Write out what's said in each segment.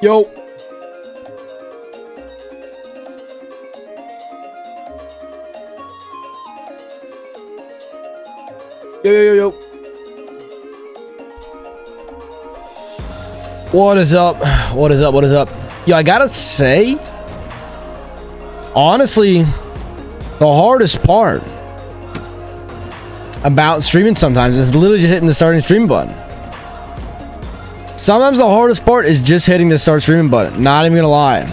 Yo. Yo. What is up? What is up? Yo, I gotta say, honestly, the hardest part about streaming sometimes is literally just hitting the starting stream button. Sometimes the hardest part is just hitting the start streaming button. Not even gonna lie.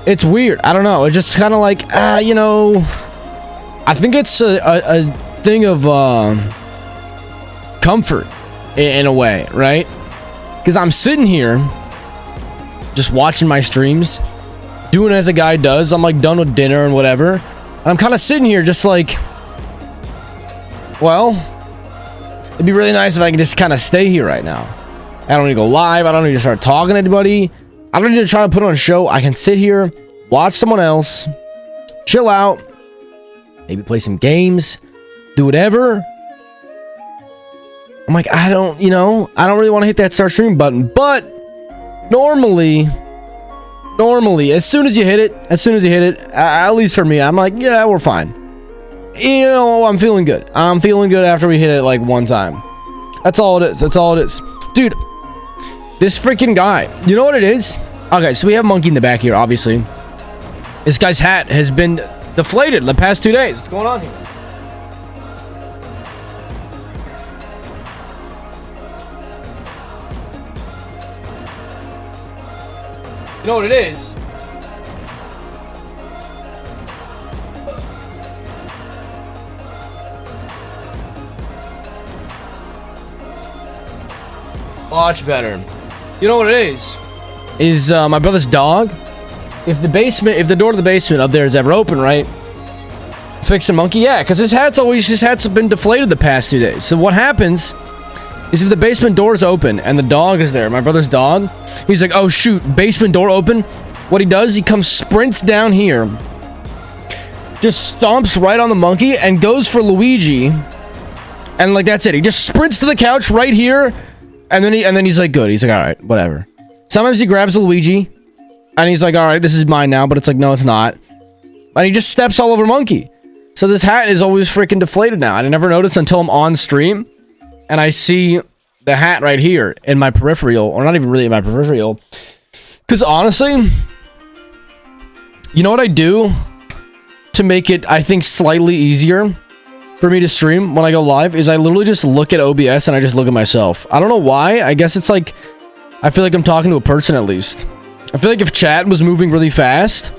It's weird. I don't know. It's just kind of like, you know, I think it's a thing of comfort in a way, right? Because I'm sitting here just watching my streams, doing as a guy does. I'm like done with dinner and whatever. And I'm kind of sitting here just like, well, it'd be really nice if I could just kind of stay here right now. I don't need to go live. I don't need to start talking to anybody. I don't need to try to put on a show. I can sit here, watch someone else, chill out, maybe play some games, do whatever. I'm like, I don't really want to hit that start stream button. But normally, as soon as you hit it, at least for me, I'm like, yeah, we're fine. You know, I'm feeling good. I'm feeling good after we hit it like one time. That's all it is. Dude, this freaking guy, you know what it is? Okay, so we have Monkey in the back here, obviously. This guy's hat has been deflated the past 2 days. What's going on here? You know what it is? Much better. You know what it is? Is my brother's dog. If the door to the basement up there is ever open, right? Fix the Monkey, yeah, because his hat's been deflated the past 2 days. So what happens is if the basement door is open and the dog is there, my brother's dog, he's like, oh shoot, basement door open. What he does, he sprints down here, just stomps right on the Monkey and goes for Luigi, and like that's it. He just sprints to the couch right here, and then he's like, good. He's like, all right, whatever. Sometimes he grabs Luigi, and he's like, all right, this is mine now, but it's like, no, it's not. And he just steps all over Monkey. So this hat is always freaking deflated now. I never noticed until I'm on stream, and I see the hat right here in my peripheral, or not even really in my peripheral. Because honestly, you know what I do to make it, I think, slightly easier for me to stream when I go live is I literally just look at OBS and I just look at myself. I don't know why. I guess it's like, I feel like I'm talking to a person at least. I feel like if chat was moving really fast,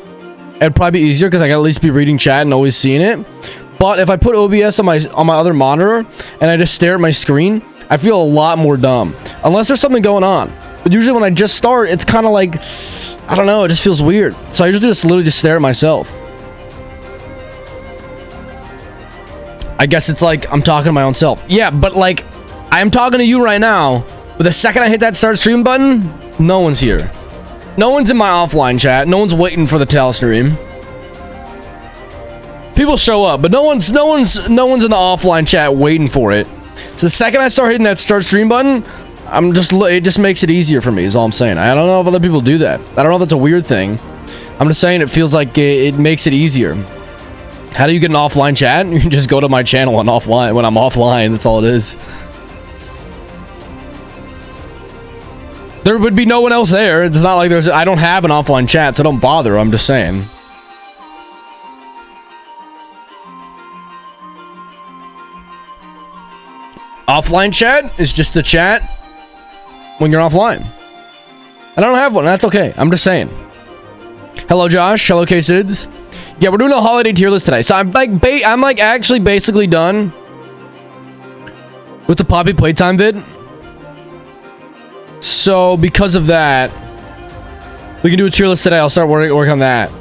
it'd probably be easier because I can at least be reading chat and always seeing it. But if I put OBS on my other monitor and I just stare at my screen, I feel a lot more dumb. Unless there's something going on. But usually when I just start, it's kind of like, I don't know, it just feels weird. So I usually just literally stare at myself. I guess it's like I'm talking to my own self. Yeah, but like, I'm talking to you right now, but the second I hit that start stream button, no one's here. No one's in my offline chat. No one's waiting for the tail stream. People show up, but no one's in the offline chat waiting for it. So the second I start hitting that start stream button, it just makes it easier for me, is all I'm saying. I don't know if other people do that. I don't know if that's a weird thing. I'm just saying it feels like it makes it easier. How do you get an offline chat? You can just go to my channel and offline when I'm offline. That's all it is. There would be no one else there. It's not like I don't have an offline chat, so don't bother. I'm just saying. Offline chat is just the chat when you're offline. I don't have one. That's okay. I'm just saying. Hello, Josh. Hello, K-Sids. Yeah, we're doing a holiday tier list today. So I'm like actually basically done with the Poppy Playtime vid. So because of that, we can do a tier list today. I'll start working on that.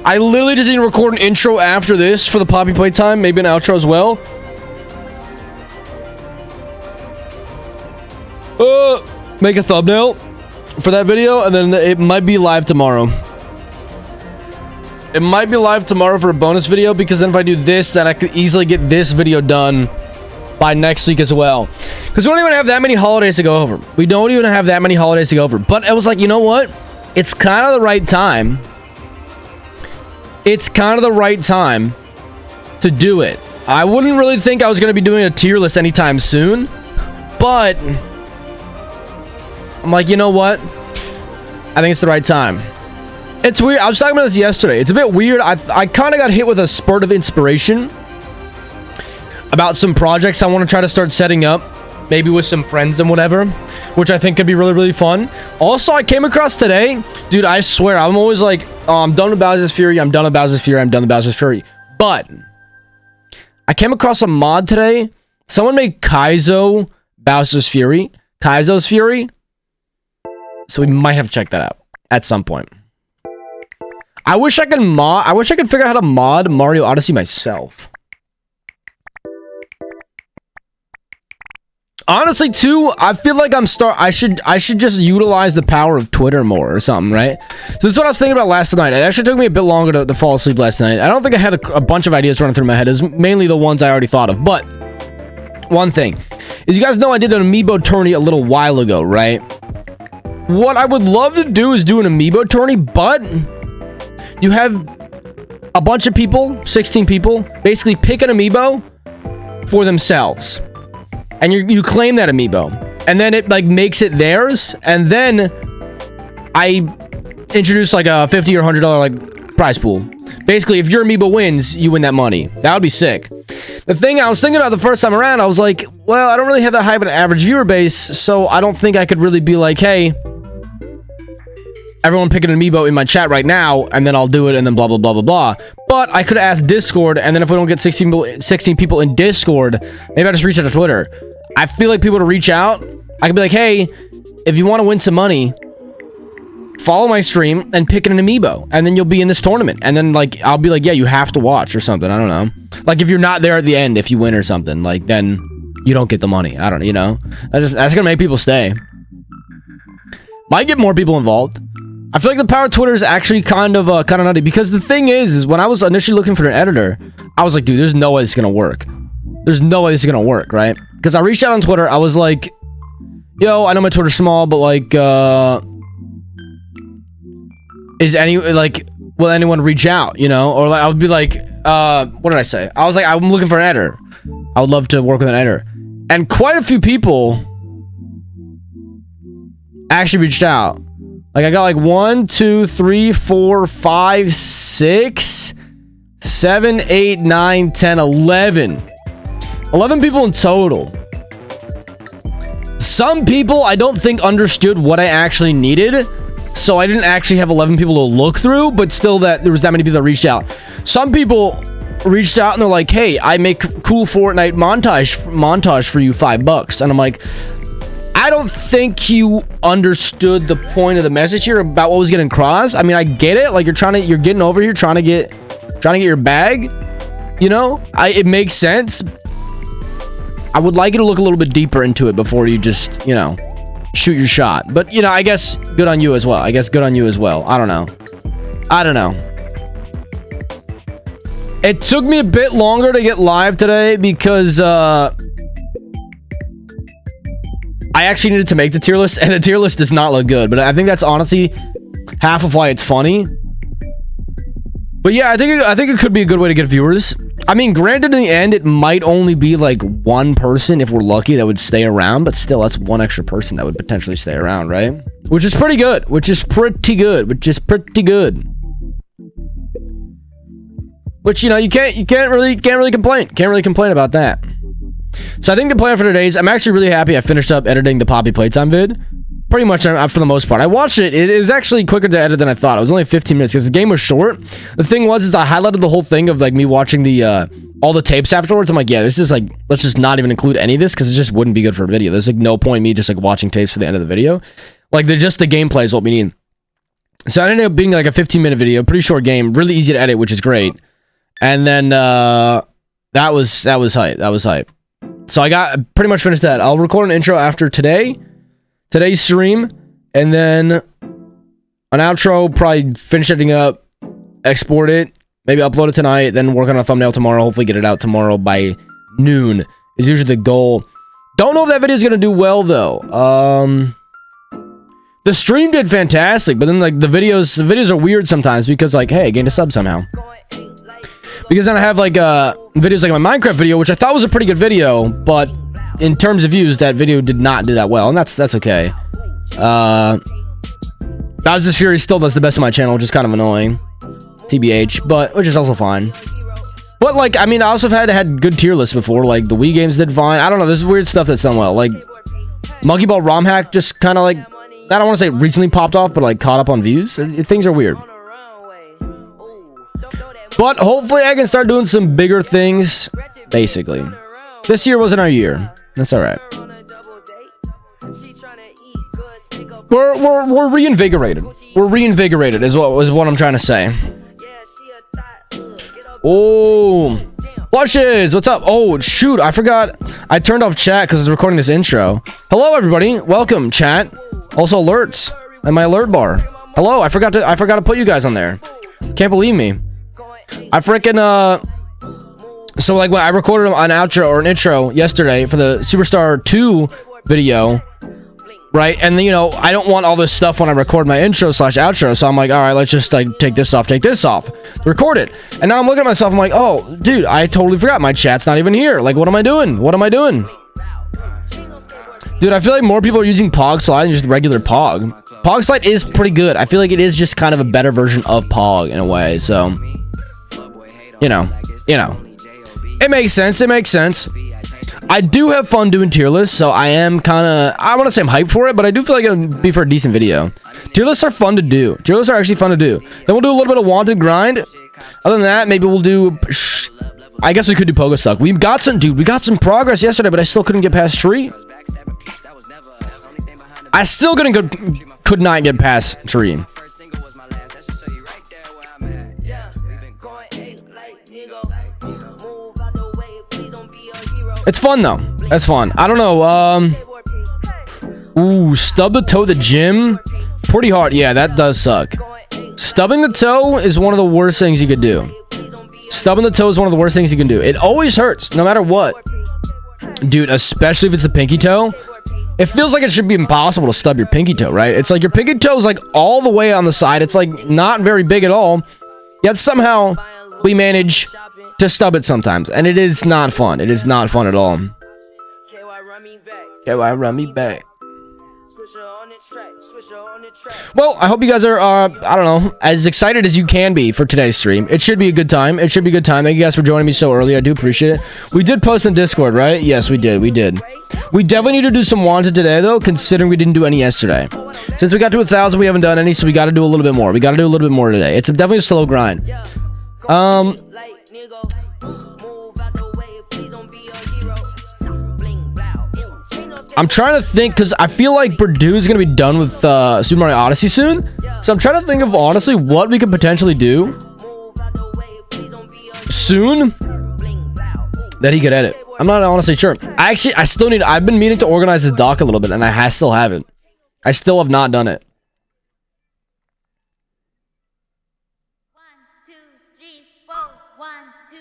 I literally just need to record an intro after this for the Poppy Playtime, maybe an outro as well. Make a thumbnail for that video, and then it might be live tomorrow. It might be live tomorrow for a bonus video, because then if I do this, then I could easily get this video done by next week as well. Because we don't even have that many holidays to go over. We don't even have that many holidays to go over. But I was like, you know what? It's kind of the right time. It's kind of the right time to do it. I wouldn't really think I was going to be doing a tier list anytime soon. But I'm like, you know what? I think it's the right time. It's weird. I was talking about this yesterday. It's a bit weird. I kind of got hit with a spurt of inspiration about some projects I want to try to start setting up, maybe with some friends and whatever, which I think could be really, really fun. Also, I came across today, dude, I swear, I'm always like, oh, I'm done with Bowser's Fury, I'm done with Bowser's Fury, I'm done with Bowser's Fury. But I came across a mod today. Someone made Kaizo Bowser's Fury. Kaizo's Fury. So we might have to check that out at some point. I wish I could figure out how to mod Mario Odyssey myself. Honestly, too, I feel like I should just utilize the power of Twitter more or something, right? So this is what I was thinking about last night. It actually took me a bit longer to fall asleep last night. I don't think I had a bunch of ideas running through my head. It was mainly the ones I already thought of. But one thing is, you guys know I did an amiibo tourney a little while ago, right? What I would love to do is do an amiibo tourney, but you have a bunch of people, 16 people, basically pick an amiibo for themselves. And you claim that amiibo. And then it like makes it theirs. And then I introduce like a $50 or $100 like prize pool. Basically, if your amiibo wins, you win that money. That would be sick. The thing I was thinking about the first time around, I was like, well, I don't really have that high of an average viewer base, so I don't think I could really be like, hey, everyone pick an amiibo in my chat right now, and then I'll do it, and then blah, blah, blah, blah, blah. But I could ask Discord, and then if we don't get 16 people in Discord, maybe I just reach out to Twitter. I feel like people to reach out. I could be like, hey, if you want to win some money, follow my stream and pick an amiibo, and then you'll be in this tournament. And then like I'll be like, yeah, you have to watch or something. I don't know. Like if you're not there at the end, if you win or something, like then you don't get the money. I don't know, you know. That's gonna make people stay. Might get more people involved. I feel like the power of Twitter is actually kind of nutty, because the thing is when I was initially looking for an editor, I was like, dude, there's no way this is gonna work. There's no way this is gonna work, right? Because I reached out on Twitter. I was like, yo, I know my Twitter's small, but like, will anyone reach out, you know? Or like, I would be like, what did I say? I was like, I'm looking for an editor. I would love to work with an editor. And quite a few people actually reached out. Like I got like 1, 2, 3, 4, 5, 6, 7, 8, 9, 10, 11. 11 people in total. Some people I don't think understood what I actually needed, so I didn't actually have 11 people to look through, but still that there was that many people that reached out. Some people reached out and they're like, hey, I make cool Fortnite montage for you, $5. And I'm like, I don't think you understood the point of the message here about what was getting crossed. I mean, I get it. Like you're getting over here trying to get your bag, you know? It makes sense. I would like you to look a little bit deeper into it before you just, you know, shoot your shot. But, you know, I guess good on you as well. I don't know. It took me a bit longer to get live today because I actually needed to make the tier list, and the tier list does not look good. But I think that's honestly half of why it's funny. But yeah, I think it could be a good way to get viewers. I mean, granted, in the end, it might only be like one person, if we're lucky, that would stay around. But still, that's one extra person that would potentially stay around, right? Which is pretty good. Which is pretty good. Which, you know, you can't really complain. Can't really complain about that. So I think the plan for today is I'm actually really happy I finished up editing the Poppy Playtime vid. Pretty much for the most part. I watched it. It was actually quicker to edit than I thought. It was only 15 minutes because the game was short. The thing was I highlighted the whole thing of like me watching the all the tapes afterwards. I'm like, yeah, this is like, let's just not even include any of this because it just wouldn't be good for a video. There's like no point in me just like watching tapes for the end of the video. Like just the gameplay is what we need. So it ended up being like a 15-minute video, pretty short game, really easy to edit, which is great. And then that was hype. That was hype. So I got pretty much finished that. I'll record an intro after today's stream, and then an outro, probably finish editing up, export it, maybe upload it tonight, then work on a thumbnail tomorrow, hopefully get it out tomorrow by noon is usually the goal. Don't know if that video is gonna do well though. The stream did fantastic, but then like the videos are weird sometimes because like, hey, I gained a sub somehow. Because then I have like videos like my Minecraft video, which I thought was a pretty good video, but in terms of views, that video did not do that well, and that's okay. Bowser's Fury still does the best on my channel, which is kind of annoying, TBH, but which is also fine. But like, I mean, I also had good tier lists before. Like the Wii games did fine. I don't know. There's weird stuff that's done well. Like Monkey Ball ROM Hack just kind of like, I don't want to say recently popped off, but like caught up on views. Things are weird. But hopefully I can start doing some bigger things. Basically, this year wasn't our year. That's all right. We're reinvigorated. We're reinvigorated is what I'm trying to say. Oh, Blushes, what's up? Oh, shoot, I forgot. I turned off chat because I was recording this intro. Hello, everybody. Welcome, chat. Also, alerts and my alert bar. Hello, I forgot to put you guys on there. Can't believe me. I freaking So like when I recorded an outro or an intro yesterday for the Superstar 2 video. Right, and you know, I don't want all this stuff when I record my intro / outro, so I'm like, all right, let's just like take this off, to record it. And now I'm looking at myself, I'm like, oh, dude, I totally forgot my chat's not even here. Like, what am I doing? What am I doing? Dude, I feel like more people are using Pog Slide than just regular Pog. Pog Slide is pretty good. I feel like it is just kind of a better version of Pog in a way, so you know, it makes sense. It makes sense. I do have fun doing tier lists, so I am kind of, I want to say I'm hyped for it, but I do feel like it'll be for a decent video. Tier lists are fun to do. Tier lists are actually fun to do. Then we'll do a little bit of Wanted Grind. Other than that, maybe we'll do, I guess we could do Pogo Stuck. We got some progress yesterday, but I still couldn't get past Tree. I still could not get past Tree. It's fun though. That's fun. I don't know. Ooh, stub the toe the gym. Pretty hard. Yeah, that does suck. Stubbing the toe is one of the worst things you could do. Stubbing the toe is one of the worst things you can do. It always hurts, no matter what. Dude, especially if it's the pinky toe. It feels like it should be impossible to stub your pinky toe, right? It's like your pinky toe is like all the way on the side. It's like not very big at all. Yet somehow we manage to stub it sometimes, and it is not fun. It is not fun at all. KY, run me back. Well, I hope you guys are, I don't know, as excited as you can be for today's stream. It should be a good time. It should be a good time. Thank you guys for joining me so early. I do appreciate it. We did post in Discord, right? Yes, we did. We definitely need to do some Wanted today, though, considering we didn't do any yesterday. Since we got to 1,000, we haven't done any, so we got to do a little bit more. We got to do a little bit more today. It's definitely a slow grind. I'm trying to think, because I feel like Purdue is going to be done with Super Mario Odyssey soon. So I'm trying to think of, honestly, what we could potentially do soon that he could edit. I'm not honestly sure. I've been meaning to organize this doc a little bit, and I still haven't. I still have not done it.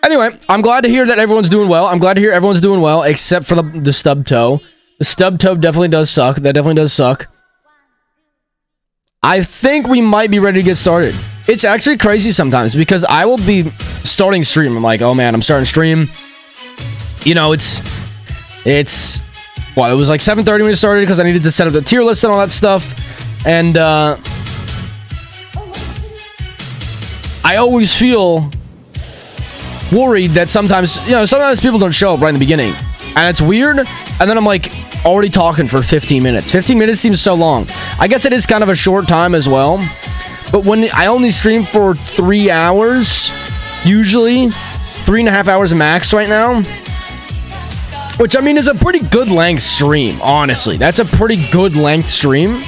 Anyway, I'm glad to hear that everyone's doing well. I'm glad to hear everyone's doing well, except for the stub toe. The stub toe definitely does suck. That definitely does suck. I think we might be ready to get started. It's actually crazy sometimes because I will be starting stream. I'm like, oh man, I'm starting stream. You know, it's what, it was like 7:30 when we started because I needed to set up the tier list and all that stuff. And I always feel worried that sometimes people don't show up right in the beginning. And it's weird. And then I'm like already talking for 15 minutes. 15 minutes seems so long. I guess it is kind of a short time as well. But when I only stream for 3 hours, usually 3.5 hours max right now, which I mean is a pretty good length stream, honestly. That's a pretty good length stream.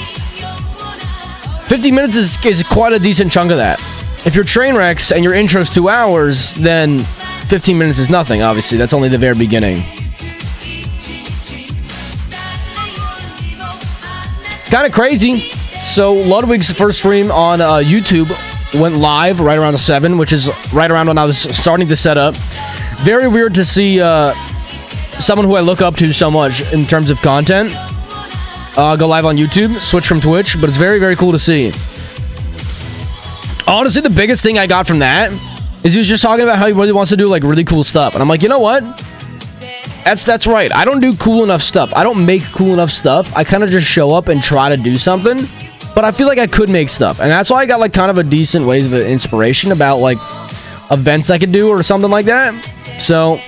50 minutes is quite a decent chunk of that. If your train wrecks and your intro's 2 hours, then 15 minutes is nothing, obviously. That's only the very beginning. Kind of crazy. So Ludwig's first stream on YouTube went live right around 7, which is right around when I was starting to set up. Very weird to see someone who I look up to so much in terms of content go live on YouTube, switch from Twitch, but it's very, very cool to see. Honestly, the biggest thing I got from that is he was just talking about how he really wants to do like really cool stuff. And I'm like, you know what? That's right. I don't do cool enough stuff. I don't make cool enough stuff. I kind of just show up and try to do something. But I feel like I could make stuff. And that's why I got like kind of a decent ways of inspiration about like events I could do or something like that. So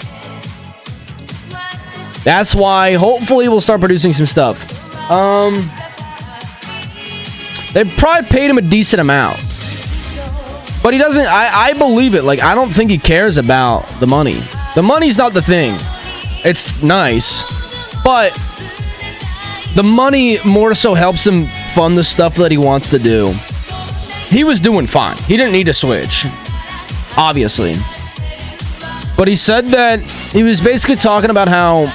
that's why hopefully we'll start producing some stuff. They probably paid him a decent amount. But he doesn't, I believe it. Like, I don't think he cares about the money. The money's not the thing. It's nice. But the money more so helps him fund the stuff that he wants to do. He was doing fine. He didn't need to switch. Obviously. But he said that he was basically talking about how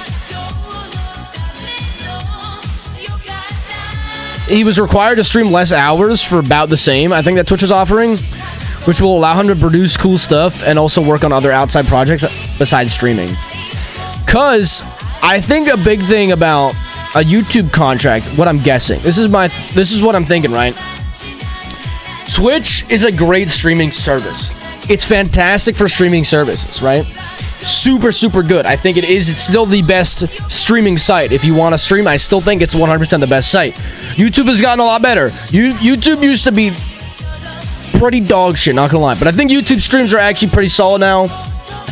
he was required to stream less hours for about the same, I think, that Twitch is offering, which will allow him to produce cool stuff and also work on other outside projects besides streaming. Because I think a big thing about a YouTube contract, what I'm guessing, this is what I'm thinking, right? Twitch is a great streaming service. It's fantastic for streaming services, right? Super, super good. I think it's still the best streaming site. If you want to stream, I still think it's 100% the best site. YouTube has gotten a lot better. YouTube used to be pretty dog shit, not gonna lie. But I think YouTube streams are actually pretty solid now.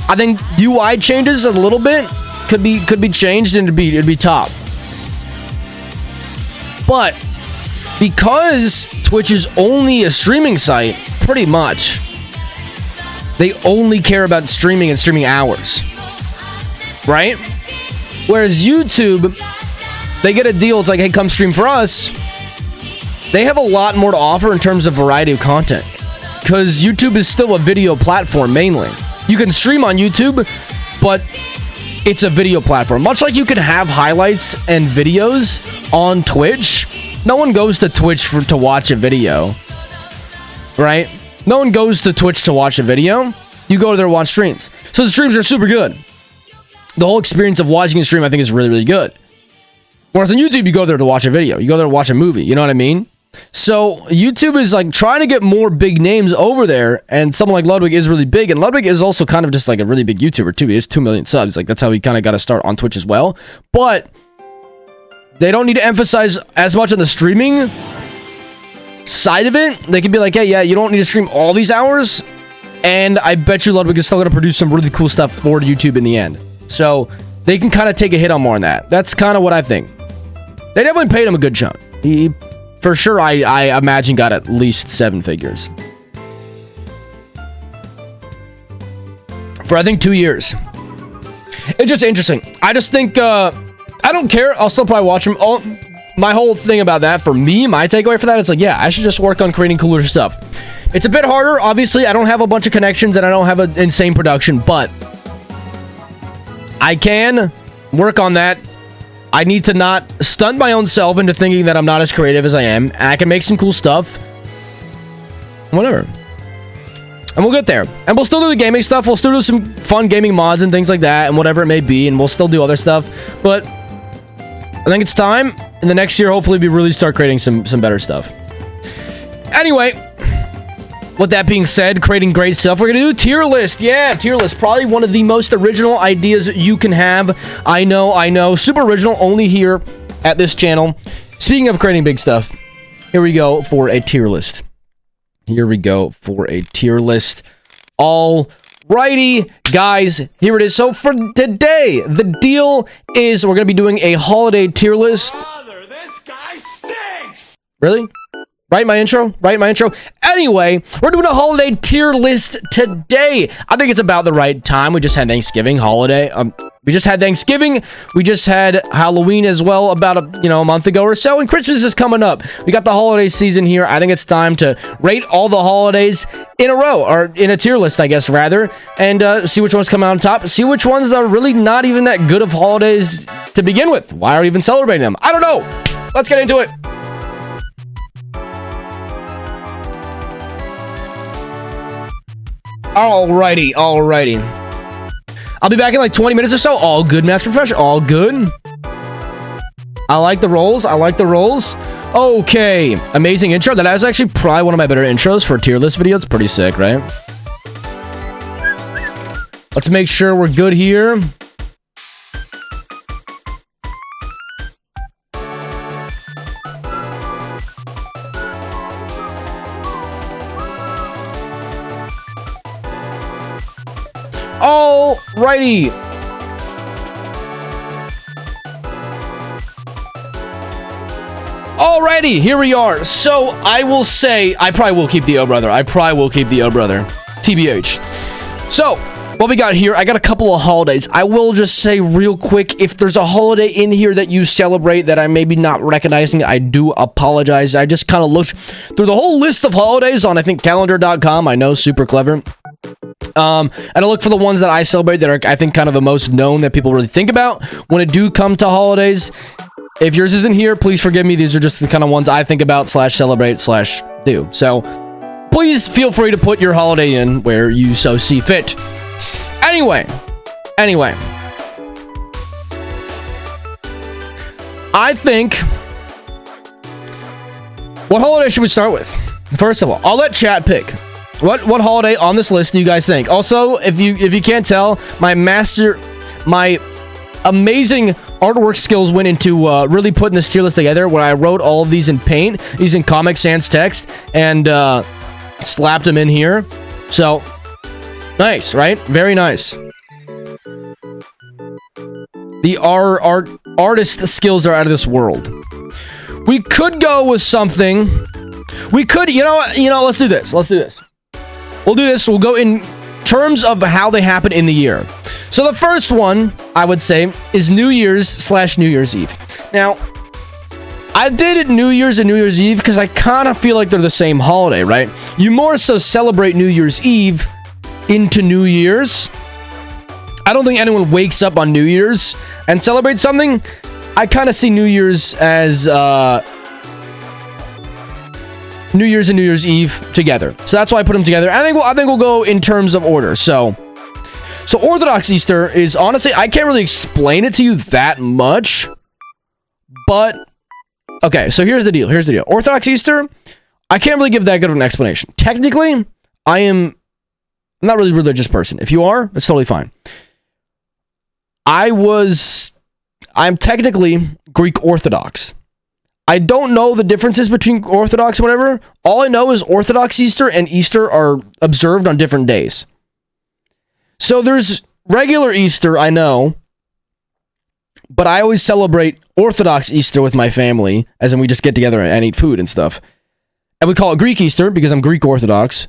I think UI changes a little bit. Could be changed and it'd be top. But because Twitch is only a streaming site, pretty much, they only care about streaming and streaming hours. Right? Whereas YouTube, they get a deal. It's like, hey, come stream for us. They have a lot more to offer in terms of variety of content. Because YouTube is still a video platform mainly. You can stream on YouTube, but it's a video platform. Much like you can have highlights and videos on Twitch, no one goes to Twitch to watch a video. Right? No one goes to Twitch to watch a video. You go there to watch streams. So the streams are super good. The whole experience of watching a stream, I think, is really, really good. Whereas on YouTube, you go there to watch a video. You go there to watch a movie. You know what I mean? So YouTube is like trying to get more big names over there, and someone like Ludwig is really big, and Ludwig is also kind of just like a really big YouTuber too. He has 2 million subs. Like, that's how he kind of got to start on Twitch as well. But they don't need to emphasize as much on the streaming side of it. They can be like, hey, yeah, you don't need to stream all these hours, and I bet you Ludwig is still going to produce some really cool stuff for YouTube in the end. So they can kind of take a hit on more on that. That's kind of what I think. They definitely paid him a good chunk. He, for sure, I imagine, got at least 7 figures. For, I think, 2 years. It's just interesting. I just think, I don't care. I'll still probably watch him. My whole thing about that, for me, my takeaway for that, it's like, yeah, I should just work on creating cooler stuff. It's a bit harder. Obviously, I don't have a bunch of connections, and I don't have an insane production, but I can work on that. I need to not stunt my own self into thinking that I'm not as creative as I am. And I can make some cool stuff. Whatever. And we'll get there. And we'll still do the gaming stuff. We'll still do some fun gaming mods and things like that, and whatever it may be. And we'll still do other stuff. But I think it's time in the next year, hopefully, we really start creating some better stuff. Anyway, with that being said, creating great stuff, we're going to do tier list. Yeah, tier list. Probably one of the most original ideas you can have. I know. Super original, only here at this channel. Speaking of creating big stuff, here we go for a tier list. Alrighty, guys, here it is. So for today, the deal is we're going to be doing a holiday tier list. Father, this guy stinks! Really? Write my intro. Anyway, we're doing a holiday tier list today. I think it's about the right time. We just had Thanksgiving holiday. We just had Thanksgiving. We just had Halloween as well about a month ago or so, and Christmas is coming up. We got the holiday season here. I think it's time to rate all the holidays in a row, or in a tier list, I guess, rather, and see which ones come out on top. See which ones are really not even that good of holidays to begin with. Why are we even celebrating them? I don't know. Let's get into it. Alrighty, alrighty. I'll be back in like 20 minutes or so. All good, Master Professor. All good. I like the rolls. I like the rolls. Okay. Amazing intro. That is actually probably one of my better intros for a tier list video. It's pretty sick, right? Let's make sure we're good here. Alrighty. Alrighty, here we are. So I will say, I probably will keep the O Brother. I probably will keep the O Brother. TBH. So, what we got here, I got a couple of holidays. I will just say real quick, if there's a holiday in here that you celebrate that I'm maybe not recognizing, I do apologize. I just kind of looked through the whole list of holidays on, I think, calendar.com. I know, super clever. And I look for the ones that I celebrate that are, I think, kind of the most known that people really think about when it do come to holidays. If yours isn't here, please forgive me. These are just the kind of ones I think about / celebrate / do. So please feel free to put your holiday in where you so see fit. Anyway, I think, what holiday should we start with? First of all, I'll let chat pick. What holiday on this list do you guys think? Also, if you can't tell, my amazing artwork skills went into really putting this tier list together, where I wrote all of these in Paint using Comic Sans text and slapped them in here. So nice, right? Very nice. The artist skills are out of this world. We could go with something. We could, you know, let's do this. We'll do this. We'll go in terms of how they happen in the year. So the first one, I would say, is New Year's / New Year's Eve. Now, I did New Year's and New Year's Eve because I kind of feel like they're the same holiday, right? You more so celebrate New Year's Eve into New Year's. I don't think anyone wakes up on New Year's and celebrates something. I kind of see New Year's as New Year's and New Year's Eve together. So that's why I put them together. I think we'll go in terms of order. So Orthodox Easter is, honestly, I can't really explain it to you that much. But okay, so here's the deal. Orthodox Easter, I can't really give that good of an explanation. Technically, I'm not really a religious person. If you are, that's totally fine. I'm technically Greek Orthodox. I don't know the differences between Orthodox and whatever. All I know is Orthodox Easter and Easter are observed on different days. So there's regular Easter, I know, but I always celebrate Orthodox Easter with my family, as in we just get together and eat food and stuff. And we call it Greek Easter because I'm Greek Orthodox.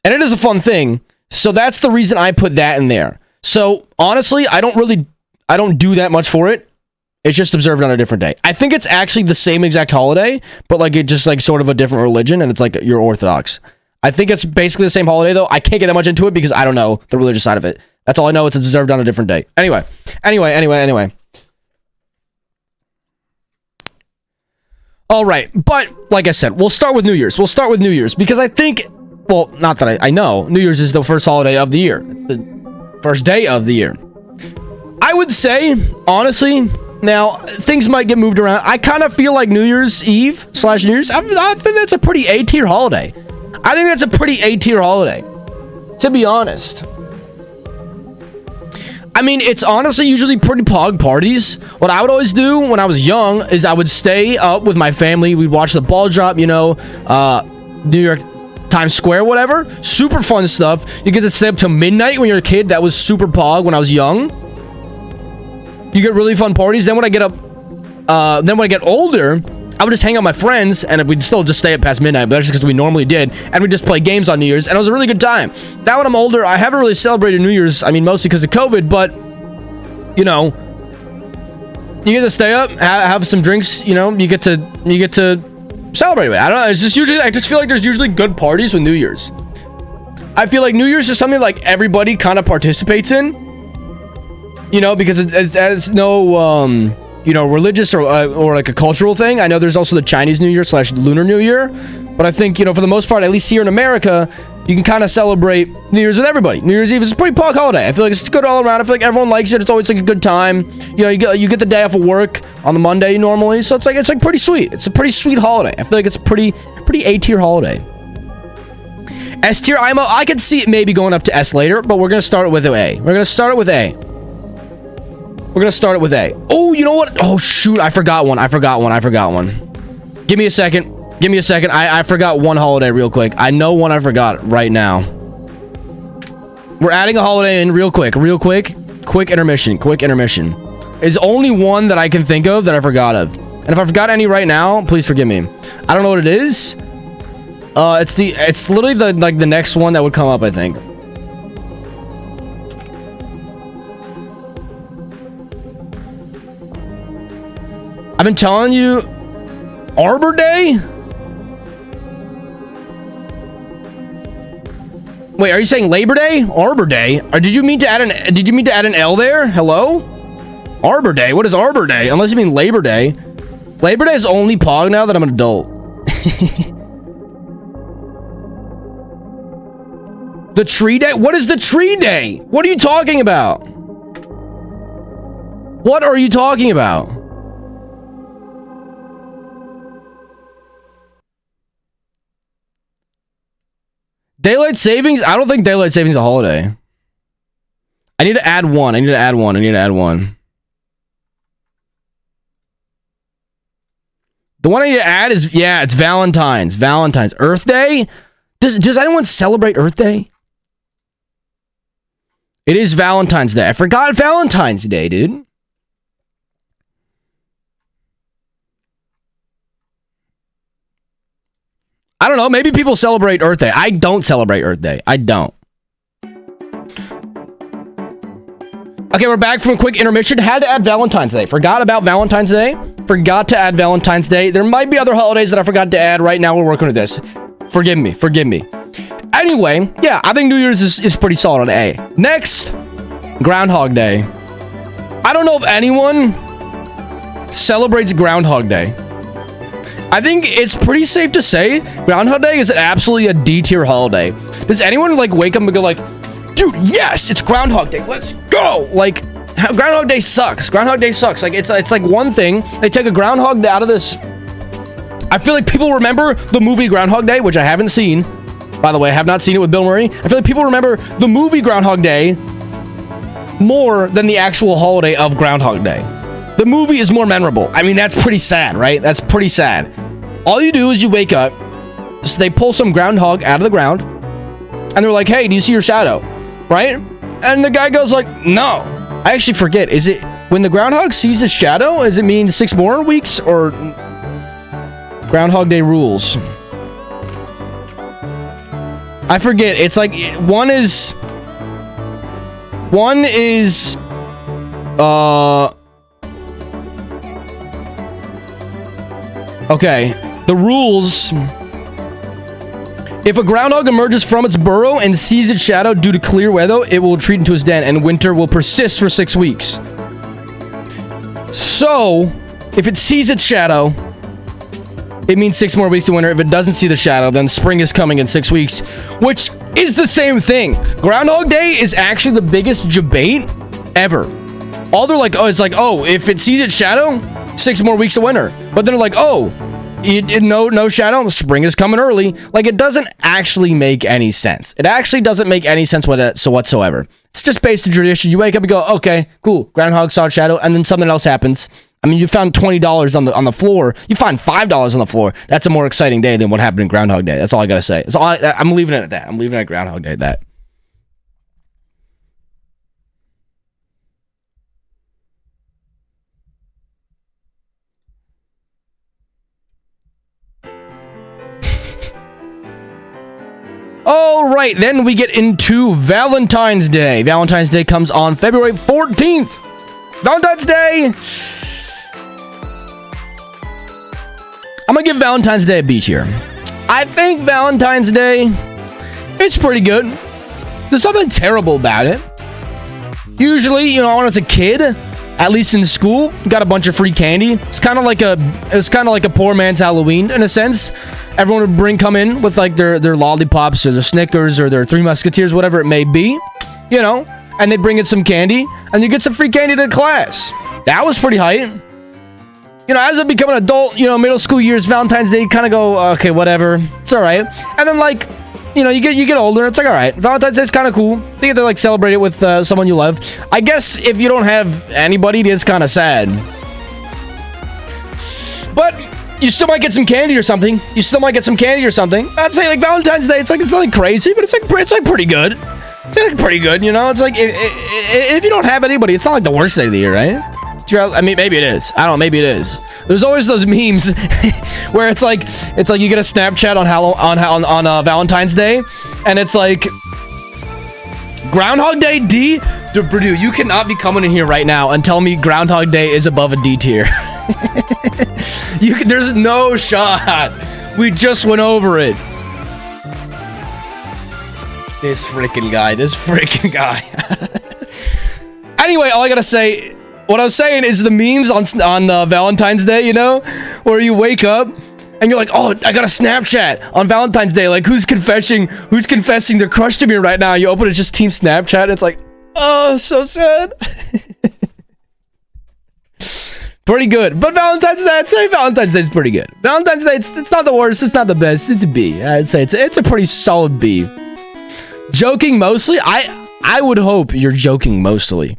And it is a fun thing. So that's the reason I put that in there. So honestly, I don't do that much for it. It's just observed on a different day. I think it's actually the same exact holiday, but like it just like sort of a different religion, and it's like you're Orthodox. I think it's basically the same holiday though. I can't get that much into it because I don't know the religious side of it. That's all I know. It's observed on a different day. Anyway. All right, but like I said, we'll start with New Year's. Because I think, well, not that I know, New Year's is the first holiday of the year. It's the first day of the year. I would say, honestly, now, things might get moved around. I kind of feel like New Year's Eve / New Year's, I think that's a pretty A-tier holiday. To be honest. I mean, it's honestly usually pretty pog parties. What I would always do when I was young is I would stay up with my family. We'd watch the ball drop, New York Times Square, whatever. Super fun stuff. You get to stay up till midnight when you're a kid. That was super pog when I was young. You get really fun parties. Then when I get older, I would just hang out with my friends, and we'd still just stay up past midnight, but that's just because we normally did, and we'd just play games on New Year's, and it was a really good time. Now when I'm older, I haven't really celebrated New Year's, I mean, mostly because of COVID, but, you get to stay up, have some drinks, you get to celebrate it. I don't know, it's just usually, I just feel like there's usually good parties with New Year's. I feel like New Year's is something like everybody kind of participates in, because it's no, religious or like a cultural thing. I know there's also the Chinese New Year / Lunar New Year, but I think, for the most part, at least here in America, you can kind of celebrate New Year's with everybody. New Year's Eve is a pretty pog holiday. I feel like it's good all around. I feel like everyone likes it. It's always like a good time. You know, you get the day off of work on the Monday normally, so it's like pretty sweet. It's a pretty sweet holiday. I feel like it's a pretty A tier holiday. S tier IMO, I could see it maybe going up to S later, but we're gonna start it with A. We're gonna start it with A. Oh, you know what? Oh shoot, I forgot one. Give me a second. I forgot one holiday real quick. I know one I forgot right now. We're adding a holiday in real quick. Quick intermission. It's only one that I can think of that I forgot of. And if I forgot any right now, please forgive me. I don't know what it is. It's literally the next one that would come up, I think. I've been telling you, Arbor Day? Wait, are you saying Labor Day? Arbor Day? Or did you mean to add an L there? Hello? Arbor Day? What is Arbor Day? Unless you mean Labor Day. Labor Day is only Pog now that I'm an adult. The Tree Day? What is the Tree Day? What are you talking about? Daylight savings? I don't think daylight savings is a holiday. I need to add one. The one I need to add is, yeah, it's Valentine's. Earth Day? Does anyone celebrate Earth Day? It is Valentine's Day. I forgot Valentine's Day, dude. I don't know. Maybe people celebrate Earth Day. I don't celebrate Earth Day. I don't. Okay, we're back from a quick intermission. Had to add Valentine's Day. Forgot about Valentine's Day. Forgot to add Valentine's Day. There might be other holidays that I forgot to add. Right now, we're working with this. Forgive me. Anyway, yeah, I think New Year's is pretty solid on A. Next, Groundhog Day. I don't know if anyone celebrates Groundhog Day. I think it's pretty safe to say Groundhog Day is absolutely a D tier holiday. Does anyone like wake up and go like, dude, yes, it's Groundhog Day. Let's go. Like, Groundhog Day sucks. Like, it's like one thing. They take a Groundhog Day out of this. I feel like people remember the movie Groundhog Day, which I haven't seen. By the way, I have not seen it with Bill Murray. I feel like people remember the movie Groundhog Day more than the actual holiday of Groundhog Day. The movie is more memorable. I mean, that's pretty sad, right? That's pretty sad. All you do is you wake up, so they pull some groundhog out of the ground, and they're like, hey, do you see your shadow? Right? And the guy goes like, no. I actually forget. Is it when the groundhog sees the shadow, does it mean 6 more weeks, or Groundhog Day rules? I forget. It's like one is okay, the rules: if a groundhog emerges from its burrow and sees its shadow due to clear weather, it will retreat into its den, and winter will persist for 6 weeks. So if it sees its shadow, it means 6 more weeks to winter. If it doesn't see the shadow, then spring is coming in 6 weeks, which is the same thing. Groundhog Day is actually the biggest debate ever. All they're like, oh, it's like, oh, if it sees its shadow, 6 more weeks of winter. But then they're like, oh, no shadow, spring is coming early. Like, it doesn't actually make any sense. It actually doesn't make any sense whatsoever. It's just based on tradition. You wake up and go, okay, cool, groundhog saw a shadow, and then something else happens. I mean, you found $20 on the floor. You find $5 on the floor. That's a more exciting day than what happened in Groundhog Day. That's all I gotta say. That's all. I'm leaving it at that. I'm leaving it at Groundhog Day at that. All right, then we get into Valentine's Day. Valentine's Day comes on February 14th. Valentine's Day. I'm gonna give Valentine's Day a B tier. I think Valentine's Day, it's pretty good. There's nothing terrible about it. Usually, you know, when I was a kid, at least in school, you got a bunch of free candy. It's kind of like a poor man's Halloween in a sense. everyone would come in with like their lollipops or their Snickers or their Three Musketeers, whatever it may be, you know, and they'd bring in some candy, and you get some free candy to class. That was pretty hype. You know, as I become an adult, you know, middle school years, Valentine's Day, kind of go, okay, whatever, it's all right. And then like, you know, you get older, it's like, all right, Valentine's Day is kind of cool. You get to like celebrate it with someone you love. I guess if you don't have anybody, it's kind of sad. But you still might get some candy or something. I'd say like Valentine's Day, it's nothing crazy, but it's like pretty good. It's like pretty good, you know. It's like if you don't have anybody, it's not like the worst day of the year, right? I mean, maybe it is. I don't know. Maybe it is. There's always those memes where it's like you get a Snapchat on Valentine's Day, and it's like Groundhog Day D. Purdue, you cannot be coming in here right now and tell me Groundhog Day is above a D tier. There's no shot. We just went over it. This freaking guy. Anyway, all I gotta say, what I was saying is the memes on Valentine's Day, you know, where you wake up and you're like, oh, I got a Snapchat on Valentine's Day. Like, who's confessing their crush to me right now? You open it, just Team Snapchat. And it's like, oh, so sad. Pretty good. But Valentine's Day, I'd say Valentine's Day is pretty good. Valentine's Day, it's not the worst. It's not the best. It's a B. I'd say it's a pretty solid B. Joking mostly? I would hope you're joking mostly.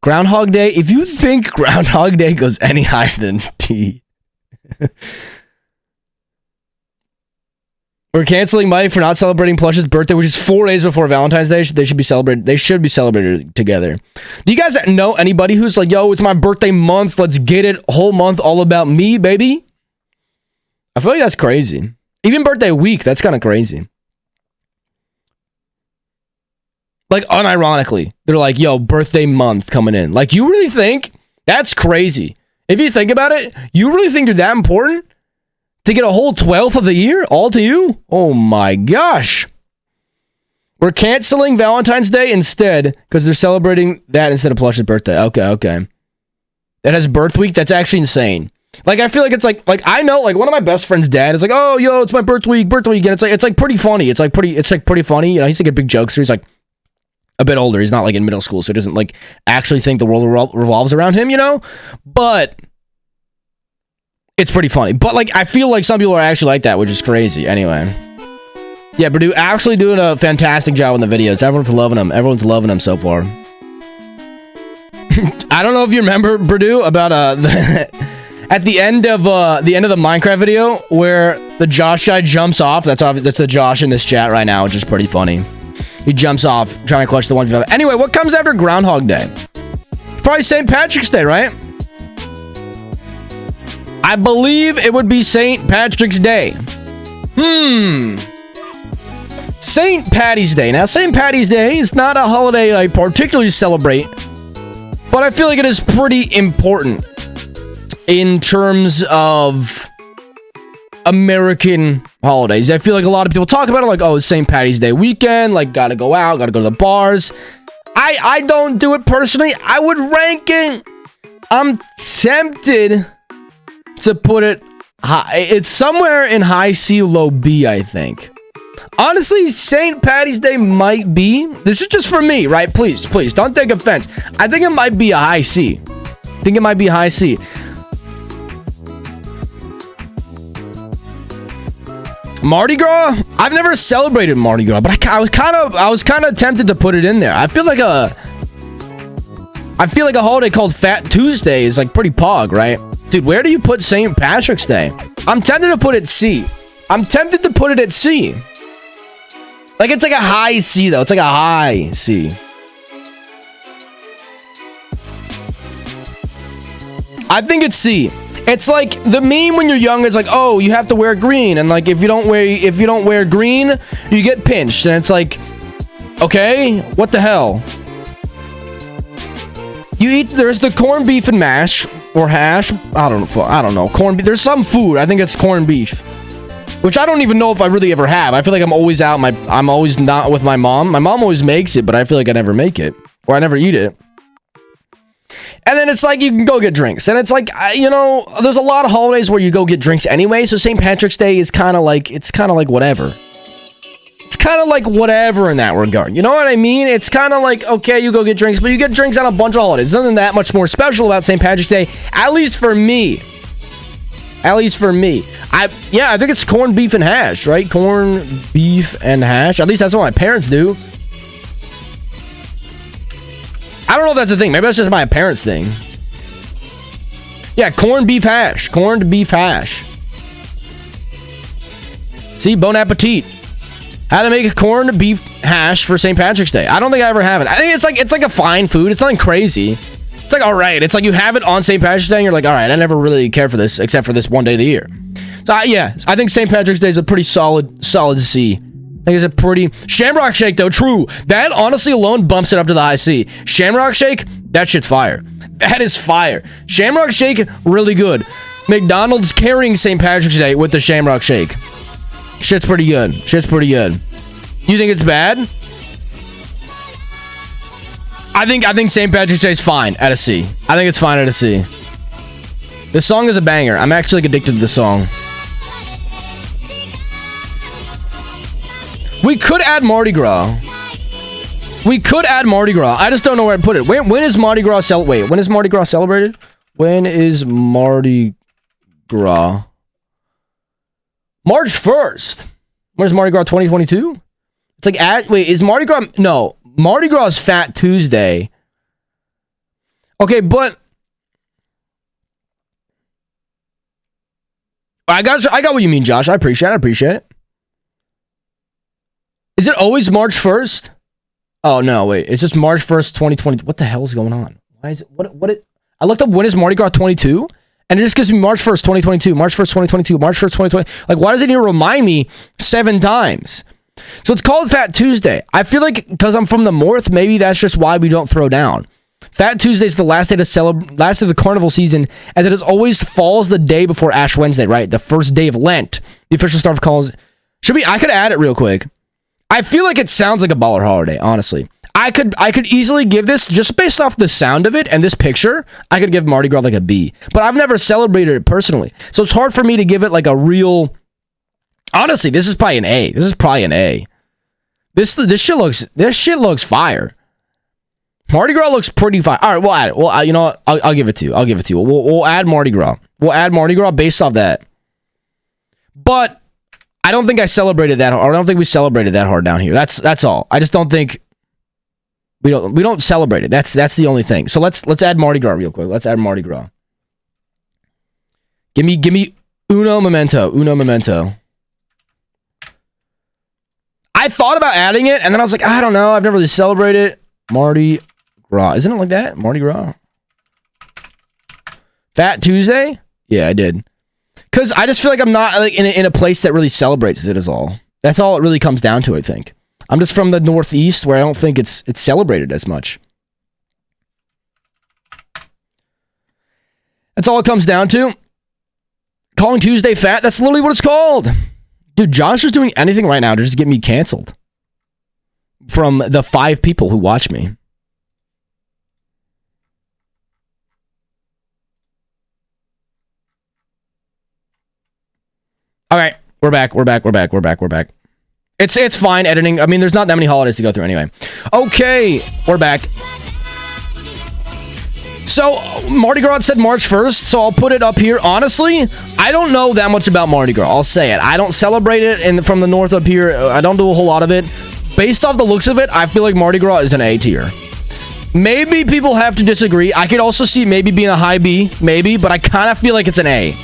Groundhog Day, if you think Groundhog Day goes any higher than T. We're canceling Mike for not celebrating Plush's birthday, which is 4 days before Valentine's Day. They should be celebrated together. Do you guys know anybody who's like, yo, it's my birthday month, let's get it, whole month all about me, baby? I feel like that's crazy. Even birthday week, that's kind of crazy. Like, unironically, they're like, yo, birthday month coming in. Like, you really think? That's crazy. If you think about it, you really think you're that important? To get a whole 12th of the year all to you? Oh my gosh. We're canceling Valentine's Day instead because they're celebrating that instead of Plush's birthday. Okay. That has birth week? That's actually insane. Like, I feel like it's like I know, like, one of my best friend's dad is like, oh, yo, it's my birth week. And it's like pretty funny. It's like pretty funny. You know, he's like a big jokester. He's like a bit older. He's not like in middle school, so he doesn't like actually think the world revolves around him, you know? But it's pretty funny. But like, I feel like some people are actually like that, which is crazy. Anyway. Yeah, Purdue actually doing a fantastic job on the videos. Everyone's loving them so far. I don't know if you remember, Purdue, about at the end of the Minecraft video where the Josh guy jumps off. That's the Josh in this chat right now, which is pretty funny. He jumps off trying to clutch the 1v5. Anyway, what comes after Groundhog Day? Probably St. Patrick's Day, right? I believe it would be St. Patrick's Day. St. Patty's Day. Now, St. Patty's Day is not a holiday I particularly celebrate, but I feel like it is pretty important in terms of American holidays. I feel like a lot of people talk about it like, oh, it's St. Patty's Day weekend, like, gotta go out, gotta go to the bars. I don't do it personally. I would rank it. I'm tempted to put it high. It's somewhere in high C, low B, I think. Honestly, St. Patty's Day might be. This is just for me, right? Please, don't take offense. I think it might be a high C. Mardi Gras? I've never celebrated Mardi Gras, but I was kind of tempted to put it in there. I feel like a holiday called Fat Tuesday is like pretty pog, right? Dude, where do you put St. Patrick's Day? I'm tempted to put it C. Like, it's like a high C, though. It's like a high C. I think it's C. It's like the meme when you're young is like, oh, you have to wear green, and like if you don't wear green, you get pinched, and it's like, okay, what the hell? There's the corned beef and mash or hash. I don't know. Corned beef. There's some food. I think it's corned beef, which I don't even know if I really ever have. I feel like I'm always out. I'm always not with my mom. My mom always makes it, but I feel like I never make it or I never eat it. And then it's like you can go get drinks. And it's like, there's a lot of holidays where you go get drinks anyway. So St. Patrick's Day is kind of like, whatever. It's kind of like whatever in that regard. You know what I mean? It's kind of like, okay, you go get drinks, but you get drinks on a bunch of holidays. There's nothing that much more special about St. Patrick's Day, at least for me. I think it's corned beef and hash, right? Corned beef and hash. At least that's what my parents do. I don't know if that's a thing. Maybe that's just my parents' thing. Yeah, corned beef hash. Corned beef hash. See, bon appetit. How to make a corned beef hash for St. Patrick's Day. I don't think I ever have it. I think it's like a fine food. It's nothing crazy. It's like, all right. It's like you have it on St. Patrick's Day and you're like, all right, I never really care for this except for this one day of the year. So, I think St. Patrick's Day is a pretty solid C. I think it's a pretty... Shamrock Shake, though, true. That, honestly, alone bumps it up to the high C. Shamrock Shake, that shit's fire. That is fire. Shamrock Shake, really good. McDonald's carrying St. Patrick's Day with the Shamrock Shake. Shit's pretty good. You think it's bad? I think St. Patrick's Day is fine at a C. I think it's fine at a C. This song is a banger. I'm actually addicted to the song. We could add Mardi Gras. I just don't know where to put it. When is Mardi Gras celebrated? When is Mardi Gras celebrated? When is Mardi Gras? March 1st. Where's Mardi Gras 2022? It's like is Mardi Gras? No, Mardi Gras is Fat Tuesday. Okay, but I got what you mean, Josh. I appreciate it. Is it always March 1st? Oh, no, wait. It's just March 1st, 2020. What the hell is going on? Why is it? I looked up when is Mardi Gras 22, and it just gives me March 1st, 2022, March 1st, 2022, March 1st, 2020. Like, why does it even remind me 7 times? So it's called Fat Tuesday. I feel like because I'm from the north, maybe that's just why we don't throw down. Fat Tuesday is the last day of the carnival season, as it always falls the day before Ash Wednesday, right? The first day of Lent. The official start of calls. I could add it real quick. I feel like it sounds like a baller holiday, honestly. I could easily give this, just based off the sound of it and this picture, I could give Mardi Gras like a B. But I've never celebrated it personally. So it's hard for me to give it like a real... Honestly, this is probably an A. This shit looks fire. Mardi Gras looks pretty fire. All right, we'll add it. Well, you know what? I'll give it to you. We'll add Mardi Gras. We'll add Mardi Gras based off that. But I don't think I celebrated that hard. I don't think we celebrated that hard down here. That's all. I just don't think we don't celebrate it. That's the only thing. So let's add Mardi Gras real quick. Let's add Mardi Gras. Give me uno memento. I thought about adding it, and then I was like, I don't know. I've never really celebrated it. Mardi Gras. Isn't it like that? Mardi Gras. Fat Tuesday? Yeah, I did. Because I just feel like I'm not like in a place that really celebrates it is all. That's all it really comes down to, I think. I'm just from the Northeast where I don't think it's celebrated as much. That's all it comes down to. Calling Tuesday fat, that's literally what it's called. Dude, Josh is doing anything right now to just get me canceled from the 5 people who watch me. All right, we're back. It's fine editing. I mean, there's not that many holidays to go through anyway. Okay, we're back. So, Mardi Gras said March 1st, so I'll put it up here. Honestly, I don't know that much about Mardi Gras. I'll say it. I don't celebrate it from the north up here. I don't do a whole lot of it. Based off the looks of it, I feel like Mardi Gras is an A tier. Maybe people have to disagree. I could also see maybe being a high B, maybe, but I kind of feel like it's an A.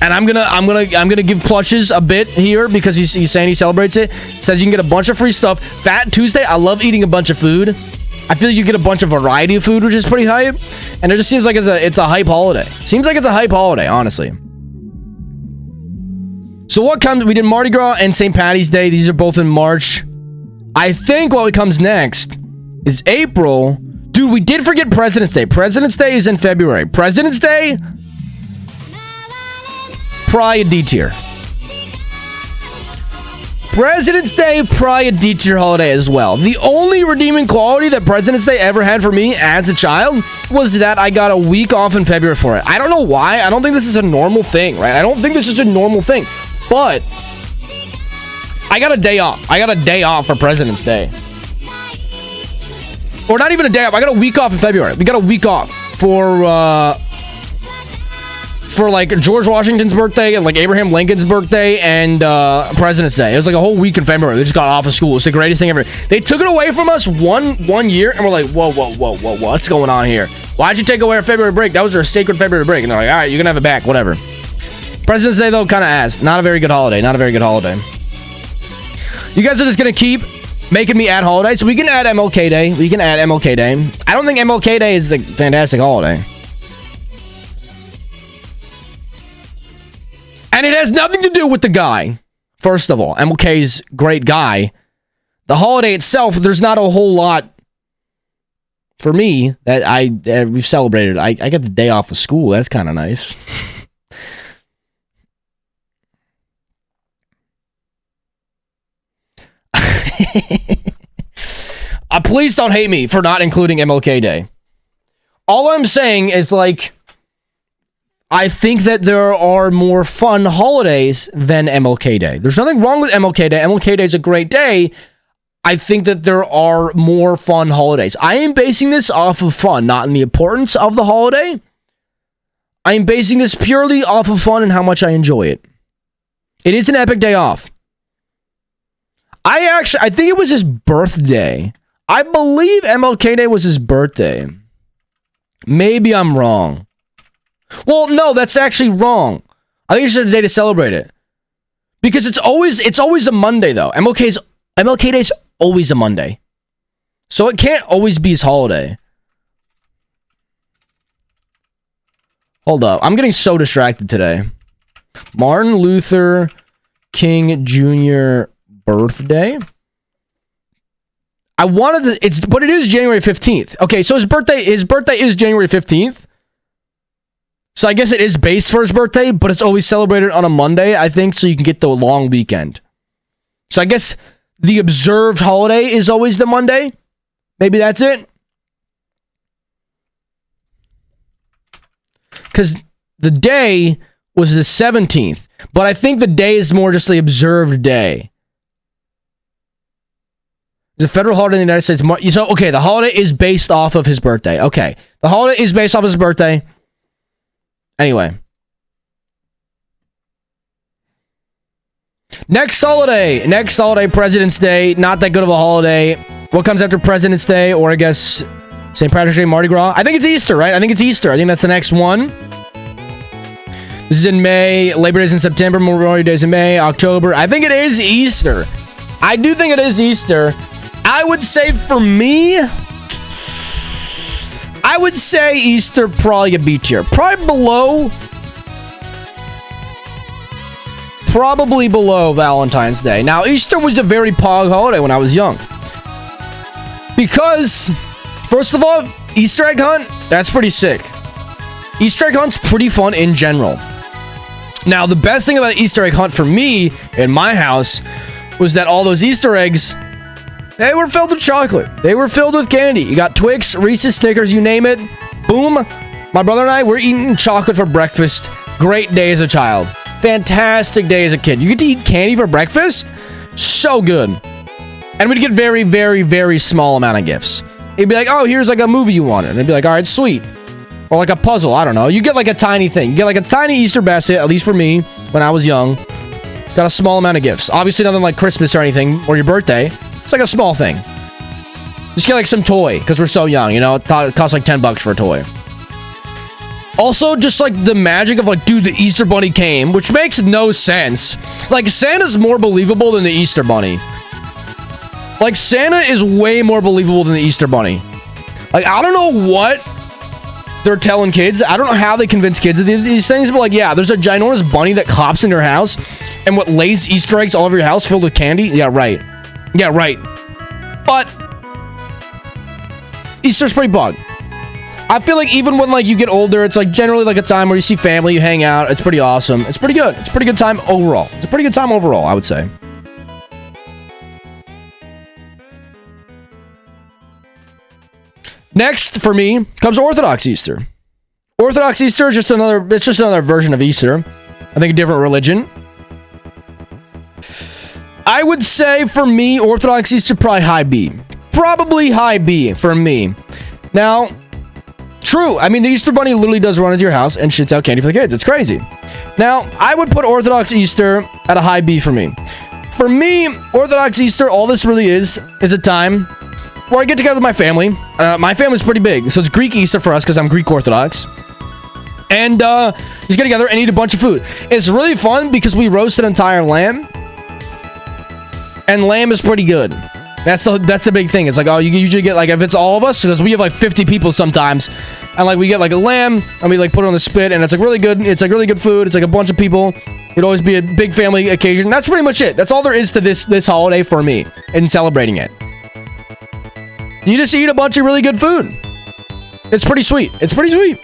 And I'm gonna give Plushes a bit here because he's saying he celebrates it. Says you can get a bunch of free stuff. Fat Tuesday, I love eating a bunch of food. I feel like you get a bunch of variety of food, which is pretty hype. And it just seems like it's a hype holiday. Seems like it's a hype holiday, honestly. So what comes? We did Mardi Gras and St. Patty's Day. These are both in March. I think what comes next is April. Dude, we did forget President's Day. President's Day is in February. President's Day, probably a D tier. President's Day, probably a D-tier holiday as well. The only redeeming quality that President's Day ever had for me as a child was that I got a week off in February for it. I don't know why. I don't think this is a normal thing, right? I don't think this is a normal thing. But I got a day off. I got a day off for President's Day. Or not even a day off. I got a week off in February. We got a week off for like George Washington's birthday and like Abraham Lincoln's birthday and President's Day. It was like a whole week in February. They just got off of school. It's the greatest thing ever. They took it away from us one year, and we're like, whoa, what's going on here? Why'd you take away our February break? That was our sacred February break. And they're like, all right, you can have it back, whatever. President's Day, though, kind of ass. Not a very good holiday. Not a very good holiday. You guys are just going to keep making me add holidays. So we can add MLK Day. We can add MLK Day. I don't think MLK Day is a fantastic holiday. And it has nothing to do with the guy. First of all, MLK's great guy. The holiday itself, there's not a whole lot for me that we've celebrated. I got the day off of school. That's kind of nice. Please don't hate me for not including MLK Day. All I'm saying is, like, I think that there are more fun holidays than MLK Day. There's nothing wrong with MLK Day. MLK Day is a great day. I think that there are more fun holidays. I am basing this off of fun, not in the importance of the holiday. I am basing this purely off of fun and how much I enjoy it. It is an epic day off. I think it was his birthday. I believe MLK Day was his birthday. Maybe I'm wrong. Well, no, that's actually wrong. I think it's just a day to celebrate it. Because it's always a Monday, though. MLK Day's always a Monday. So it can't always be his holiday. Hold up. I'm getting so distracted today. Martin Luther King Jr. birthday. But it is January 15th. Okay, so his birthday is January 15th. So I guess it is based for his birthday, but it's always celebrated on a Monday, I think, so you can get the long weekend. So I guess the observed holiday is always the Monday. Maybe that's it. Because the day was the 17th, but I think the day is more just the observed day. It's a federal holiday in the United States. So, okay, the holiday is based off of his birthday. Okay, the holiday is based off his birthday. Anyway. Next holiday, President's Day. Not that good of a holiday. What comes after President's Day, or I guess St. Patrick's Day, Mardi Gras? I think it's Easter, right? I think it's Easter. I think that's the next one. This is in May. Labor Day is in September. Memorial Day is in May. October. I think it is Easter. I do think it is Easter. I would say for me, I would say Easter probably a B tier. Probably below Valentine's Day. Now, Easter was a very pog holiday when I was young. Because, first of all, Easter egg hunt, that's pretty sick. Easter egg hunt's pretty fun in general. Now, the best thing about Easter egg hunt for me, in my house, was that all those Easter eggs, they were filled with chocolate. They were filled with candy. You got Twix, Reese's, Snickers, you name it. Boom. My brother and I were eating chocolate for breakfast. Great day as a child. Fantastic day as a kid. You get to eat candy for breakfast? So good. And we'd get very, very, very small amount of gifts. It'd be like, oh, here's like a movie you wanted. And it'd be like, all right, sweet. Or like a puzzle. I don't know. You get like a tiny thing. You get like a tiny Easter basket, at least for me, when I was young. Got a small amount of gifts. Obviously nothing like Christmas or anything, or your birthday. It's like a small thing. Just get like some toy, because we're so young, you know? It costs like $10 for a toy. Also, just like the magic of like, dude, the Easter Bunny came, which makes no sense. Like, Santa's more believable than the Easter Bunny. Like, Santa is way more believable than the Easter Bunny. Like, I don't know what they're telling kids. I don't know how they convince kids of these things, but like, yeah, there's a ginormous bunny that clops in your house and what lays Easter eggs all over your house filled with candy. Yeah, right. Yeah, right. But Easter's pretty bug. I feel like even when like you get older, it's like generally like a time where you see family, you hang out. It's pretty awesome. It's pretty good. It's a pretty good time overall. It's a pretty good time overall, I would say. Next for me comes Orthodox Easter. Orthodox Easter is just another version of Easter. I think a different religion. I would say for me, Orthodox Easter, probably high B. Probably high B for me. Now, true. I mean, the Easter Bunny literally does run into your house and shits out candy for the kids. It's crazy. Now, I would put Orthodox Easter at a high B for me. For me, Orthodox Easter, all this really is a time where I get together with my family. My family's pretty big, so it's Greek Easter for us because I'm Greek Orthodox. And just get together and eat a bunch of food. It's really fun because we roast an entire lamb. And lamb is pretty good. That's the big thing. It's like, oh, you usually get, like, if it's all of us, because we have like 50 people sometimes, and like we get like a lamb and we like put it on the spit, and it's like really good. It's like really good food. It's like a bunch of people. It'd always be a big family occasion. That's pretty much it. That's all there is to this holiday for me in celebrating it. You just eat a bunch of really good food. It's pretty sweet. It's pretty sweet.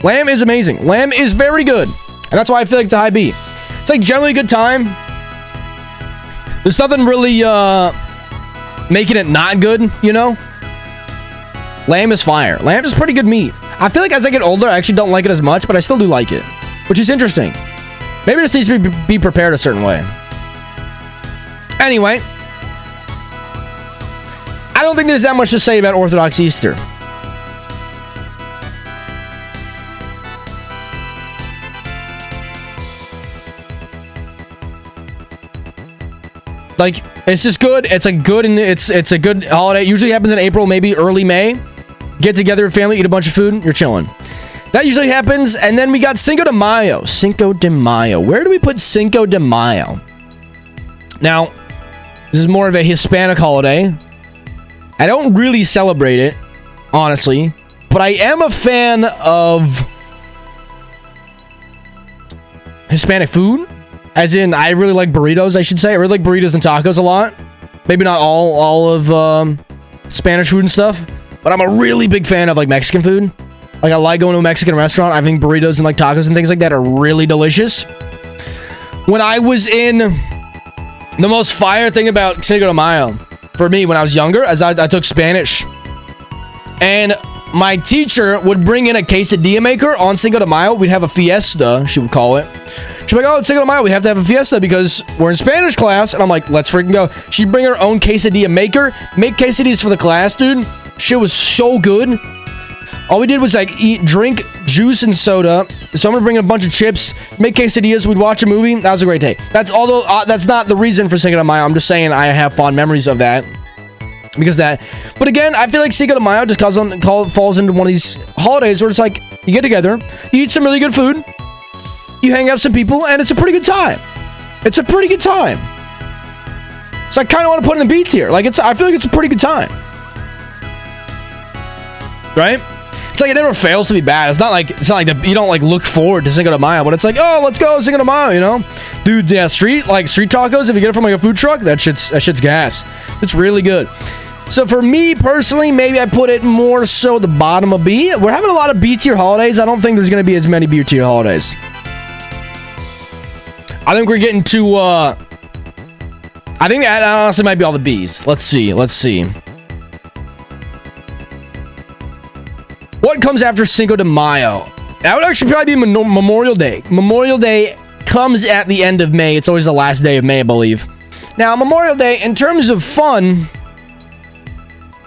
Lamb is amazing. Lamb is very good. And that's why I feel like it's a high B. It's like generally a good time. There's nothing really making it not good, you know? Lamb is fire. Lamb is pretty good meat. I feel like as I get older, I actually don't like it as much, but I still do like it, which is interesting. Maybe it just needs to be prepared a certain way. Anyway, I don't think there's that much to say about Orthodox Easter. Like, it's just good. It's a good, and it's a good holiday. It usually happens in April, maybe early May. Get together with family, eat a bunch of food, you're chilling. That usually happens. And then we got Cinco de Mayo. Cinco de Mayo. Where do we put Cinco de Mayo? Now, this is more of a Hispanic holiday. I don't really celebrate it, honestly, but I am a fan of Hispanic food. As in, I really like burritos, I should say. I really like burritos and tacos a lot. Maybe not all of Spanish food and stuff, but I'm a really big fan of like Mexican food. Like, I like going to a Mexican restaurant. I think burritos and like tacos and things like that are really delicious. When I was in, the most fire thing about Cinco de Mayo for me when I was younger, as I took Spanish, and my teacher would bring in a quesadilla maker on Cinco de Mayo. We'd have a fiesta, she would call it. She'd be like, oh, it's Cinco de Mayo, we have to have a fiesta because we're in Spanish class. And I'm like, let's freaking go. She'd bring her own quesadilla maker, make quesadillas for the class, dude. Shit was so good. All we did was like drink juice and soda. Someone would bring a bunch of chips, make quesadillas, we'd watch a movie. That was a great day. That's not the reason for Cinco de Mayo. I'm just saying I have fond memories of that. Because that. But again, I feel like Cinco de Mayo just falls into one of these holidays where it's like, you get together, you eat some really good food, you hang out with some people, and it's a pretty good time. It's a pretty good time. So I kind of want to put in the beats here. Like, I feel like it's a pretty good time. Right? It's like it never fails to be bad. It's not like you don't like look forward to Cinco de Mayo, but it's like, oh, let's go Cinco de Mayo, you know? Dude, yeah, street tacos, if you get it from like a food truck, that shit's gas. It's really good. So for me personally, maybe I put it more so at the bottom of B. We're having a lot of B tier holidays. I don't think there's going to be as many B tier holidays. I think we're getting to, I think that honestly might be all the B's. Let's see. What comes after Cinco de Mayo? That would actually probably be Memorial Day. Memorial Day comes at the end of May. It's always the last day of May, I believe. Now, Memorial Day, in terms of fun,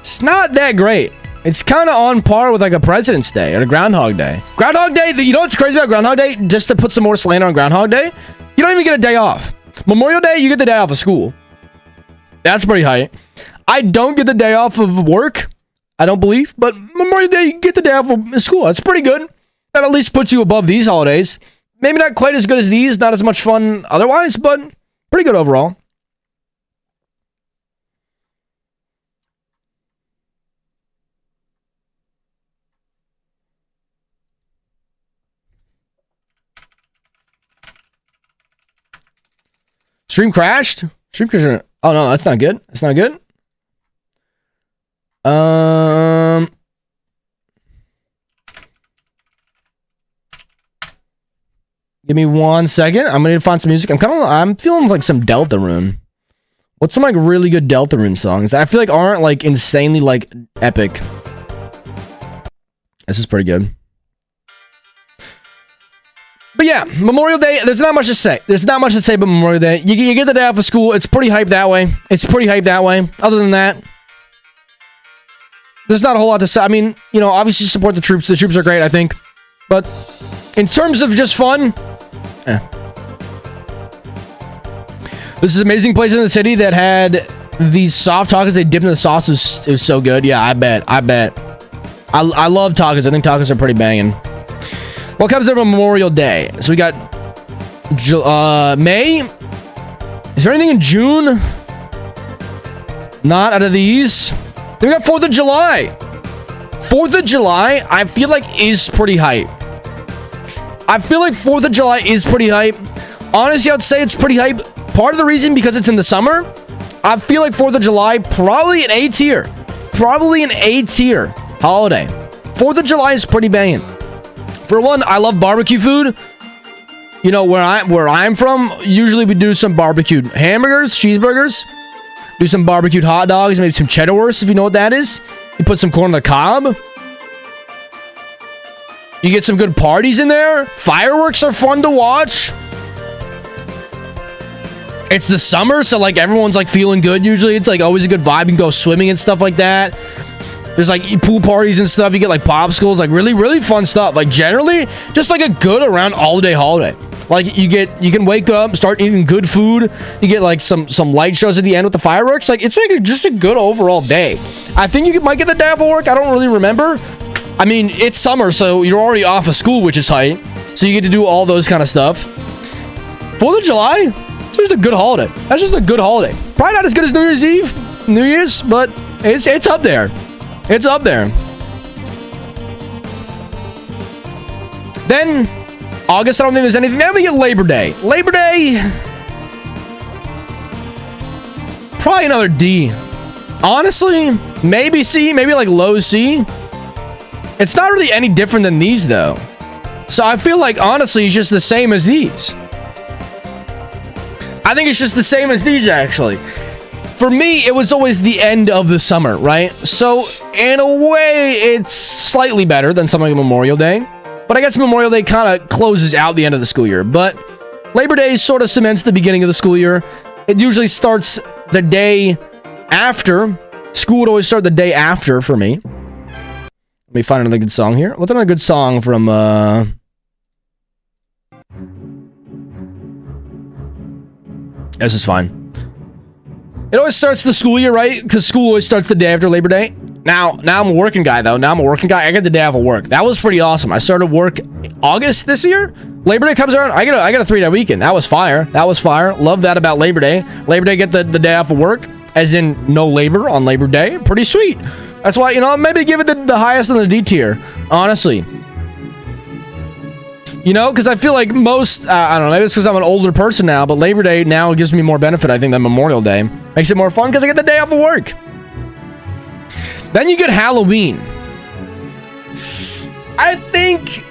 it's not that great. It's kind of on par with like a President's Day or a Groundhog Day. Groundhog Day, you know what's crazy about Groundhog Day? Just to put some more slander on Groundhog Day, you don't even get a day off. Memorial Day, you get the day off of school. That's pretty hype. I don't get the day off of work, I don't believe, but Memorial Day, you get the day off of school. That's pretty good. That at least puts you above these holidays. Maybe not quite as good as these, not as much fun otherwise, but pretty good overall. Stream crashed? Stream crashed. Oh no, that's not good. That's not good. Give me 1 second. I'm gonna find some music. I'm feeling like some Deltarune. What's some like really good Deltarune songs? I feel like aren't like insanely like epic. This is pretty good. But yeah, Memorial Day, there's not much to say. There's not much to say about Memorial Day. You get the day off of school. It's pretty hyped that way. Other than that, there's not a whole lot to say. I mean, you know, obviously support the troops. The troops are great, I think. But in terms of just fun, This is an amazing place in the city that had these soft tacos. They dipped in the sauce. It was so good. Yeah, I bet. I love tacos. I think tacos are pretty banging. What comes up on Memorial Day? So we got May. Is there anything in June? Not out of these. Then we got 4th of July. 4th of July, I feel like is pretty hype. I feel like 4th of July is pretty hype. Honestly, I'd say it's pretty hype. Part of the reason because it's in the summer. I feel like 4th of July, probably an A tier. Probably an A tier holiday. 4th of July is pretty banging. For one, I love barbecue food. You know, where I'm from, usually we do some barbecued hamburgers, cheeseburgers. Do some barbecued hot dogs, maybe some cheddar wurst, if you know what that is. You put some corn on the cob. You get some good parties in there. Fireworks are fun to watch. It's the summer, so like everyone's like feeling good usually. It's like always a good vibe. You can go swimming and stuff like that. There's like pool parties and stuff. You get like popsicles, like really, really fun stuff. Like generally, just like a good around all day holiday. Like you can wake up, start eating good food. You get like some light shows at the end with the fireworks. Like it's like just a good overall day. I think you might get the day off of work. I don't really remember. I mean, it's summer, so you're already off of school, which is hype. So you get to do all those kind of stuff. 4th of July, it's just a good holiday. That's just a good holiday. Probably not as good as New Year's Eve, New Year's, but it's up there. It's up there. Then August, I don't think there's anything. Then we get Labor Day. Labor Day, probably another D. Honestly, maybe C, maybe like low C. It's not really any different than these though. So I feel like honestly it's just the same as these. I think it's just the same as these actually. For me, it was always the end of the summer, right? So in a way, it's slightly better than something like Memorial Day. But I guess Memorial Day kind of closes out the end of the school year. But Labor Day sort of cements the beginning of the school year. It usually starts the day after. School would always start the day after for me. Let me find another good song here. What's another good song from, This is fine. It always starts the school year, right? Because school always starts the day after Labor Day. Now I'm a working guy, though. I get the day off of work. That was pretty awesome. I started work August this year. Labor Day comes around. I get a 3-day weekend. That was fire. Love that about Labor Day. Labor Day, get the day off of work, as in no labor on Labor Day. Pretty sweet. That's why, you know, maybe give it the highest in the D tier. Honestly. You know, because I feel like most, I don't know, maybe it's because I'm an older person now, but Labor Day now gives me more benefit, I think, than Memorial Day. Makes it more fun because I get the day off of work. Then you get Halloween. I think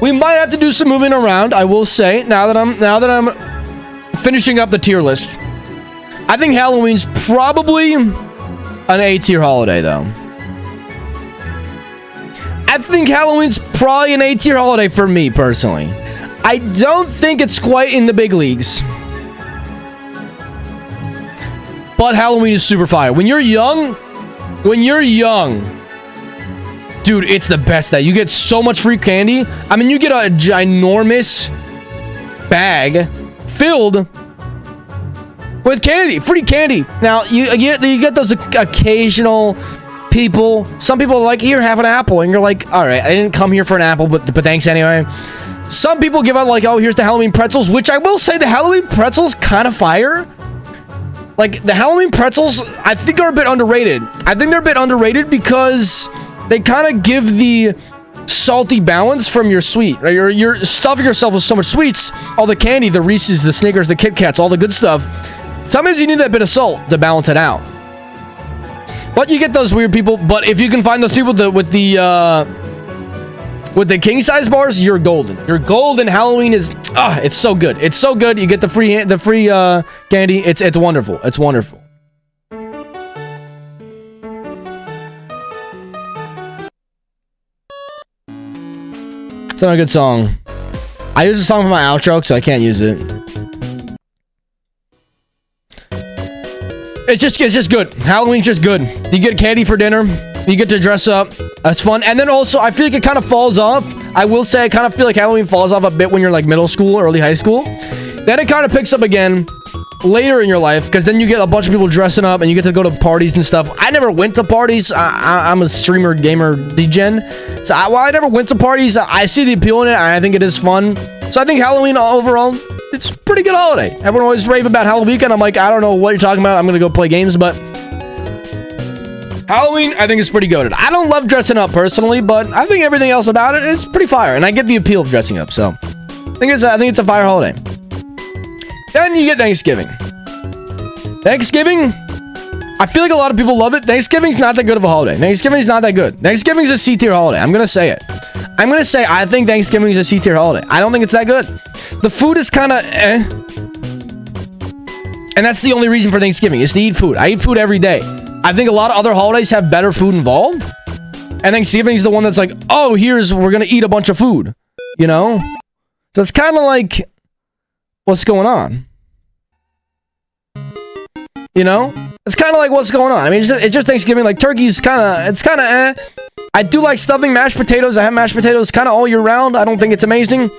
we might have to do some moving around, I will say, now that I'm finishing up the tier list. I think Halloween's probably an A tier holiday, though. I think Halloween's probably an A tier holiday for me, personally. I don't think it's quite in the big leagues. But Halloween is super fire. When you're young, dude, it's the best day. You get so much free candy. I mean, you get a ginormous bag filled with candy, free candy. Now, you get those occasional people. Some people are like, here, have an apple. And you're like, all right, I didn't come here for an apple, but thanks anyway. Some people give out like, oh, here's the Halloween pretzels, which I will say the Halloween pretzels kind of fire. Like, the Halloween pretzels, I think are a bit underrated. I think they're a bit underrated because they kind of give the salty balance from your sweet, right? You're stuffing yourself with so much sweets, all the candy, the Reese's, the Snickers, the Kit Kats, all the good stuff. Sometimes you need that bit of salt to balance it out. But you get those weird people. But if you can find those people with the king size bars, you're golden. You're golden. Halloween is it's so good. It's so good. You get the free candy. It's wonderful. It's wonderful. It's not a good song. I use the song for my outro, so I can't use it. It's just good. Halloween's just good. You get candy for dinner. You get to dress up. That's fun. And then also, I feel like it kind of falls off. I will say, I kind of feel like Halloween falls off a bit when you're like middle school, early high school. Then it kind of picks up again later in your life, because then you get a bunch of people dressing up and you get to go to parties and stuff. I never went to parties. I'm a streamer, gamer, degen. So while I never went to parties, I see the appeal in it, and I think it is fun. So I think Halloween overall, it's a pretty good holiday. Everyone always rave about Halloween weekend. I'm like, I don't know what you're talking about. I'm going to go play games, but Halloween, I think, is pretty goated. I don't love dressing up personally, but I think everything else about it is pretty fire, and I get the appeal of dressing up. So I think it's a fire holiday. Then you get Thanksgiving. Thanksgiving, I feel like a lot of people love it. Thanksgiving's not that good of a holiday. Thanksgiving's not that good. Thanksgiving's a C-tier holiday. I'm going to say it. I'm going to say I think Thanksgiving's a C-tier holiday. I don't think it's that good. The food is kind of eh. And that's the only reason for Thanksgiving, is to eat food. I eat food every day. I think a lot of other holidays have better food involved. And Thanksgiving's the one that's like, oh, we're going to eat a bunch of food. You know? So it's kind of like, what's going on? You know? It's kind of like, what's going on? I mean, it's just Thanksgiving. Like, turkey's kind of eh. I do like stuffing, mashed potatoes. I have mashed potatoes kind of all year round. I don't think it's amazing.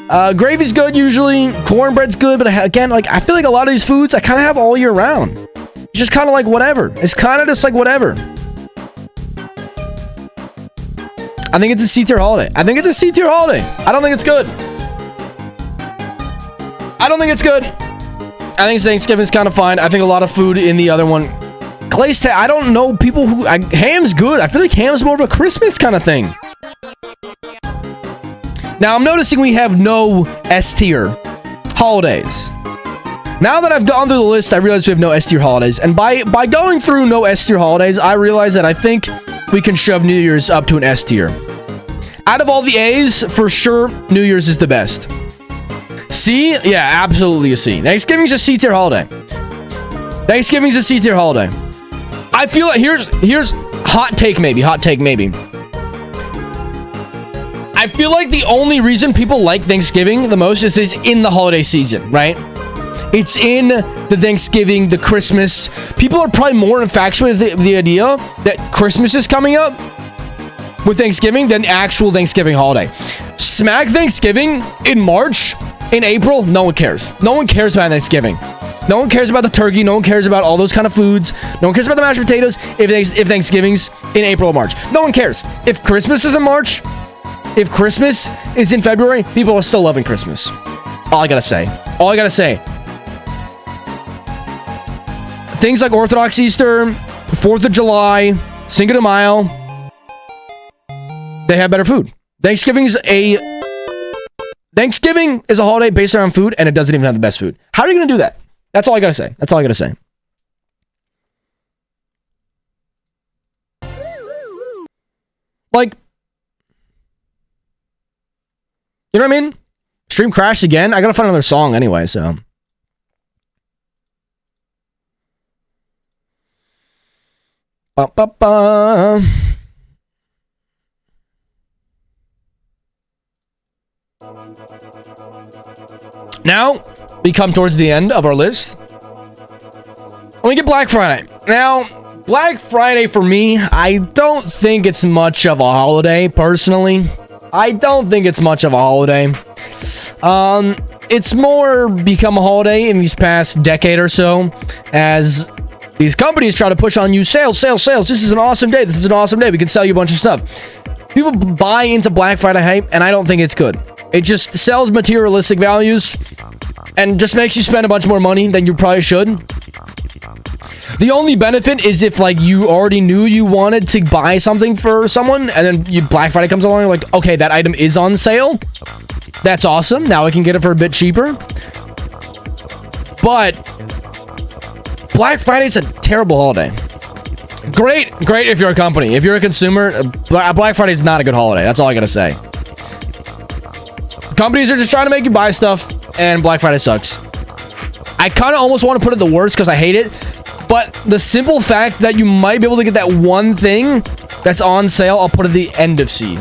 Gravy's good usually. Cornbread's good. But again, like, I feel like a lot of these foods I kind of have all year round. It's just kind of like whatever. It's kind of just like whatever. I think it's a C-tier holiday. I think it's a C-tier holiday. I don't think it's good. I don't think it's good. I think Thanksgiving's kind of fine. I think a lot of food in the other one. I don't know people who... ham's good. I feel like ham's more of a Christmas kind of thing. Now, I'm noticing we have no S-tier holidays. Now that I've gone through the list, I realize we have no S-tier holidays. And by going through no S-tier holidays, I realize that I think we can shove New Year's up to an S-tier. Out of all the A's, for sure, New Year's is the best. C? Yeah, absolutely a C. Thanksgiving's a C-tier holiday. Thanksgiving's a C-tier holiday. I feel like here's hot take maybe. I feel like the only reason people like Thanksgiving the most is in the holiday season, right? It's in the Thanksgiving, the Christmas. People are probably more infatuated with the idea that Christmas is coming up with Thanksgiving than the actual Thanksgiving holiday. Smack Thanksgiving in March, in April, no one cares. No one cares about Thanksgiving. No one cares about the turkey. No one cares about all those kind of foods. No one cares about the mashed potatoes if Thanksgiving's in April or March. No one cares. If Christmas is in March, if Christmas is in February, people are still loving Christmas. All I gotta say. Things like Orthodox Easter, 4th of July, Cinco de Mayo, they have better food. Thanksgiving is a holiday based around food, and it doesn't even have the best food. How are you going to do that? That's all I got to say. Like, you know what I mean? Stream crashed again. I got to find another song anyway, so. Ba-ba-ba. Now, we come towards the end of our list. And we get Black Friday. Now, Black Friday for me, I don't think it's much of a holiday, personally. It's more become a holiday in these past decade or so, as these companies try to push on you, sales. This is an awesome day. We can sell you a bunch of stuff. People buy into Black Friday hype, and I don't think it's good. It just sells materialistic values and just makes you spend a bunch more money than you probably should. The only benefit is if, like, you already knew you wanted to buy something for someone, and then Black Friday comes along, and you're like, okay, that item is on sale. That's awesome. Now I can get it for a bit cheaper. But Black Friday is a terrible holiday. Great if you're a company. If you're a consumer, Black Friday is not a good holiday. That's all I gotta say. Companies are just trying to make you buy stuff, and Black Friday sucks. I kind of almost want to put it the worst because I hate it, but the simple fact that you might be able to get that one thing that's on sale, I'll put it at the end of C.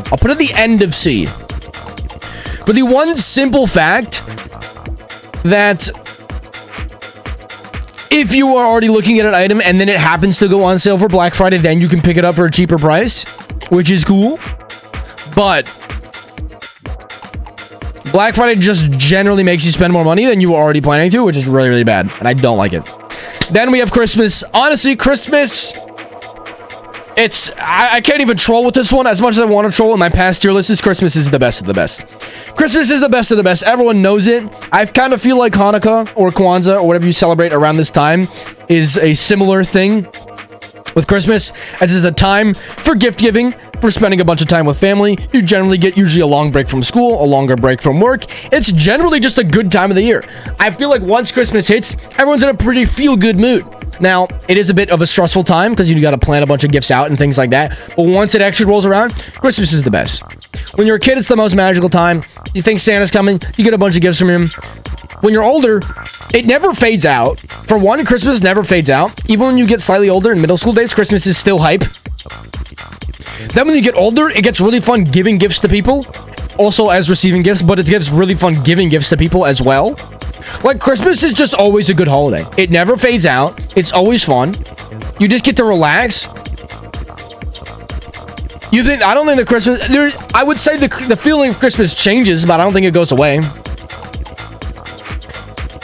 For the one simple fact that if you are already looking at an item and then it happens to go on sale for Black Friday, then you can pick it up for a cheaper price, which is cool. But Black Friday just generally makes you spend more money than you were already planning to, which is really, really bad. And I don't like it. Then we have Christmas. Honestly, Christmas... I can't even troll with this one as much as I want to troll in my past tier list. Christmas is the best of the best. Christmas is the best of the best. Everyone knows it. I kind of feel like Hanukkah or Kwanzaa or whatever you celebrate around this time is a similar thing with Christmas, as it's a time for gift giving, for spending a bunch of time with family. You generally get usually a long break from school, a longer break from work. It's generally just a good time of the year. I feel like once Christmas hits, everyone's in a pretty feel-good mood. Now, it is a bit of a stressful time because you got to plan a bunch of gifts out and things like that. But once it actually rolls around, Christmas is the best. When you're a kid, it's the most magical time. You think Santa's coming, you get a bunch of gifts from him. When you're older, it never fades out. For one, Christmas never fades out. Even when you get slightly older in middle school days, Christmas is still hype. Then when you get older, it gets really fun giving gifts to people. Also as receiving gifts, but it gets really fun giving gifts to people as well. Like, Christmas is just always a good holiday. It never fades out. It's always fun. You just get to relax. I don't think the Christmas... I would say the feeling of Christmas changes, but I don't think it goes away.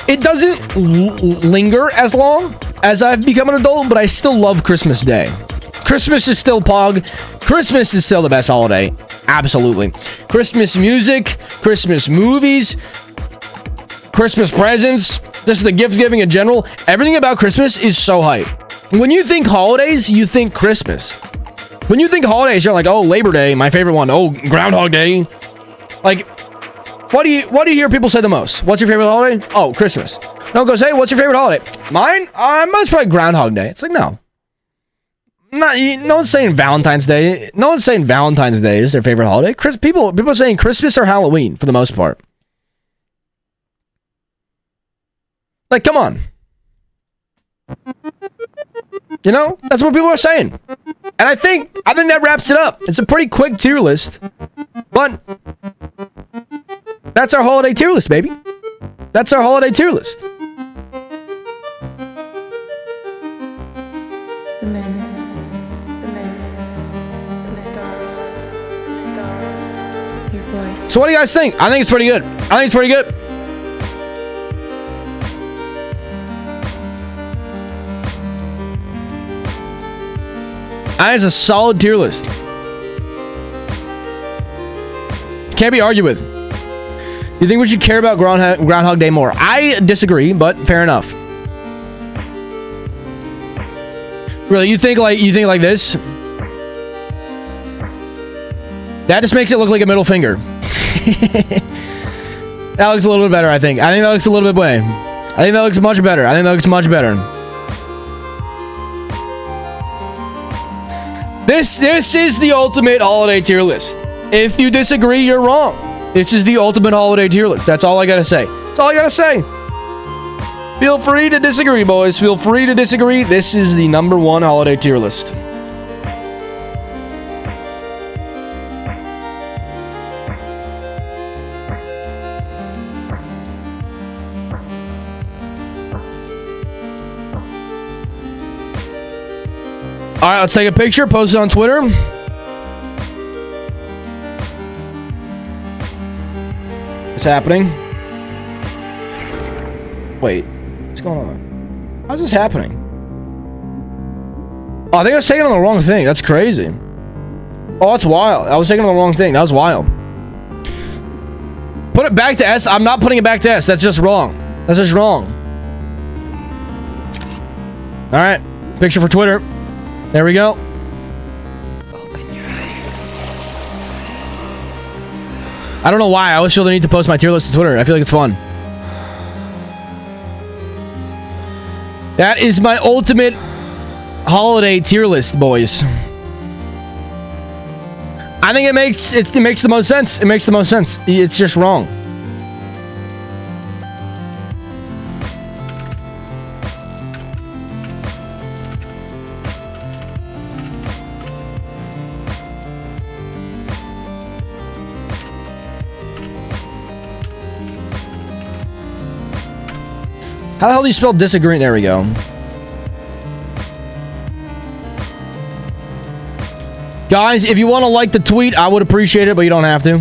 It doesn't linger as long as I've become an adult, but I still love Christmas Day. Christmas is still Pog. Christmas is still the best holiday. Absolutely. Christmas music, Christmas movies, Christmas presents, just the gift giving in general. Everything about Christmas is so hype. When you think holidays, you think Christmas. When you think holidays, you're like, oh, Labor Day, my favorite one. Oh, Groundhog Day. Like, what do you hear people say the most? What's your favorite holiday? Oh, Christmas. No one goes, hey, what's your favorite holiday? Mine? Mine's probably Groundhog Day. It's like, no. No one's saying Valentine's Day. No one's saying Valentine's Day is their favorite holiday. People are saying Christmas or Halloween for the most part. Like, come on. You know, that's what people are saying. And I think that wraps it up. It's a pretty quick tier list. But that's our holiday tier list, baby. That's our holiday tier list. The men, the stars, your voice. So what do you guys think? I think it's pretty good. It's a solid tier list. Can't be argued with. You think we should care about Groundhog Day more? I disagree, but fair enough. Really, you think like this? That just makes it look like a middle finger. That looks a little bit better, I think. I think that looks a little bit way. I think that looks much better. This is the ultimate holiday tier list. If you disagree, you're wrong. This is the ultimate holiday tier list. That's all I gotta say. Feel free to disagree, boys. Feel free to disagree. This is the number one holiday tier list. All right, let's take a picture, post it on Twitter. What's happening? Wait, what's going on? How's this happening? Oh, I think I was taking on the wrong thing. That's crazy. Oh, that's wild. I was taking on the wrong thing. That was wild. Put it back to S. I'm not putting it back to S. That's just wrong. All right, picture for Twitter. There we go. Open your eyes. I don't know why. I always feel the need to post my tier list to Twitter. I feel like it's fun. That is my ultimate holiday tier list, boys. I think it makes the most sense. It's just wrong. How the hell do you spell disagreeing? There we go. Guys, if you want to like the tweet, I would appreciate it, but you don't have to.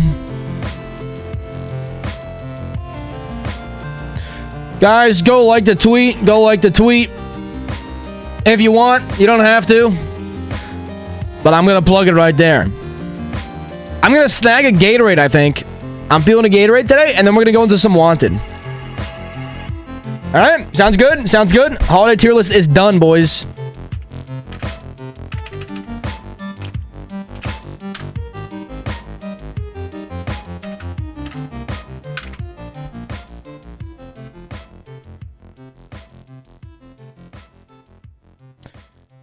Guys, go like the tweet. Go like the tweet. If you want, you don't have to. But I'm going to plug it right there. I'm going to snag a Gatorade, I think. I'm feeling a Gatorade today, and then we're going to go into some Wanted. Alright, sounds good. Sounds good. Holiday tier list is done, boys.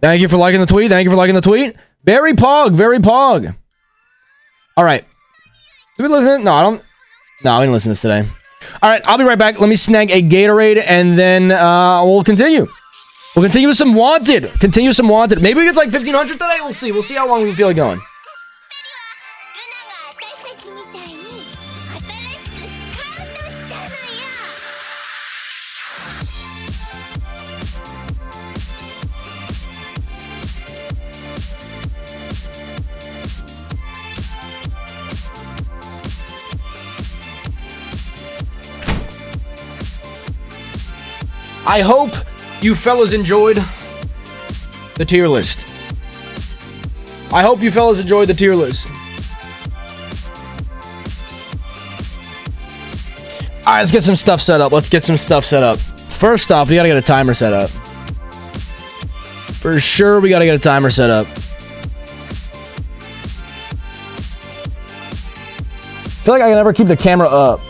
Thank you for liking the tweet. Thank you for liking the tweet. Very pog. Very pog. All right. Did we listen? No, I don't. No, I didn't listen to this today. All right, I'll be right back. Let me snag a Gatorade, and then we'll continue. We'll continue with some Wanted. Continue some Wanted. Maybe we get like 1,500 today. We'll see. We'll see how long we feel like going. I hope you fellas enjoyed the tier list. I hope you fellas enjoyed the tier list. All right, let's get some stuff set up. Let's get some stuff set up. First off, we gotta get a timer set up. For sure, we gotta get a timer set up. I feel like I can never keep the camera up.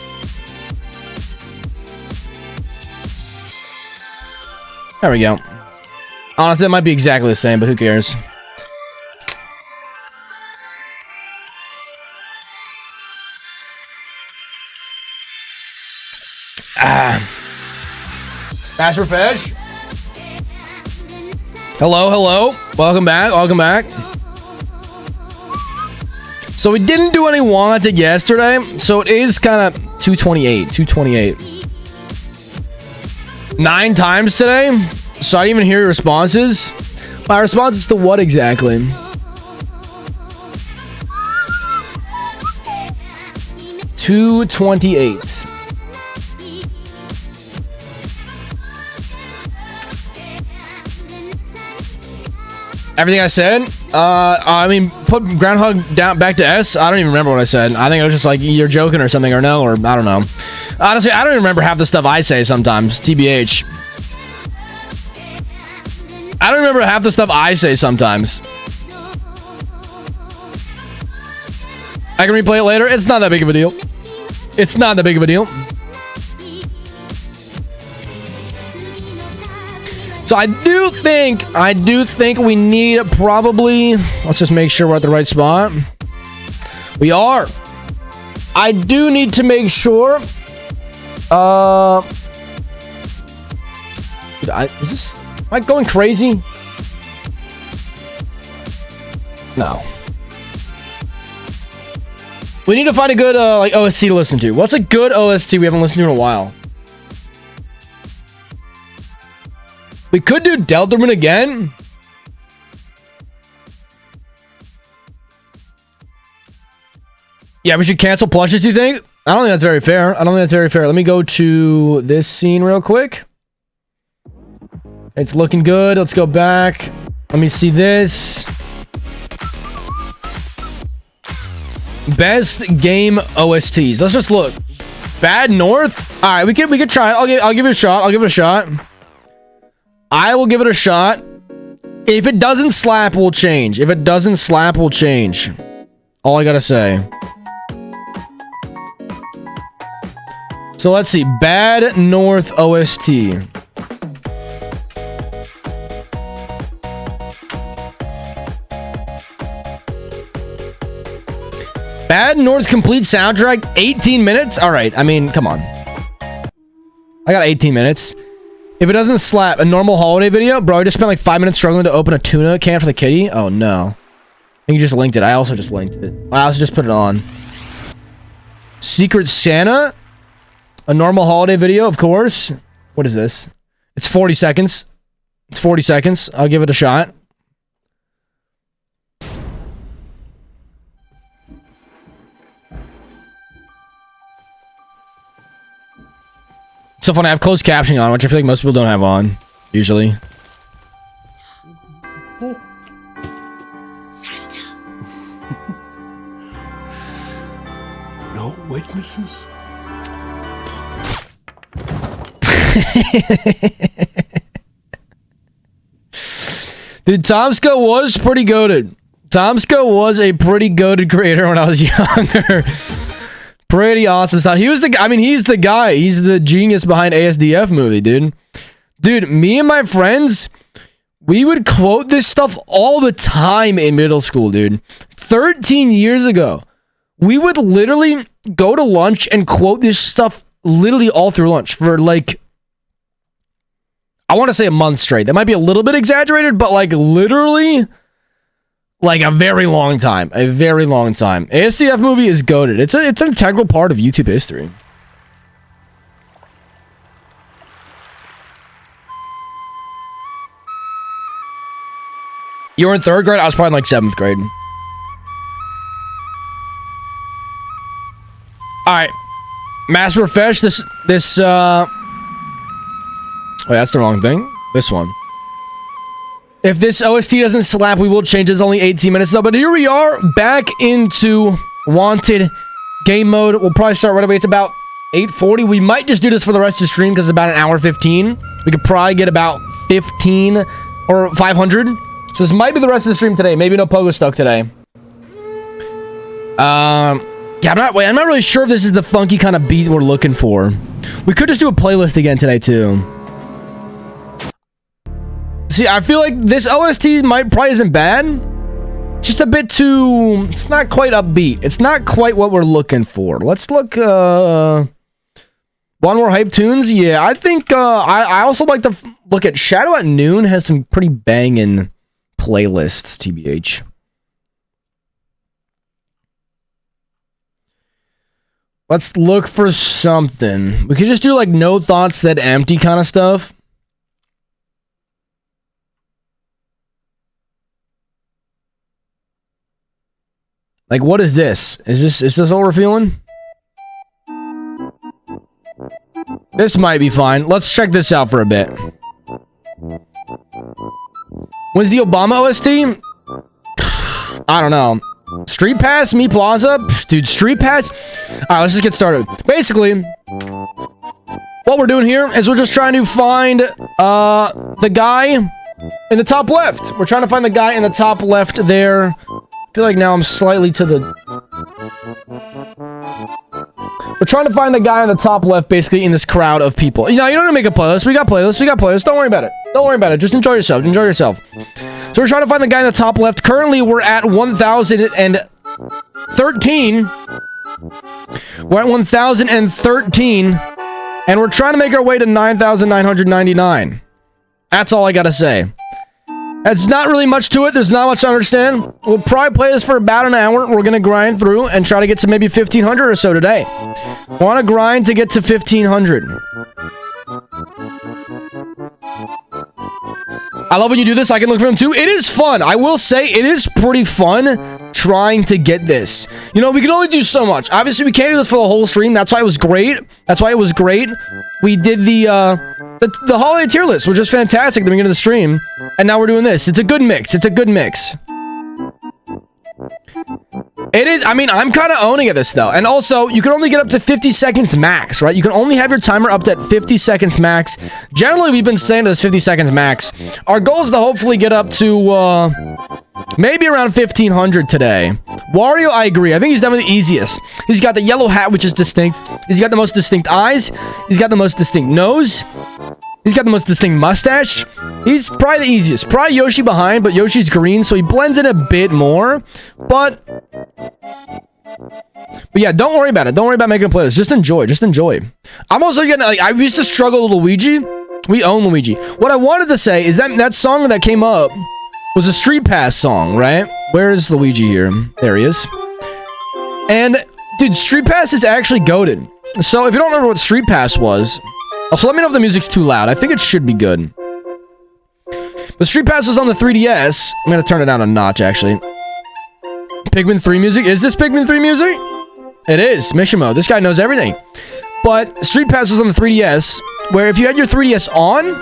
There we go. Honestly, that might be exactly the same, but who cares? Master Fish. Hello, hello. Welcome back. Welcome back. So we didn't do any Wanted yesterday, so it is kind of 228. 228. 9 times today, so I didn't even hear your responses. My responses to what exactly? $228. Everything I said? I mean, put Groundhog down back to S. I don't even remember what I said. I think it was just like, you're joking or something, or no, or I don't know. Honestly, I don't even remember half the stuff I say sometimes. TBH. I don't remember half the stuff I say sometimes. I can replay it later. It's not that big of a deal. It's not that big of a deal. So I do think we need probably, let's just make sure we're at the right spot. We are. I do need to make sure. Am I going crazy? No. We need to find a good like OST to listen to. What's a good OST we haven't listened to in a while? We could do Deltarune again. Yeah, we should cancel plushes, you think? I don't think that's very fair. I don't think that's very fair. Let me go to this scene real quick. It's looking good. Let's go back. Let me see this. Best game OSTs. Let's just look. Bad North? All right, we could try it. I'll give it a shot. I'll give it a shot. I will give it a shot. If it doesn't slap, we'll change. If it doesn't slap, we'll change. All I gotta say. So let's see. Bad North OST. Bad North complete soundtrack, 18 minutes? All right, I mean, come on. I got 18 minutes. If it doesn't slap, a normal holiday video? Bro, I just spent like 5 minutes struggling to open a tuna can for the kitty. Oh, no. I think you just linked it. I also just linked it. I also just put it on. Secret Santa? A normal holiday video, of course. What is this? It's 40 seconds. It's 40 seconds. I'll give it a shot. It's so funny. I have closed captioning on, which I feel like most people don't have on, usually. No witnesses? Dude, Tomsko was pretty goated. Tomsko was a pretty goated creator when I was younger. Pretty awesome stuff. He was the guy. I mean, he's the guy. He's the genius behind ASDF movie, dude. Dude, me and my friends, we would quote this stuff all the time in middle school, dude. 13 years ago, we would literally go to lunch and quote this stuff literally all through lunch for like, I want to say a month straight. That might be a little bit exaggerated, but like literally like a very long time. A very long time. ASDF movie is goated. It's an integral part of YouTube history. You were in 3rd grade? I was probably in like 7th grade. Alright. Mass Refresh, this wait, that's the wrong thing. This one. If this OST doesn't slap, we will change it. It's only 18 minutes though. But here we are back into Wanted game mode. We'll probably start right away. It's about 8:40. We might just do this for the rest of the stream because it's about an hour 15. We could probably get about 15 or 500. So this might be the rest of the stream today. Maybe no Pogo Stuck today. Yeah, I'm not really sure if this is the funky kind of beat we're looking for. We could just do a playlist again today too. See, I feel like this OST probably isn't bad. It's just a bit too... It's not quite upbeat. It's not quite what we're looking for. Let's look... One more hype tunes? Yeah, I think... I also like to look at Shadow at Noon. Has some pretty banging playlists, TBH. Let's look for something. We could just do like no thoughts that empty kind of stuff. Like, what is this? Is this what we're feeling? This might be fine. Let's check this out for a bit. When's the Obama OST? I don't know. Street Pass, Me Plaza? Dude, Street Pass? Alright, let's just get started. Basically, what we're doing here is we're just trying to find the guy in the top left. We're trying to find the guy in the top left there. I feel like now I'm slightly to the... We're trying to find the guy on the top left, basically, in this crowd of people. You know, you don't need to make a playlist. We got playlists. We got playlists. Don't worry about it. Don't worry about it. Just enjoy yourself. Enjoy yourself. So we're trying to find the guy in the top left. Currently, we're at 1,013. We're at 1,013. And we're trying to make our way to 9,999. That's all I gotta say. It's not really much to it. There's not much to understand. We'll probably play this for about an hour. We're going to grind through and try to get to maybe 1,500 or so today. Want to grind to get to 1,500. I love when you do this. I can look for them too. It is fun. I will say it is pretty fun trying to get this. You know, we can only do so much. Obviously, we can't do this for the whole stream. That's why it was great. That's why it was great. We did the holiday tier list, which was fantastic at the beginning of the stream. And now we're doing this. It's a good mix. It's a good mix. It is. I mean, I'm kind of owning at this, though. And also, you can only get up to 50 seconds max, right? You can only have your timer up to 50 seconds max. Generally, we've been saying this 50 seconds max. Our goal is to hopefully get up to, maybe around 1,500 today. Wario, I agree. I think he's definitely the easiest. He's got the yellow hat, which is distinct. He's got the most distinct eyes. He's got the most distinct nose. He's got the most distinct mustache. He's probably the easiest. Probably Yoshi behind, but Yoshi's green, so he blends in a bit more. But yeah, don't worry about it. Don't worry about making a playlist. Just enjoy. Just enjoy. I'm also gonna, like, I used to struggle with Luigi. We own Luigi. What I wanted to say is that song that came up was a Street Pass song, right? Where is Luigi here? There he is. And, dude, Street Pass is actually goated. So, if you don't remember what Street Pass was, Also, let me know if the music's too loud. I think it should be good. But Street Pass is on the 3DS. I'm gonna turn it down a notch, actually. Pikmin 3 music? Is this Pikmin 3 music? It is. Mishimo. This guy knows everything. But Street Pass was on the 3DS, where if you had your 3DS on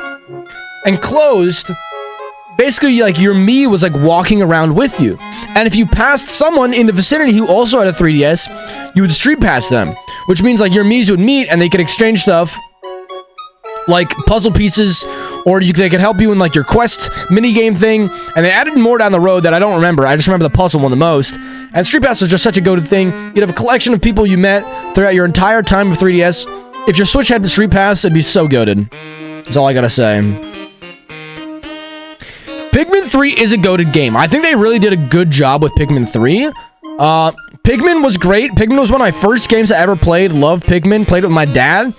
and closed, basically, like, your Mii was, like, walking around with you. And if you passed someone in the vicinity who also had a 3DS, you would Street Pass them. Which means, like, your Miis would meet and they could exchange stuff, like puzzle pieces, or they could help you in, like, your quest minigame thing. And they added more down the road that I don't remember. I just remember the puzzle one the most. And Street Pass was just such a go-to thing. You'd have a collection of people you met throughout your entire time with 3DS. If your Switch had Street Pass, it'd be so goated. That's all I gotta say. Pikmin 3 is a goated game. I think they really did a good job with Pikmin 3. Pikmin was great. Pikmin was one of my first games I ever played. Loved Pikmin. Played it with my dad.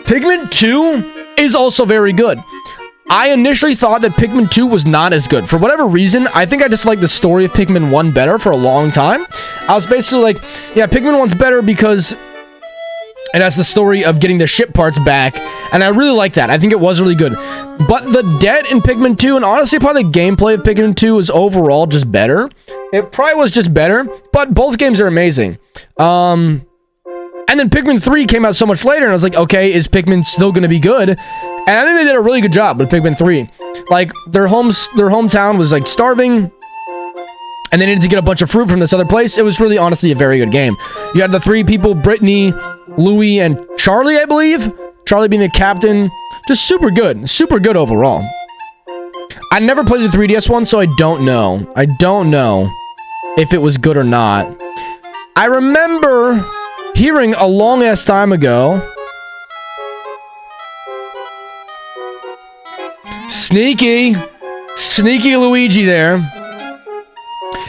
Pikmin 2 is also very good. I initially thought that Pikmin 2 was not as good. For whatever reason, I think I just liked the story of Pikmin 1 better for a long time. I was basically like, yeah, Pikmin 1's better because it has the story of getting the ship parts back, and I really like that. I think it was really good. But the debt in Pikmin 2, and honestly, probably the gameplay of Pikmin 2 is overall just better. It probably was just better, but both games are amazing. And then Pikmin 3 came out so much later, and I was like, okay, is Pikmin still going to be good? And I think they did a really good job with Pikmin 3. Like, their hometown was, like, starving, and they needed to get a bunch of fruit from this other place. It was really, honestly, a very good game. You had the three people, Brittany, Louie, and Charlie, I believe. Charlie being the captain. Just super good. Super good overall. I never played the 3DS one, so I don't know. I don't know if it was good or not. I remember hearing a long-ass time ago. Sneaky Luigi there.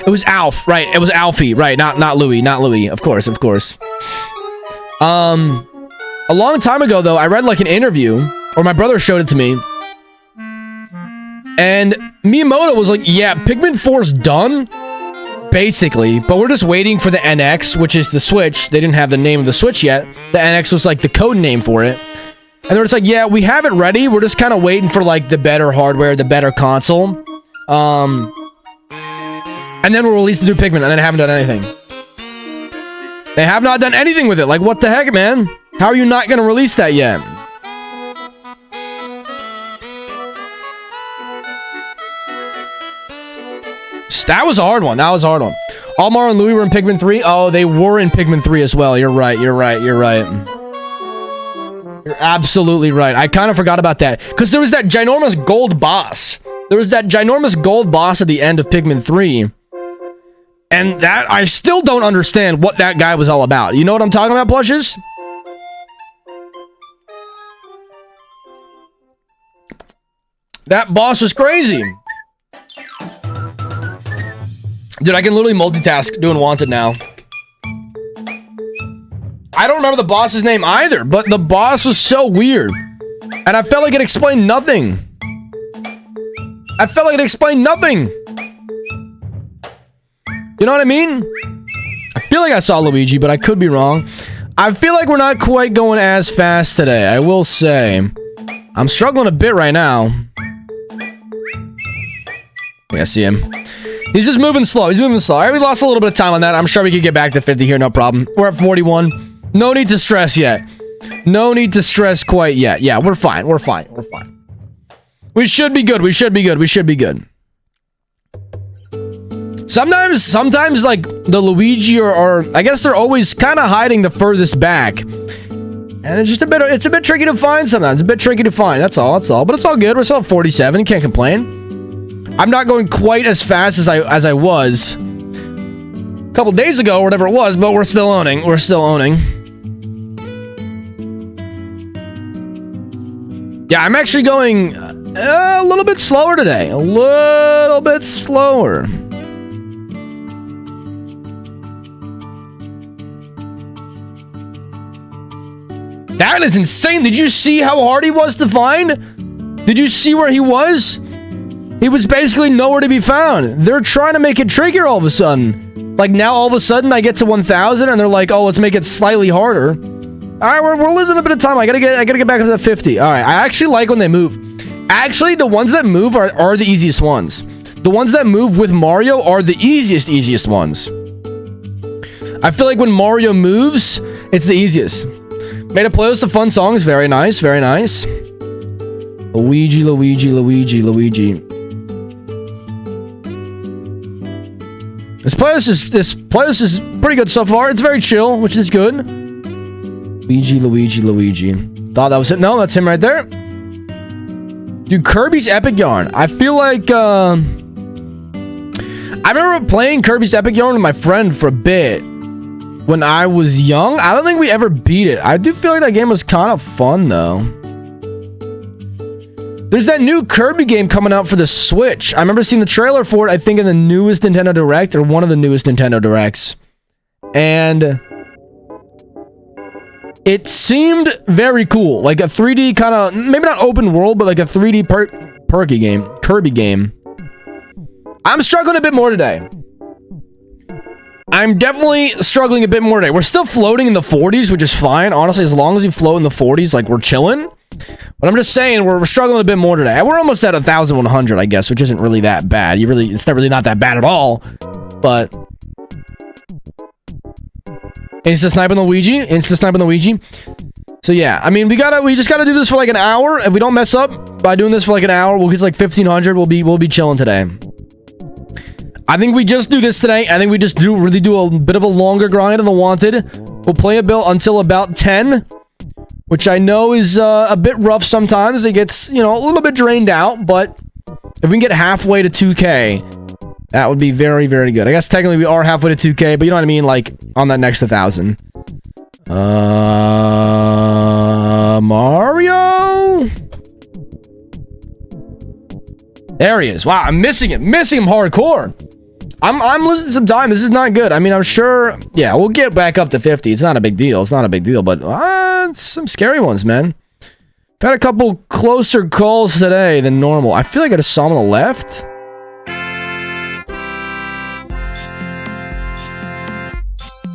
It was Alf, right? It was Alfie, right? Not Louie, of course. A long time ago, though, I read like an interview, or my brother showed it to me, and Miyamoto was like, "Yeah, Pikmin 4's done, basically, but we're just waiting for the NX, which is the Switch. They didn't have the name of the Switch yet. The NX was like the code name for it." And they're just like, yeah, we have it ready. We're just kind of waiting for, like, the better hardware, the better console. And then we'll release the new Pikmin, and then they haven't done anything. They have not done anything with it. Like, what the heck, man? How are you not going to release that yet? That was a hard one. Almar and Louie were in Pikmin 3. Oh, they were in Pikmin 3 as well. You're right. You're absolutely right. I kind of forgot about that. Because there was that ginormous gold boss. At the end of Pikmin 3. And that, I still don't understand what that guy was all about. You know what I'm talking about, plushes? That boss was crazy. Dude, I can literally multitask doing Wanted now. I don't remember the boss's name either, but the boss was so weird. And I felt like it explained nothing. You know what I mean? I feel like I saw Luigi, but I could be wrong. I feel like we're not quite going as fast today, I will say. I'm struggling a bit right now. I see him. He's just moving slow. All right, we lost a little bit of time on that. I'm sure we could get back to 50 here, no problem. We're at 41. No need to stress yet. No need to stress quite yet. Yeah, we're fine. We should be good. Sometimes like the Luigi or I guess they're always kind of hiding the furthest back. And it's a bit tricky to find sometimes. That's all. But it's all good. We're still at 47. Can't complain. I'm not going quite as fast as I was a couple days ago or whatever it was, but we're still owning. Yeah, I'm actually going a little bit slower today. That is insane. Did you see how hard he was to find? Did you see where he was? He was basically nowhere to be found. They're trying to make it trickier all of a sudden. Like now all of a sudden I get to 1,000 and they're like, oh, let's make it slightly harder. right, we're losing a bit of time. I gotta get back up to 50. All right, I actually like when they move. Actually, the ones that move are the easiest ones. The ones that move with Mario are the easiest ones. I feel like when Mario moves, it's the easiest. Made a playlist of fun songs. Very nice, very nice. Luigi. This playlist is pretty good so far. It's very chill, which is good. Luigi. Thought that was it. No, that's him right there. Dude, Kirby's Epic Yarn. I feel like I remember playing Kirby's Epic Yarn with my friend for a bit when I was young. I don't think we ever beat it. I do feel like that game was kind of fun though. There's that new Kirby game coming out for the Switch. I remember seeing the trailer for it, I think in the newest Nintendo Direct or one of the newest Nintendo Directs. And it seemed very cool. Like a 3D kind of, maybe not open world, but like a 3D Kirby game. I'm struggling a bit more today. I'm definitely struggling a bit more today. We're still floating in the 40s, which is fine. Honestly, as long as you float in the 40s, like we're chilling. But I'm just saying we're struggling a bit more today. We're almost at 1,100, I guess, which isn't really that bad. It's not really not that bad at all. But Insta sniping Luigi. So yeah, I mean we just gotta do this for like an hour. If we don't mess up by doing this for like an hour, we'll get like 1,500. We'll be chilling today. I think we just do this today. I think we just really do a bit of a longer grind on the Wanted. We'll play a bit until about 10, which I know is a bit rough sometimes. It gets, you know, a little bit drained out, but if we can get halfway to 2K, that would be very, very good. I guess technically we are halfway to 2K, but you know what I mean? Like on that next 1,000. Mario? There he is. Wow, I'm missing him hardcore. I'm losing some time. This is not good. I mean, I'm sure, yeah, we'll get back up to 50. It's not a big deal. But some scary ones, man. Got a couple closer calls today than normal. I feel like I just saw him on the left.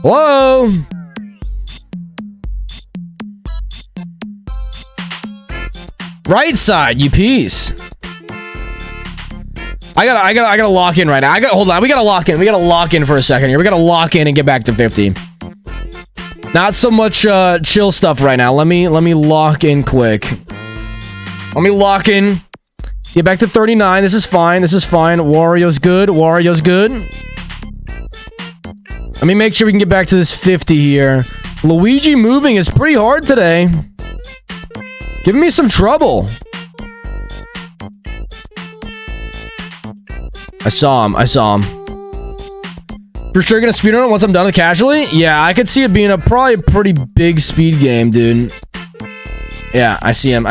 Hello? Right side, you piece. I gotta lock in right now. Hold on. We gotta lock in. We gotta lock in for a second here. We gotta lock in and get back to 50. Not so much chill stuff right now. Let me lock in quick. Let me lock in. Get back to 39. This is fine. Wario's good. Let me make sure we can get back to this 50 here. Luigi moving is pretty hard today. Giving me some trouble. I saw him. For sure gonna speedrun it once I'm done with casually? Yeah, I could see it being probably a pretty big speed game, dude. Yeah, I see him.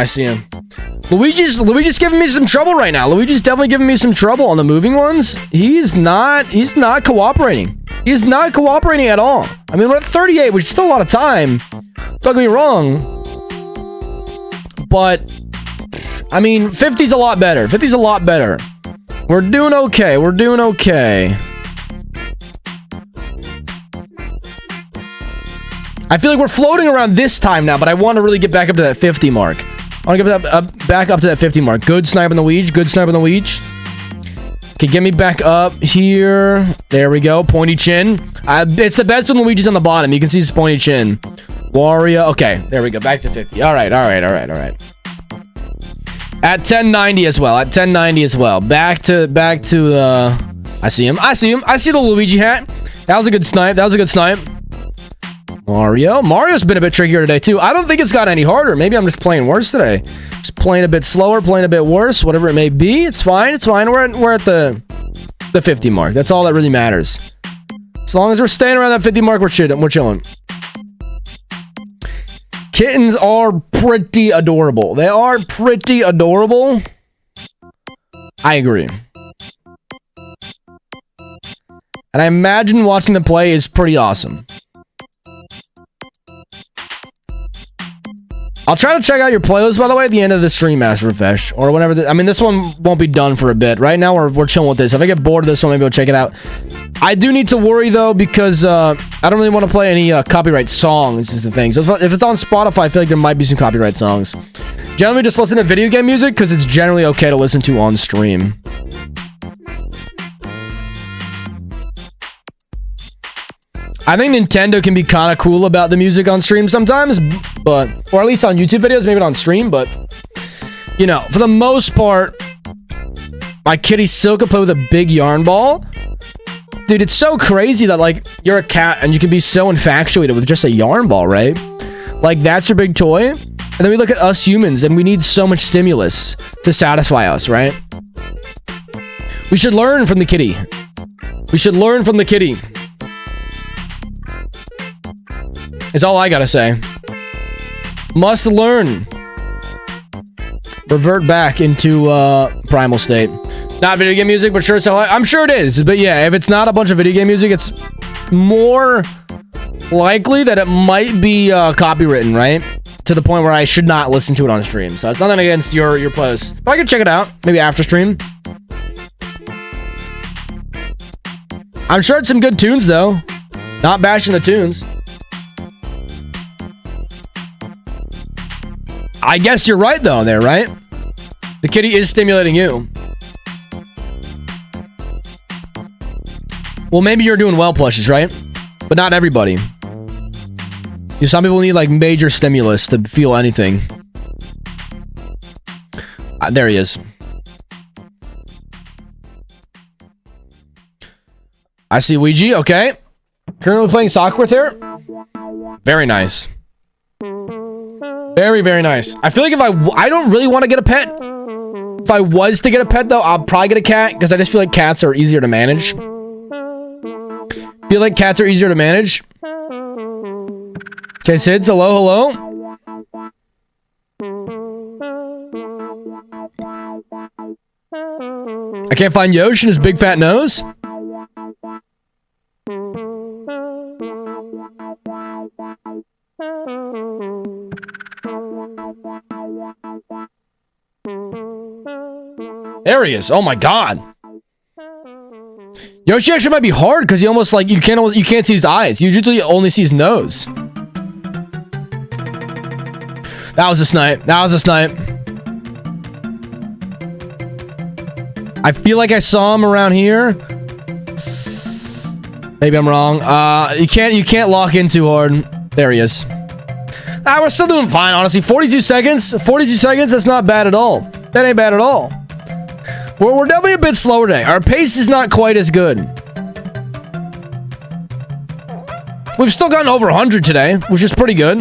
Luigi's giving me some trouble right now. Luigi's definitely giving me some trouble on the moving ones. He's not cooperating. He's not cooperating at all. I mean, we're at 38, which is still a lot of time. Don't get me wrong. But, I mean, 50's a lot better. We're doing okay. I feel like we're floating around this time now, but I want to really get back up to that 50 mark. I want to get back up to that 50 mark. Good snipe on the Weege. Okay, get me back up here. There we go. Pointy chin. It's the best when Luigi's on the bottom. You can see his pointy chin. Wario. Okay, there we go. Back to 50. All right. At 1090 as well. Back to I see him. I see the Luigi hat. That was a good snipe. Mario's been a bit trickier today too. I don't think it's got any harder. Maybe I'm just playing worse today. Just playing a bit slower, playing a bit worse, whatever it may be. It's fine. We're at the 50 mark. That's all that really matters. As long as we're staying around that 50 mark, we're chilling. Kittens are pretty adorable. They are pretty adorable. I agree. And I imagine watching them play is pretty awesome. I'll try to check out your playlist, by the way, at the end of the stream, Master Refresh, or whenever. I mean, this one won't be done for a bit. Right now, we're chilling with this. If I get bored of this one, maybe I'll check it out. I do need to worry, though, because I don't really want to play any copyright songs, is the thing. So if it's on Spotify, I feel like there might be some copyright songs. Generally, just listen to video game music, because it's generally okay to listen to on stream. I think Nintendo can be kind of cool about the music on stream sometimes, but, or at least on YouTube videos, maybe not on stream, but, you know, for the most part, my kitty still can play with a big yarn ball. Dude, it's so crazy that, like, you're a cat and you can be so infatuated with just a yarn ball, right? Like, that's your big toy. And then we look at us humans and we need so much stimulus to satisfy us, right? We should learn from the kitty. We should learn from the kitty. Is all I gotta say. Must learn. Revert back into primal state. Not video game music, but sure as hell. I'm sure it is. But yeah, if it's not a bunch of video game music, it's more likely that it might be copywritten, right? To the point where I should not listen to it on stream. So it's nothing against your playlist. But I could check it out. Maybe after stream. I'm sure it's some good tunes, though. Not bashing the tunes. I guess you're right, though, there, right? The kitty is stimulating you. Well, maybe you're doing well, plushes, right? But not everybody. Some people need, like, major stimulus to feel anything. There he is. I see Ouija, okay. Currently playing soccer with her. Very nice. Very, very nice. I feel like if I don't really want to get a pet. If I was to get a pet, though, I'll probably get a cat, because I just feel like cats are easier to manage. Feel like cats are easier to manage. Okay, Sids, hello, hello. I can't find Yosh and his big fat nose. There he is. Oh my god. Yoshi actually might be hard because he almost like you can't see his eyes. You usually only see his nose. That was a snipe. That was a snipe. I feel like I saw him around here. Maybe I'm wrong. You can't lock in too hard. There he is. We're still doing fine, honestly. 42 seconds. 42 seconds, that's not bad at all. That ain't bad at all. We're definitely a bit slower today. Our pace is not quite as good. We've still gotten over 100 today, which is pretty good.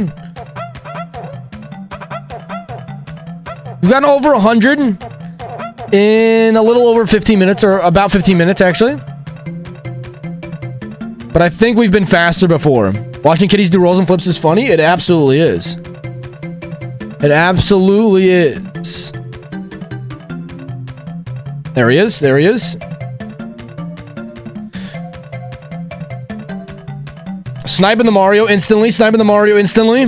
We've gotten over 100 in a little over 15 minutes, or about 15 minutes, actually. But I think we've been faster before. Watching kitties do rolls and flips is funny. It absolutely is. It absolutely is. There he is. There he is. Sniping the Mario instantly. Sniping the Mario instantly.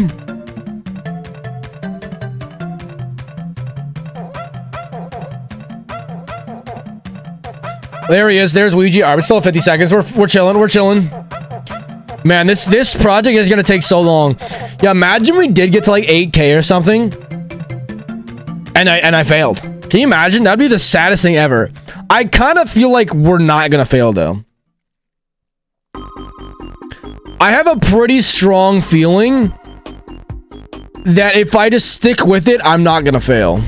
There he is. There's Ouija. All right, we're still at 50 seconds. We're chilling. We're chilling. Man, this project is gonna take so long. Yeah, imagine we did get to like 8K or something, and I failed. Can you imagine? That'd be the saddest thing ever. I kind of feel like we're not gonna fail though. I have a pretty strong feeling that if I just stick with it, I'm not gonna fail.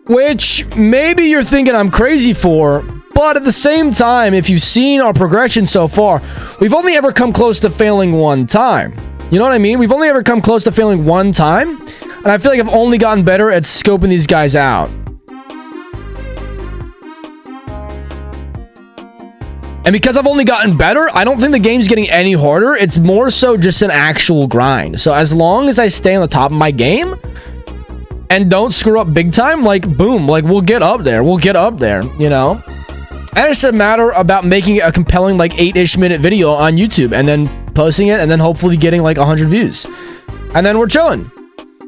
Which maybe you're thinking I'm crazy for, but at the same time, if you've seen our progression so far, we've only ever come close to failing one time. You know what I mean? We've only ever come close to failing one time, and I feel like I've only gotten better at scoping these guys out. And because I've only gotten better, I don't think the game's getting any harder. It's more so just an actual grind. So as long as I stay on the top of my game and don't screw up big time, like, boom, like, we'll get up there. We'll get up there, you know? And it's a matter about making a compelling, like, 8-ish minute video on YouTube and then posting it and then hopefully getting, like, 100 views. and then we're chilling.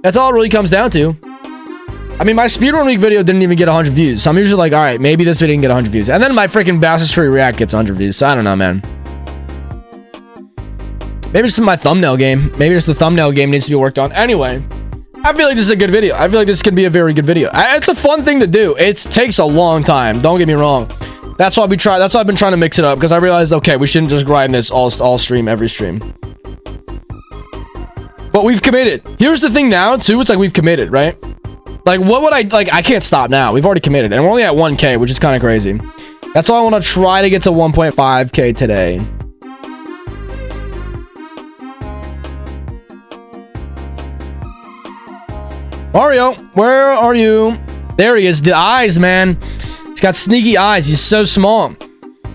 That's all it really comes down to. I mean, my speedrun week video didn't even get 100 views, so I'm usually like, all right, maybe this video can get 100 views, and then my freaking Bowser's Fury React gets 100 views. So I don't know, man. Maybe just my thumbnail game. Maybe just the thumbnail game needs to be worked on. Anyway, I feel like this is a good video. I feel like this could be a very good video. It's a fun thing to do. It takes a long time. Don't get me wrong. That's why that's why I've been trying to mix it up, because I realized, okay, we shouldn't just grind this all stream, every stream. But we've committed. Here's the thing now, too. It's like we've committed, right? Like, what would I can't stop now. We've already committed, and we're only at 1K, which is kind of crazy. That's why I want to try to get to 1.5K today. Mario, where are you? There he is. The eyes, man. He's got sneaky eyes. He's so small.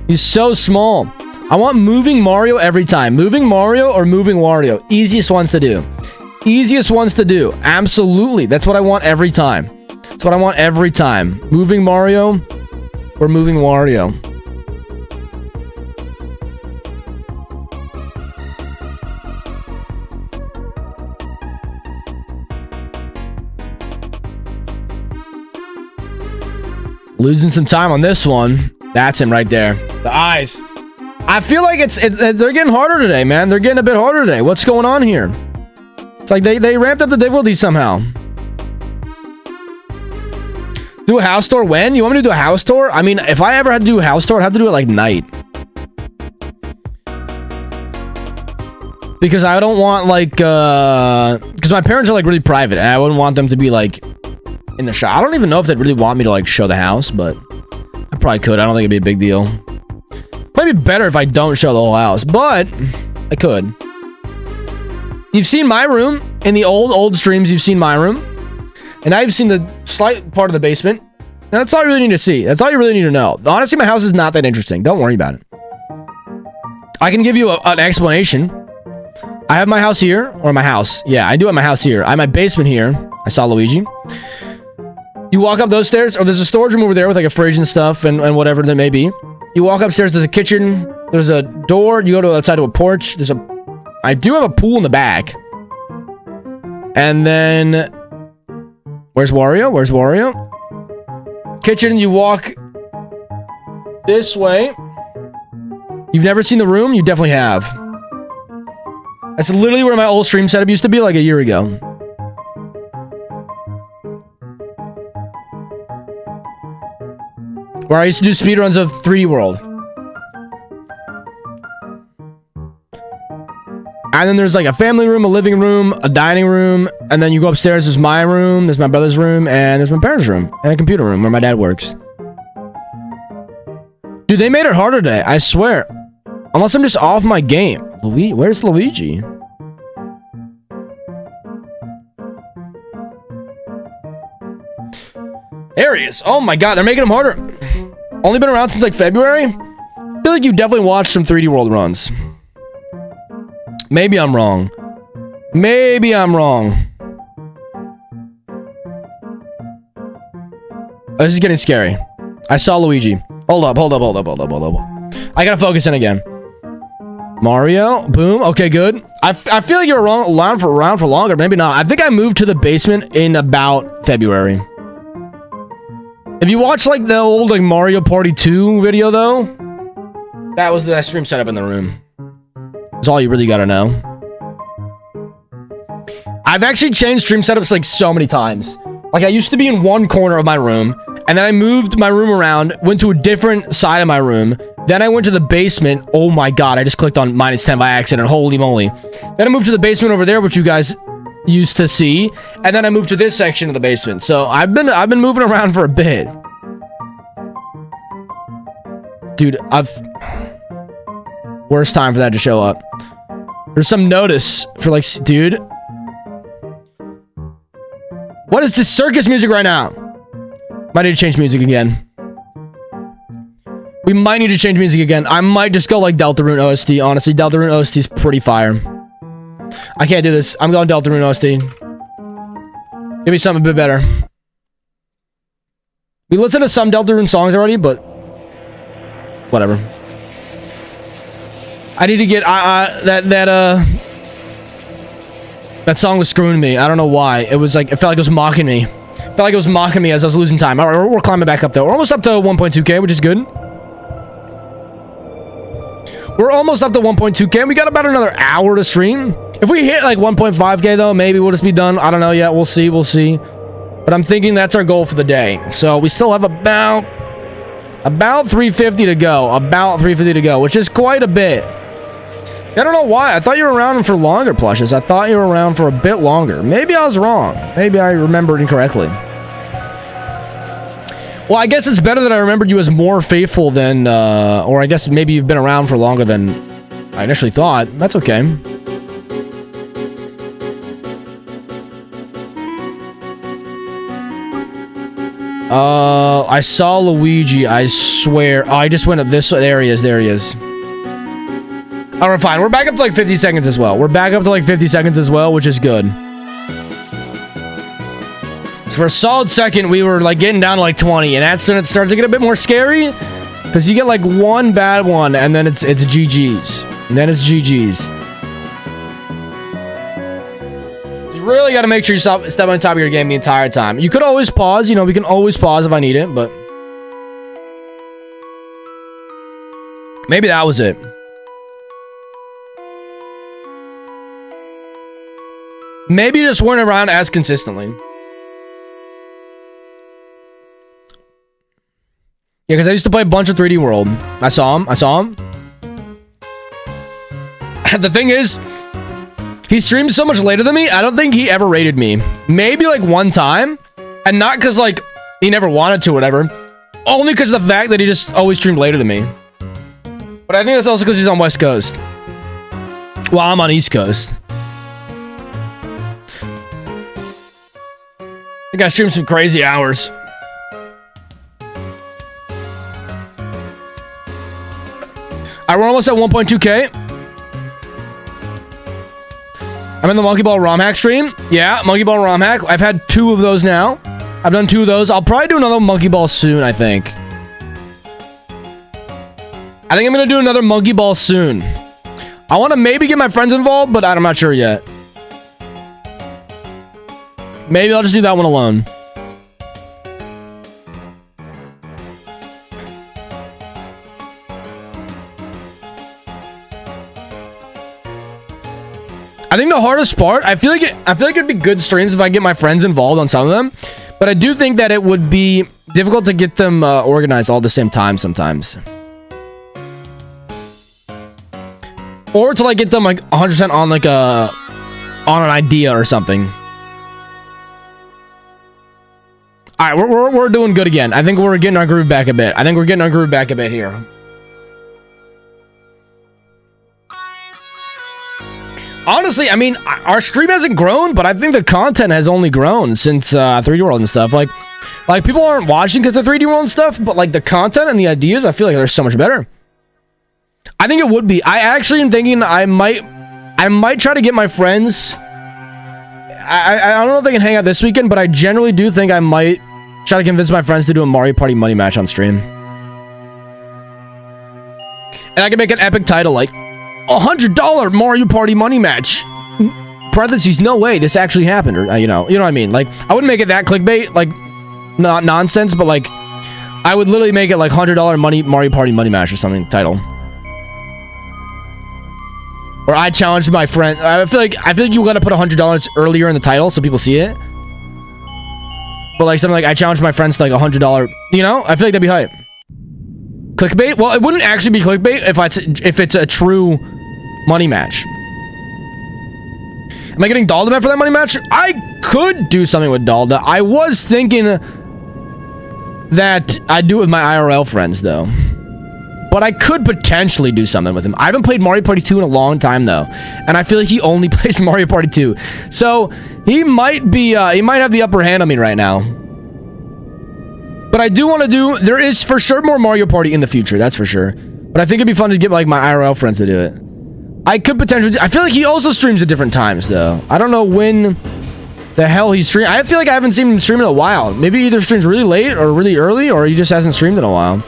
He's so small. I want moving Mario every time. Moving Mario or moving Wario. Easiest ones to do. Easiest ones to do. Absolutely. That's what I want every time. That's what I want every time. Moving Mario or moving Wario. Losing some time on this one. That's him right there. The eyes. I feel like they're getting harder today, man. They're getting a bit harder today. What's going on here? It's like they ramped up the difficulty somehow. Do a house tour when? You want me to do a house tour? I mean, if I ever had to do a house tour, I'd have to do it like night. Because I don't want like, because my parents are like really private, and I wouldn't want them to be like in the shop. I don't even know if they'd really want me to like show the house, but I probably could. I don't think it'd be a big deal. Might be better if I don't show the whole house, but I could. You've seen my room in the old streams. You've seen my room, and now you've seen the slight part of the basement. And that's all you really need to see. That's all you really need to know. Honestly, my house is not that interesting. Don't worry about it. I can give you an explanation. I have my house here, or my house. Yeah, I do have my house here. I have my basement here. I saw Luigi. You walk up those stairs, or there's a storage room over there with like a fridge and stuff and whatever that may be. You walk upstairs to the kitchen. There's a door. You go to outside to a porch. I do have a pool in the back. And then where's Wario? Where's Wario? Kitchen, you walk this way. You've never seen the room? You definitely have. That's literally where my old stream setup used to be like a year ago. Where I used to do speedruns of 3D World. And then there's like a family room, a living room, a dining room, and then you go upstairs, there's my room, there's my brother's room, and there's my parents' room, and a computer room where my dad works. Dude, they made it harder today, I swear. Unless I'm just off my game. Where's Luigi? There he is. Oh my god, they're making him harder. Only been around since like February? I feel like you definitely watched some 3D World runs. Maybe I'm wrong. Maybe I'm wrong. Oh, this is getting scary. I saw Luigi. Hold up. I gotta focus in again. Mario. Boom. Okay, good. I feel like you're around for longer. Maybe not. I think I moved to the basement in about February. If you watch like the old like Mario Party 2 video though, that was the stream setup in the room. That's all you really gotta know. I've actually changed stream setups like so many times. Like I used to be in one corner of my room, and then I moved my room around, went to a different side of my room. Then I went to the basement. Oh my god, I just clicked on -10 by accident. Holy moly. Then I moved to the basement over there, which you guys used to see, and then I moved to this section of the basement. So I've been moving around for a bit. Dude, worst time for that to show up. There's some notice for like, dude. What is this circus music right now? Might need to change music again. We might need to change music again. I might just go like Deltarune OST. Honestly, Deltarune OST is pretty fire. I can't do this. I'm going Deltarune OST. Give me something a bit better. We listened to some Deltarune songs already, but whatever. I need to get That song was screwing me. I don't know why. It was like, it felt like it was mocking me. It felt like it was mocking me as I was losing time. All right, we're climbing back up though. We're almost up to 1.2k, which is good. We're almost up to 1.2k. We got about another hour to stream. If we hit like 1.5k though, maybe we'll just be done. I don't know yet. We'll see. We'll see. But I'm thinking that's our goal for the day. So we still have about 350 to go. About 350 to go, which is quite a bit. I don't know why. I thought you were around for longer, Plushes. I thought you were around for a bit longer. Maybe I was wrong. Maybe I remembered incorrectly. Well, I guess it's better that I remembered you as more faithful than, or I guess maybe you've been around for longer than I initially thought. That's okay. I saw Luigi, I swear. Oh, I just went up this. There he is. There he is. Alright, fine. We're back up to like 50 seconds as well. We're back up to like 50 seconds as well, which is good. So for a solid second, we were like getting down to like 20, and that's when it starts to get a bit more scary, because you get like one bad one, and then it's GG's. And then it's GG's. You really got to make sure you step on top of your game the entire time. You could always pause. You know, we can always pause if I need it, but maybe that was it. Maybe you just weren't around as consistently. Yeah, because I used to play a bunch of 3D World. I saw him. The thing is, he streamed so much later than me, I don't think he ever rated me. Maybe like one time. And not because like he never wanted to or whatever. Only because of the fact that he just always streamed later than me. But I think that's also because he's on West Coast. While I'm on East Coast. I think I streamed some crazy hours. Alright, we're almost at 1.2k. I'm in the Monkey Ball ROM hack stream. Yeah, Monkey Ball ROM hack. I've had 2 of those now. I've done 2 of those. I'll probably do another Monkey Ball soon, I think. I think I'm going to do another Monkey Ball soon. I want to maybe get my friends involved, but I'm not sure yet. Maybe I'll just do that one alone. I think the hardest part, I feel like it'd be good streams if I get my friends involved on some of them, but I do think that it would be difficult to get them organized all at the same time sometimes. Or to like get them like 100% on like on an idea or something. All right, we're doing good again. I think we're getting our groove back a bit. Here. Honestly, I mean, our stream hasn't grown, but I think the content has only grown since 3D World and stuff. Like people aren't watching because of 3D World and stuff, but like the content and the ideas, I feel like they're so much better. I think it would be. I actually am thinking I might try to get my friends. I don't know if they can hang out this weekend, but I generally do think I might try to convince my friends to do a Mario Party money match on stream. And I can make an epic title like $100 Mario Party money match. Parentheses, no way this actually happened, or you know what I mean. Like I wouldn't make it that clickbait, like not nonsense, but like I would literally make it like $100 Mario Party money match or something title. Or I challenged my friend. I feel like you gotta put $100 earlier in the title so people see it. But like something like I challenged my friends to like $100. You know, I feel like that'd be hype. Clickbait? Well, it wouldn't actually be clickbait if it's a true money match. Am I getting Dalda for that money match? I could do something with Dalda. I was thinking that I'd do it with my IRL friends though. But I could potentially do something with him. I haven't played Mario Party 2 in a long time though, and I feel like he only plays Mario Party 2. So he might have the upper hand on me right now. But I do want to do. There is for sure more Mario Party in the future. That's for sure. But I think it'd be fun to get like my IRL friends to do it. I could potentially. I feel like he also streams at different times though. I don't know when the hell he's streaming. I feel like I haven't seen him stream in a while. Maybe he either streams really late or really early, or he just hasn't streamed in a while.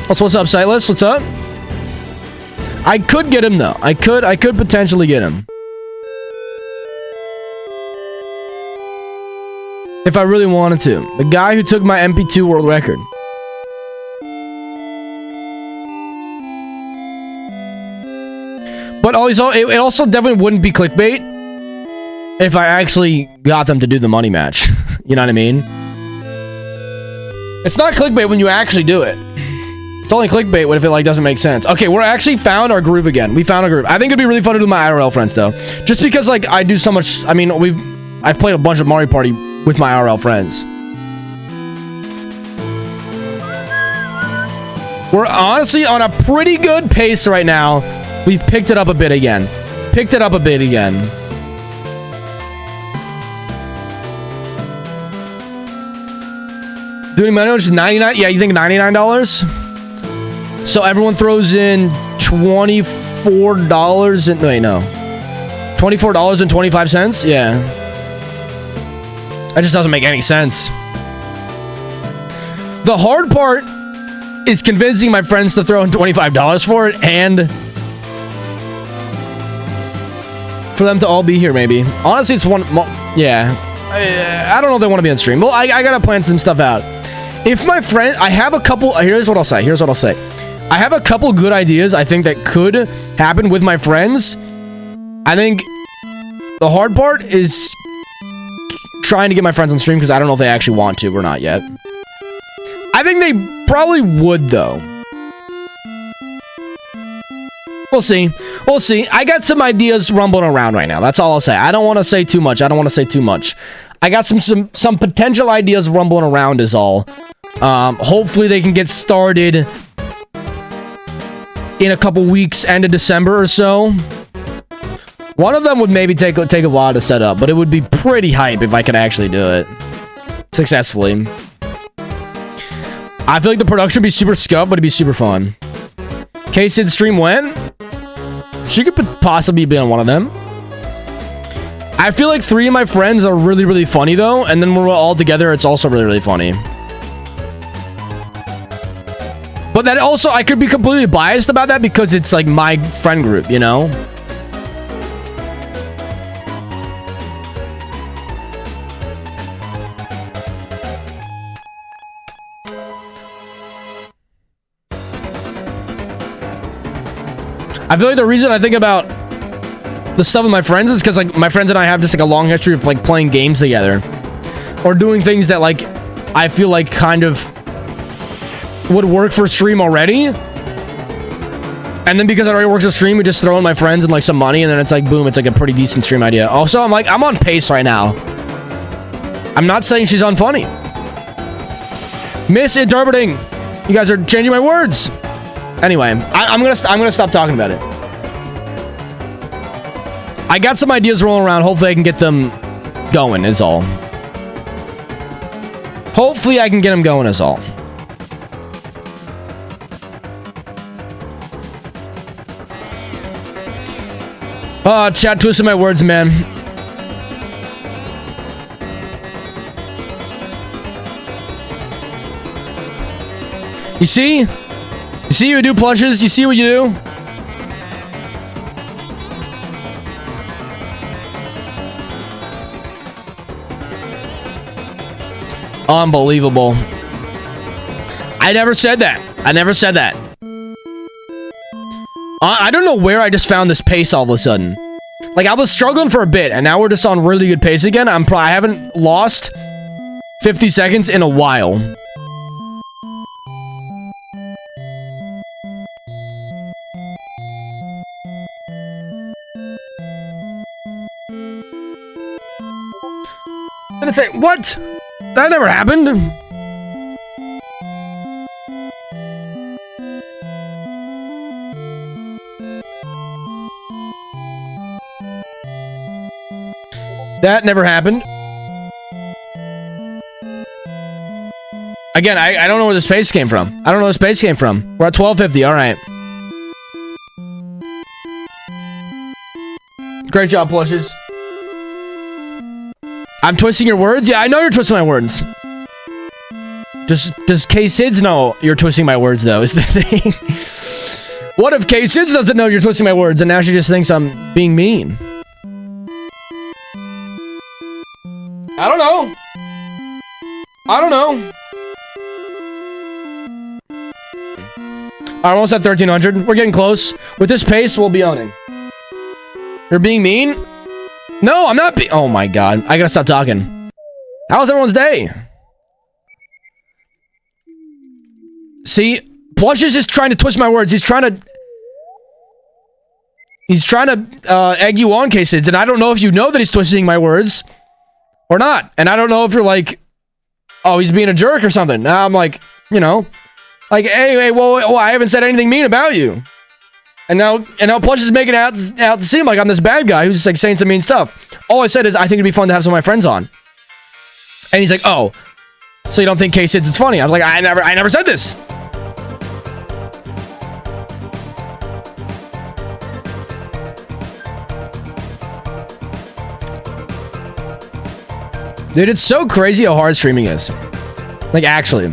Also, what's up, Sightless? What's up? I could get him though. I could potentially get him. If I really wanted to. The guy who took my MP2 world record. But also, it also definitely wouldn't be clickbait if I actually got them to do the money match. You know what I mean? It's not clickbait when you actually do it. It's only clickbait if it like doesn't make sense. Okay, we're actually found our groove again. We found our groove. I think it'd be really fun to do my IRL friends though. Just because like I do so much. I mean, I've played a bunch of Mario Party with my IRL friends. We're honestly on a pretty good pace right now. We've picked it up a bit again. Doing money is 99. Yeah, you think $99? So everyone throws in $24 and wait, no. $24.25? Yeah. That just doesn't make any sense. The hard part is convincing my friends to throw in $25 for it and for them to all be here, maybe. Honestly, it's one... Yeah. I don't know if they want to be on stream. Well, I gotta plan some stuff out. If my friend... I have a couple... Here's what I'll say. I have a couple good ideas I think that could happen with my friends. I think the hard part is trying to get my friends on stream because I don't know if they actually want to or not yet. I think they probably would, though. We'll see. I got some ideas rumbling around right now. That's all I'll say. I don't want to say too much. I got some potential ideas rumbling around is all. Hopefully they can get started in a couple weeks, end of December or so. One of them would maybe take a while to set up, but it would be pretty hype if I could actually do it successfully. I feel like the production would be super scuffed, but it'd be super fun. K-Sid stream when? She could possibly be on one of them. I feel like 3 of my friends are really, really funny, though. And then when we're all together, it's also really, really funny. But that also, I could be completely biased about that because it's like my friend group, you know? I feel like the reason I think about the stuff with my friends is because like my friends and I have just like a long history of like playing games together or doing things that like I feel like kind of would work for stream already. And then because it already works for stream, we just throw in my friends and like some money and then it's like boom, it's like a pretty decent stream idea. Also, I'm on pace right now. I'm not saying she's unfunny. Misinterpreting. You guys are changing my words. Anyway, I'm gonna stop talking about it. I got some ideas rolling around. Hopefully I can get them going is all. Hopefully I can get them going is all. Chat twisted my words, man. You see? You see you do plushes? You see what you do? Unbelievable. I never said that. I don't know where I just found this pace all of a sudden. Like, I was struggling for a bit, and now we're just on really good pace again. I haven't lost 50 seconds in a while. And it's like, what? That never happened. That never happened. Again, I don't know where the space came from. We're at 1250. All right. Great job, plushes. I'm twisting your words? Yeah, I know you're twisting my words. Does K-Sids know you're twisting my words, though, is the thing. What if K-Sids doesn't know you're twisting my words and now she just thinks I'm being mean? I don't know. I don't know. Alright, almost at 1300. We're getting close. With this pace, we'll be owning. You're being mean? No, I'm not being... Oh my god. I gotta stop talking. How's everyone's day? See? Plush is just trying to twist my words. He's trying to egg you on, K-Sids, and I don't know if you know that he's twisting my words or not. And I don't know if you're like, oh, he's being a jerk or something. Now I'm like, you know, like, hey, well, I haven't said anything mean about you. And now Plush is making out to seem like I'm this bad guy who's just like saying some mean stuff. All I said is I think it'd be fun to have some of my friends on. And he's like, oh, so you don't think K-Sids is funny? I was like, I never said this. Dude, it's so crazy how hard streaming is. Like, actually.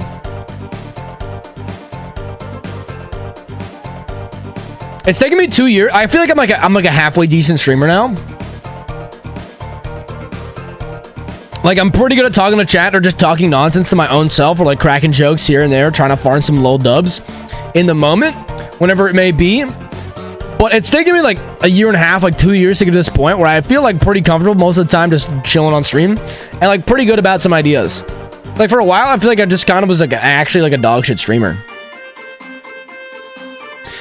It's taken me 2 years. I feel like I'm like a halfway decent streamer now. Like, I'm pretty good at talking to chat or just talking nonsense to my own self or like cracking jokes here and there, trying to farm some low dubs in the moment, whenever it may be. But it's taken me like a year and a half, like 2 years to get to this point where I feel like pretty comfortable most of the time just chilling on stream and like pretty good about some ideas. Like for a while, I feel like I just kind of was like actually like a dog shit streamer.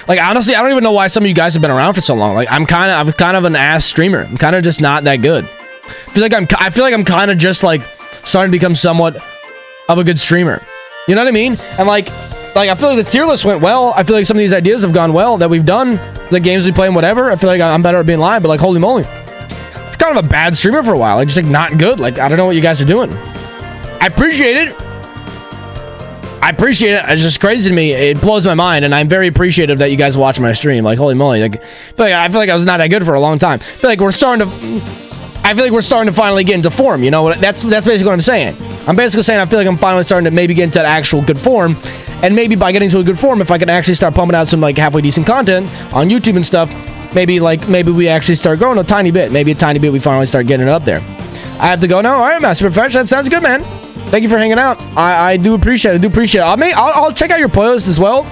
Like honestly, I don't even know why some of you guys have been around for so long. Like I'm kind of an ass streamer. I'm kind of just not that good. I feel like I'm kind of just like starting to become somewhat of a good streamer. You know what I mean? And like I feel like the tier list went well. I feel like some of these ideas have gone well that we've done, the games we play and whatever. I feel like I'm better at being live, but like holy moly, it's kind of a bad streamer for a while. Like just like not good. Like I don't know what you guys are doing. I appreciate it. It's just crazy to me. It blows my mind, and I'm very appreciative that you guys watch my stream. Like holy moly, like I feel like I was not that good for a long time. I feel like we're starting to finally get into form. You know, that's basically what I'm saying. I'm basically saying I feel like I'm finally starting to maybe get into actual good form. And maybe by getting to a good form, if I can actually start pumping out some like halfway decent content on YouTube and stuff, maybe we actually start growing a tiny bit. Maybe a tiny bit, we finally start getting it up there. I have to go now. All right, Master Profession, that sounds good, man. Thank you for hanging out. I do appreciate it. I'll check out your playlist as well.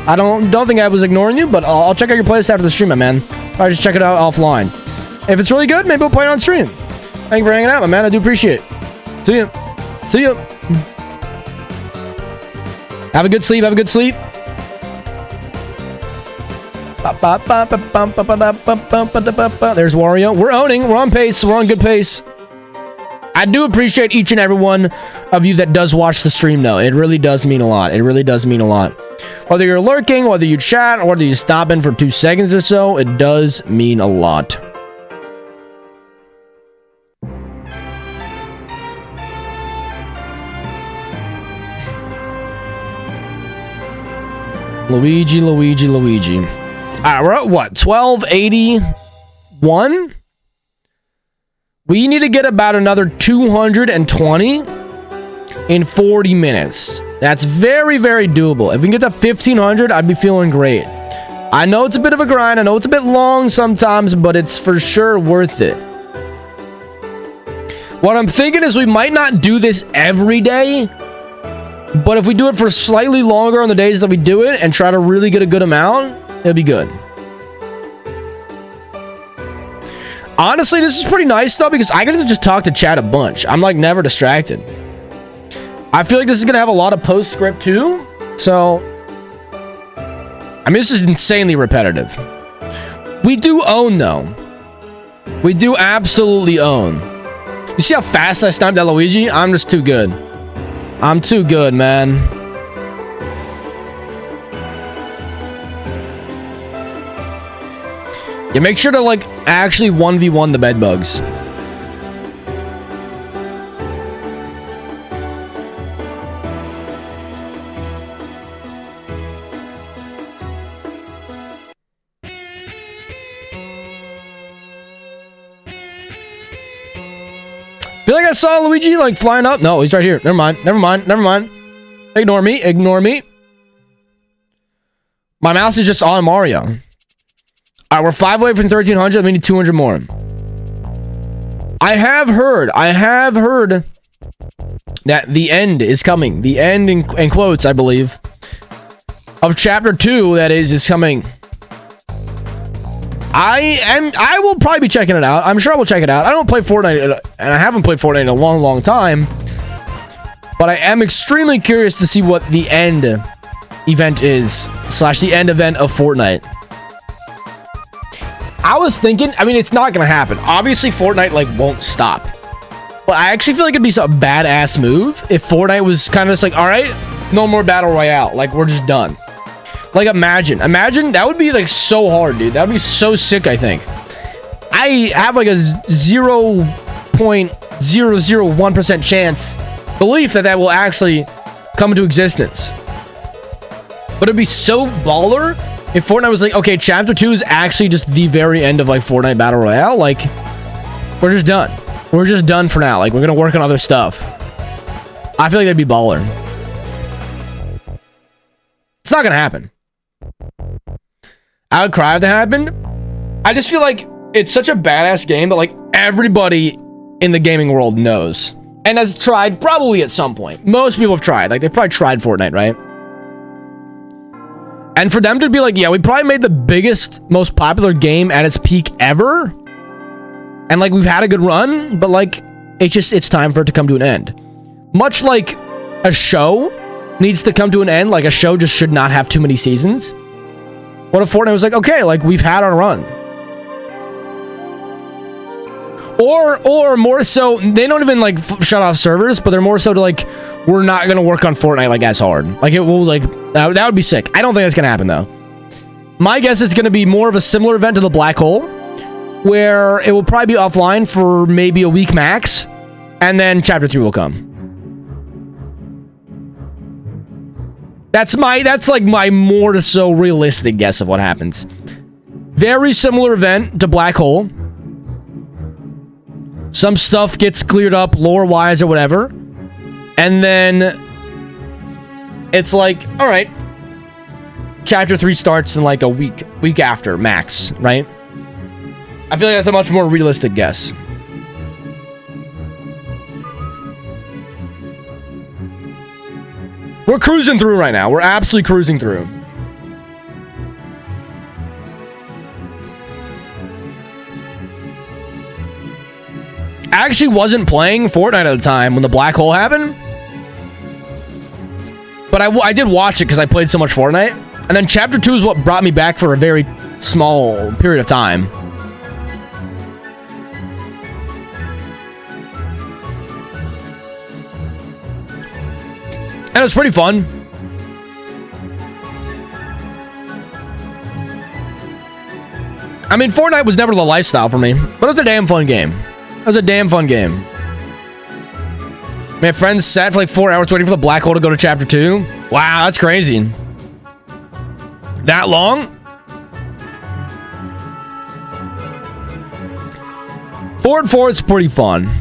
I don't think I was ignoring you, but I'll check out your playlist after the stream, my man. I'll just check it out offline. If it's really good, maybe we'll play it on stream. Thank you for hanging out, my man. I do appreciate it. See you. Have a good sleep. There's Wario. We're owning. We're on pace. We're on good pace. I do appreciate each and every one of you that does watch the stream, though. It really does mean a lot. Whether you're lurking, whether you chat, or whether you stop in for 2 seconds or so, it does mean a lot. Luigi. Alright, we're at what? 1281? We need to get about another 220 in 40 minutes. That's very, very doable. If we can get to 1500, I'd be feeling great. I know it's a bit of a grind. I know it's a bit long sometimes, but it's for sure worth it. What I'm thinking is we might not do this every day, but if we do it for slightly longer on the days that we do it and try to really get a good amount, it'll be good. Honestly, this is pretty nice though, because I get to just talk to chat a bunch. I'm like never distracted. I feel like this is going to have a lot of postscript too. So, I mean, this is insanely repetitive. We do own though. We do absolutely own. You see how fast I sniped that Luigi? I'm just too good. I'm too good, man. Yeah, make sure to like actually 1v1 the bedbugs. Feel like I saw Luigi like flying up. No, he's right here. Never mind. Ignore me. Ignore me. My mouse is just on Mario. All right, we're 5 away from 1,300. We need 200 more. I have heard that the end is coming. The end, in quotes, I believe, of chapter 2, that is coming. I will probably be checking it out. I'm sure I will check it out. I don't play Fortnite, and I haven't played Fortnite in a long, long time. But I am extremely curious to see what the end event is, / the end event of Fortnite. I was thinking, I mean, it's not gonna happen. Obviously, Fortnite, like, won't stop. But I actually feel like it'd be a badass move if Fortnite was kind of just like, all right, no more Battle Royale. Like, we're just done. Like, imagine, that would be, like, so hard, dude. That would be so sick, I think. I have, like, a 0.001% belief that will actually come into existence. But it'd be so baller if Fortnite was like, okay, chapter 2 is actually just the very end of, like, Fortnite Battle Royale. Like, we're just done. We're just done for now. Like, we're gonna work on other stuff. I feel like that'd be baller. It's not gonna happen. I would cry if that happened. I just feel like it's such a badass game that, like, everybody in the gaming world knows and has tried probably at some point. Most people have tried. Like, they probably tried Fortnite, right? And for them to be like, yeah, we probably made the biggest, most popular game at its peak ever. And, like, we've had a good run, but, like, it's time for it to come to an end. Much like a show needs to come to an end, like, a show just should not have too many seasons. What if Fortnite was like, okay, like, we've had our run. Or more so, they don't even, like, shut off servers, but they're more so to, like, we're not gonna work on Fortnite, like, as hard. Like, it will, like, that would be sick. I don't think that's gonna happen, though. My guess is gonna be more of a similar event to the Black Hole, where it will probably be offline for maybe a week max, and then chapter 3 will come. That's like my more so realistic guess of what happens. Very similar event to Black Hole. Some stuff gets cleared up lore-wise or whatever. And then it's like, all right, chapter 3 starts in like a week after max, right? I feel like that's a much more realistic guess. We're cruising through right now. We're absolutely cruising through. I actually wasn't playing Fortnite at the time when the Black Hole happened. But I did watch it because I played so much Fortnite. And then chapter 2 is what brought me back for a very small period of time. And it was pretty fun. I mean, Fortnite was never the lifestyle for me, but it was a damn fun game. It was a damn fun game. My friends sat for like 4 hours waiting for the Black Hole to go to chapter 2. Wow, that's crazy. That long? Fort 4 is pretty fun.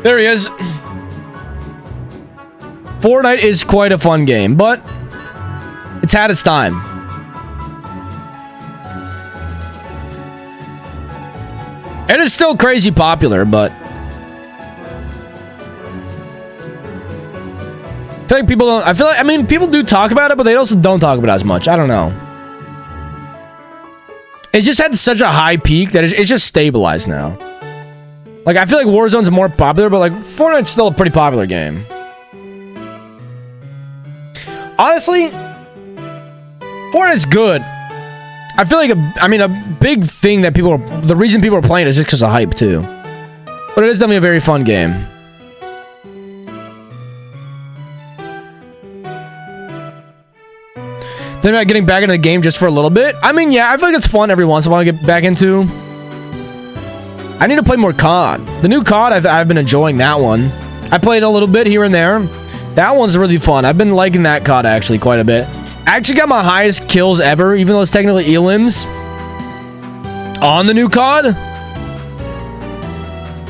There he is. Fortnite is quite a fun game, but it's had its time. It is still crazy popular, but I feel like people don't. I mean, people do talk about it, but they also don't talk about it as much. I don't know. It just had such a high peak that it's just stabilized now. Like, I feel like Warzone's more popular, but, like, Fortnite's still a pretty popular game. Honestly, Fortnite's good. I feel like, a big thing that the reason people are playing it is just because of hype, too. But it is definitely a very fun game. Then about getting back into the game just for a little bit. I mean, yeah, I feel like it's fun every once in a while to get back into. I need to play more COD. The new COD, I've been enjoying that one. I played a little bit here and there. That one's really fun. I've been liking that COD actually quite a bit. I actually got my highest kills ever, even though it's technically elims, on the new COD,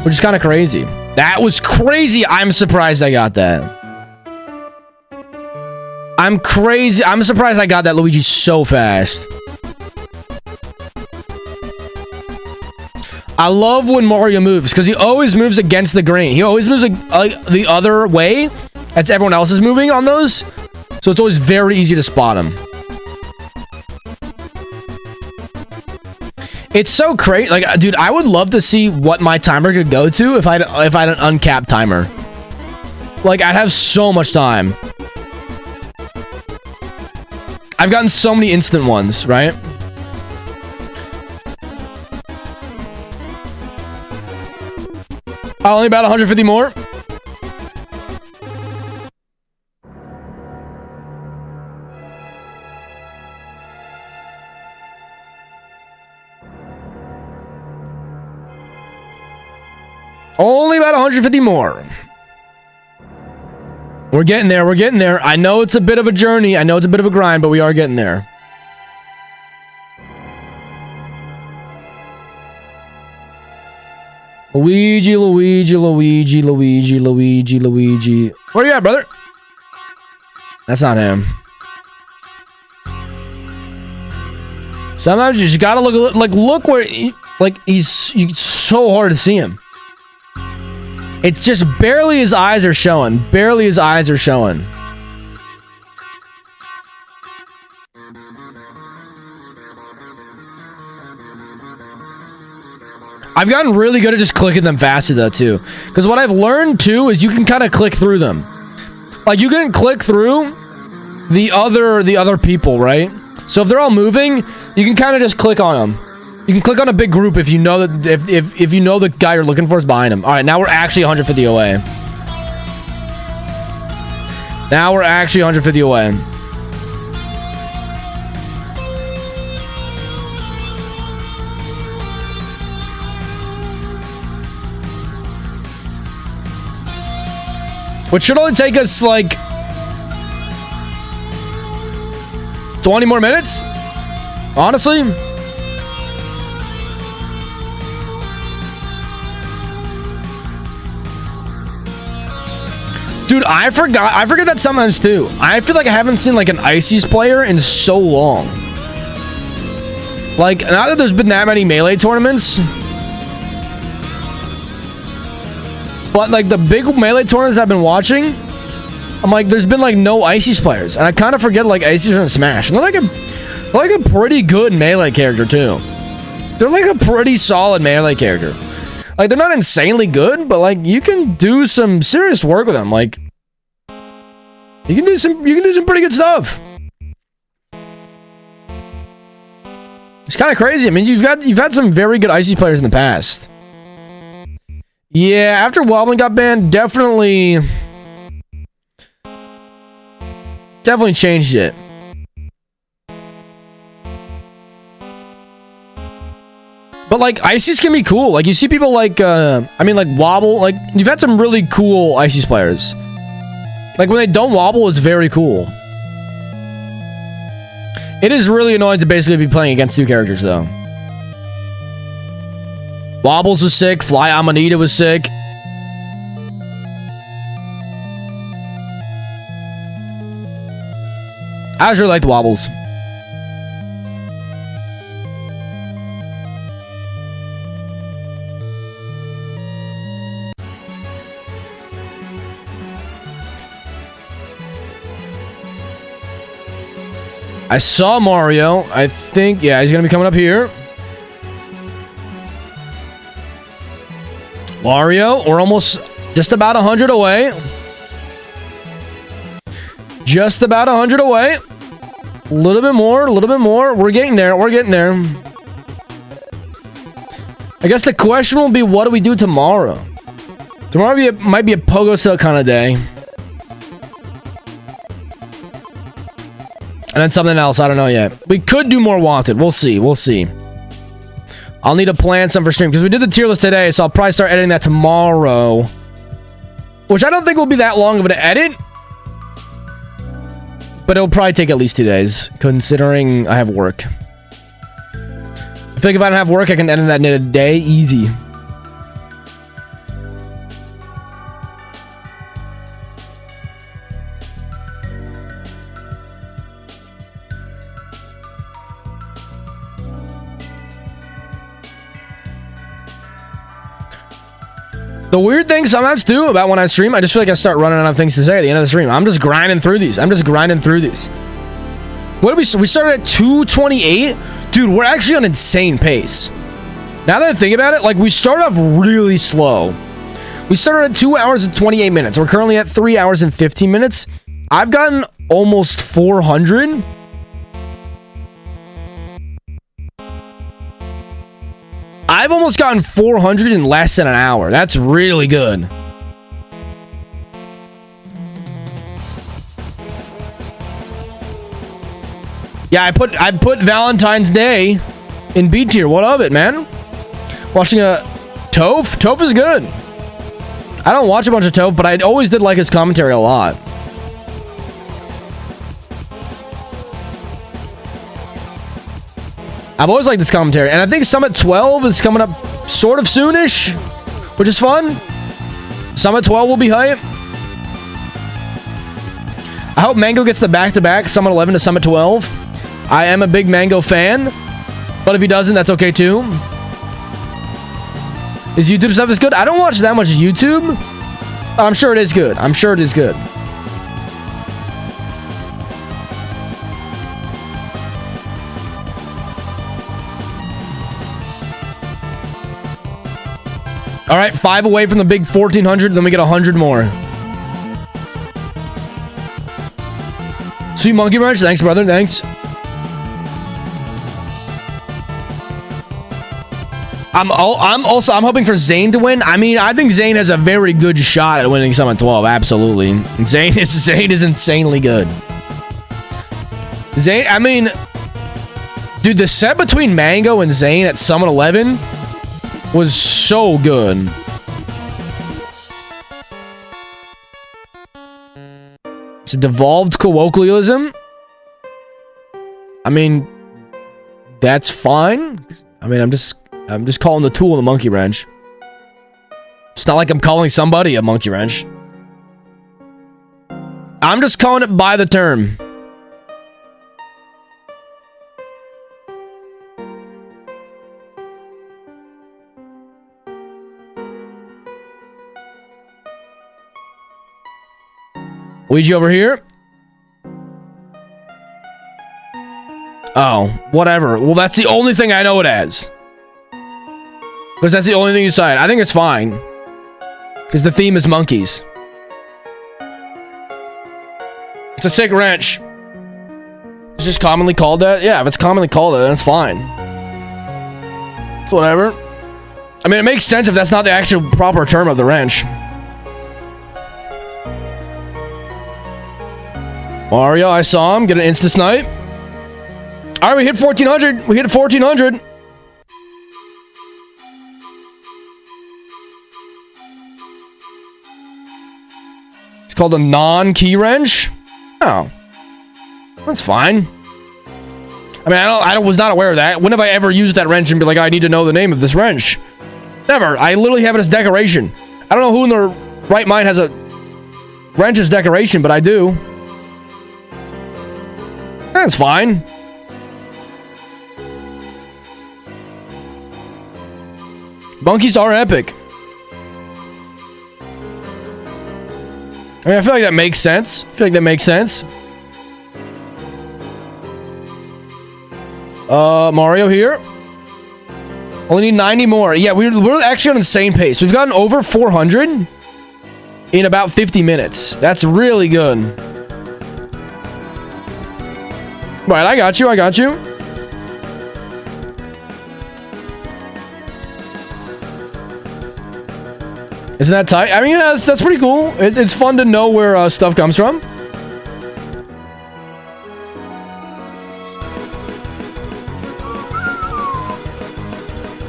which is kind of crazy. That was crazy. I'm surprised I got that. I'm crazy. I'm surprised I got that Luigi so fast. I love when Mario moves because he always moves against the grain. He always moves like the other way as everyone else is moving on those. So it's always very easy to spot him. It's so crazy. Like, dude, I would love to see what my timer could go to if I had an uncapped timer. Like, I'd have so much time. I've gotten so many instant ones, right? Only about 150 more. Only about 150 more. We're getting there. We're getting there. I know it's a bit of a journey. I know it's a bit of a grind, but we are getting there. Luigi, Luigi, Luigi, Luigi, Luigi, Luigi. Where you at, brother? That's not him. Sometimes you just gotta look, like, look where, he's so hard to see him. It's just barely his eyes are showing. Barely his eyes are showing. I've gotten really good at just clicking them faster though too. Because what I've learned too is you can kind of click through them. Like you can click through the other people, right? So if they're all moving, you can kind of just click on them. You can click on a big group if you know that if you know the guy you're looking for is behind him. All right, now we're actually 150 away. Now we're actually 150 away. Which should only take us like 20 more minutes. Honestly. Dude, I forget that sometimes too. I feel like I haven't seen like an Ices player in so long. Like, not that there's been that many Melee tournaments, but like the big Melee tournaments I've been watching, I'm like, there's been like no Ices players. And I kind of forget like Ices are in Smash. And they're like a pretty good Melee character too. They're like a pretty solid Melee character. Like, they're not insanely good, but like you can do some serious work with them. Like, you can do some pretty good stuff. It's kind of crazy. I mean, you've had some very good Icy players in the past. Yeah, after Wobbling got banned, definitely changed it. But like Ices can be cool. Like you see people like I mean like Wobble, like you've had some really cool Ices players. Like when they don't wobble, it's very cool. It is really annoying to basically be playing against two characters though. Wobbles was sick, Fly Amanita was sick. I just really like the Wobbles. I saw Mario. I think, yeah, he's going to be coming up here. Mario, we're almost just about 100 away. Just about 100 away. A little bit more, a little bit more. We're getting there. We're getting there. I guess the question will be, what do we do tomorrow? Tomorrow might be a pogo stick kind of day. And then something else. I don't know yet. We could do more Wanted. We'll see. We'll see. I'll need to plan some for stream. Because we did the tier list today. So I'll probably start editing that tomorrow. Which I don't think will be that long of an edit. But but it'll probably take at least 2 days, considering I have work. I think if I don't have work, I can edit that in a day, easy. The weird thing sometimes too about when I stream, I just feel like I start running out of things to say at the end of the stream. I'm just grinding through these. What did we started at 228? Dude, we're actually on an insane pace. Now that I think about it, like we started off really slow. We started at 2 hours and 28 minutes. We're currently at 3 hours and 15 minutes. I've gotten almost 400. I've almost gotten 400 in less than an hour. That's really good. Yeah, I put Valentine's Day in B tier. What of it, man? Watching a Toph. Toph is good. I don't watch a bunch of Toph, but I always did like his commentary a lot. I've always liked this commentary, and I think Summit 12 is coming up sort of soonish, which is fun. Summit 12 will be hype. I hope Mango gets the back-to-back Summit 11 to Summit 12. I am a big Mango fan, but if he doesn't, that's okay too. His YouTube stuff is good. I don't watch that much YouTube, but I'm sure it is good. I'm sure it is good. All right, 5 away from the big 1,400. Then we get 100 more. Sweet Monkey Wrench. Thanks, brother. Thanks. I'm hoping for Zayn to win. I mean, I think Zayn has a very good shot at winning Summit 12. Absolutely. Zayn is insanely good. Zayn, I mean, dude, the set between Mango and Zayn at Summit 11 was so good. It's a devolved colloquialism. I mean, that's fine. I mean, I'm just calling the tool a monkey wrench. It's not like I'm calling somebody a monkey wrench. I'm just calling it by the term. Luigi over here. Oh, whatever. Well, that's the only thing I know it as. Because that's the only thing you decide. I think it's fine. Because the theme is monkeys. It's a sick wrench. It's just commonly called that. Yeah, if it's commonly called that, then it's fine. It's whatever. I mean, it makes sense if that's not the actual proper term of the wrench. Mario, I saw him get an insta snipe. All right, we hit 1,400. We hit 1,400. It's called a non-key wrench. Oh, that's fine. I mean, I was not aware of that. When have I ever used that wrench and be like, I need to know the name of this wrench? Never. I literally have it as decoration. I don't know who in their right mind has a wrench as decoration, but I do. That's fine. Monkeys are epic. I mean, I feel like that makes sense. Mario here. Only need 90 more. Yeah, we're actually on an insane pace. We've gotten over 400 in about 50 minutes. That's really good. Right, I got you. Isn't that tight? I mean, yeah, that's pretty cool. It's fun to know where stuff comes from.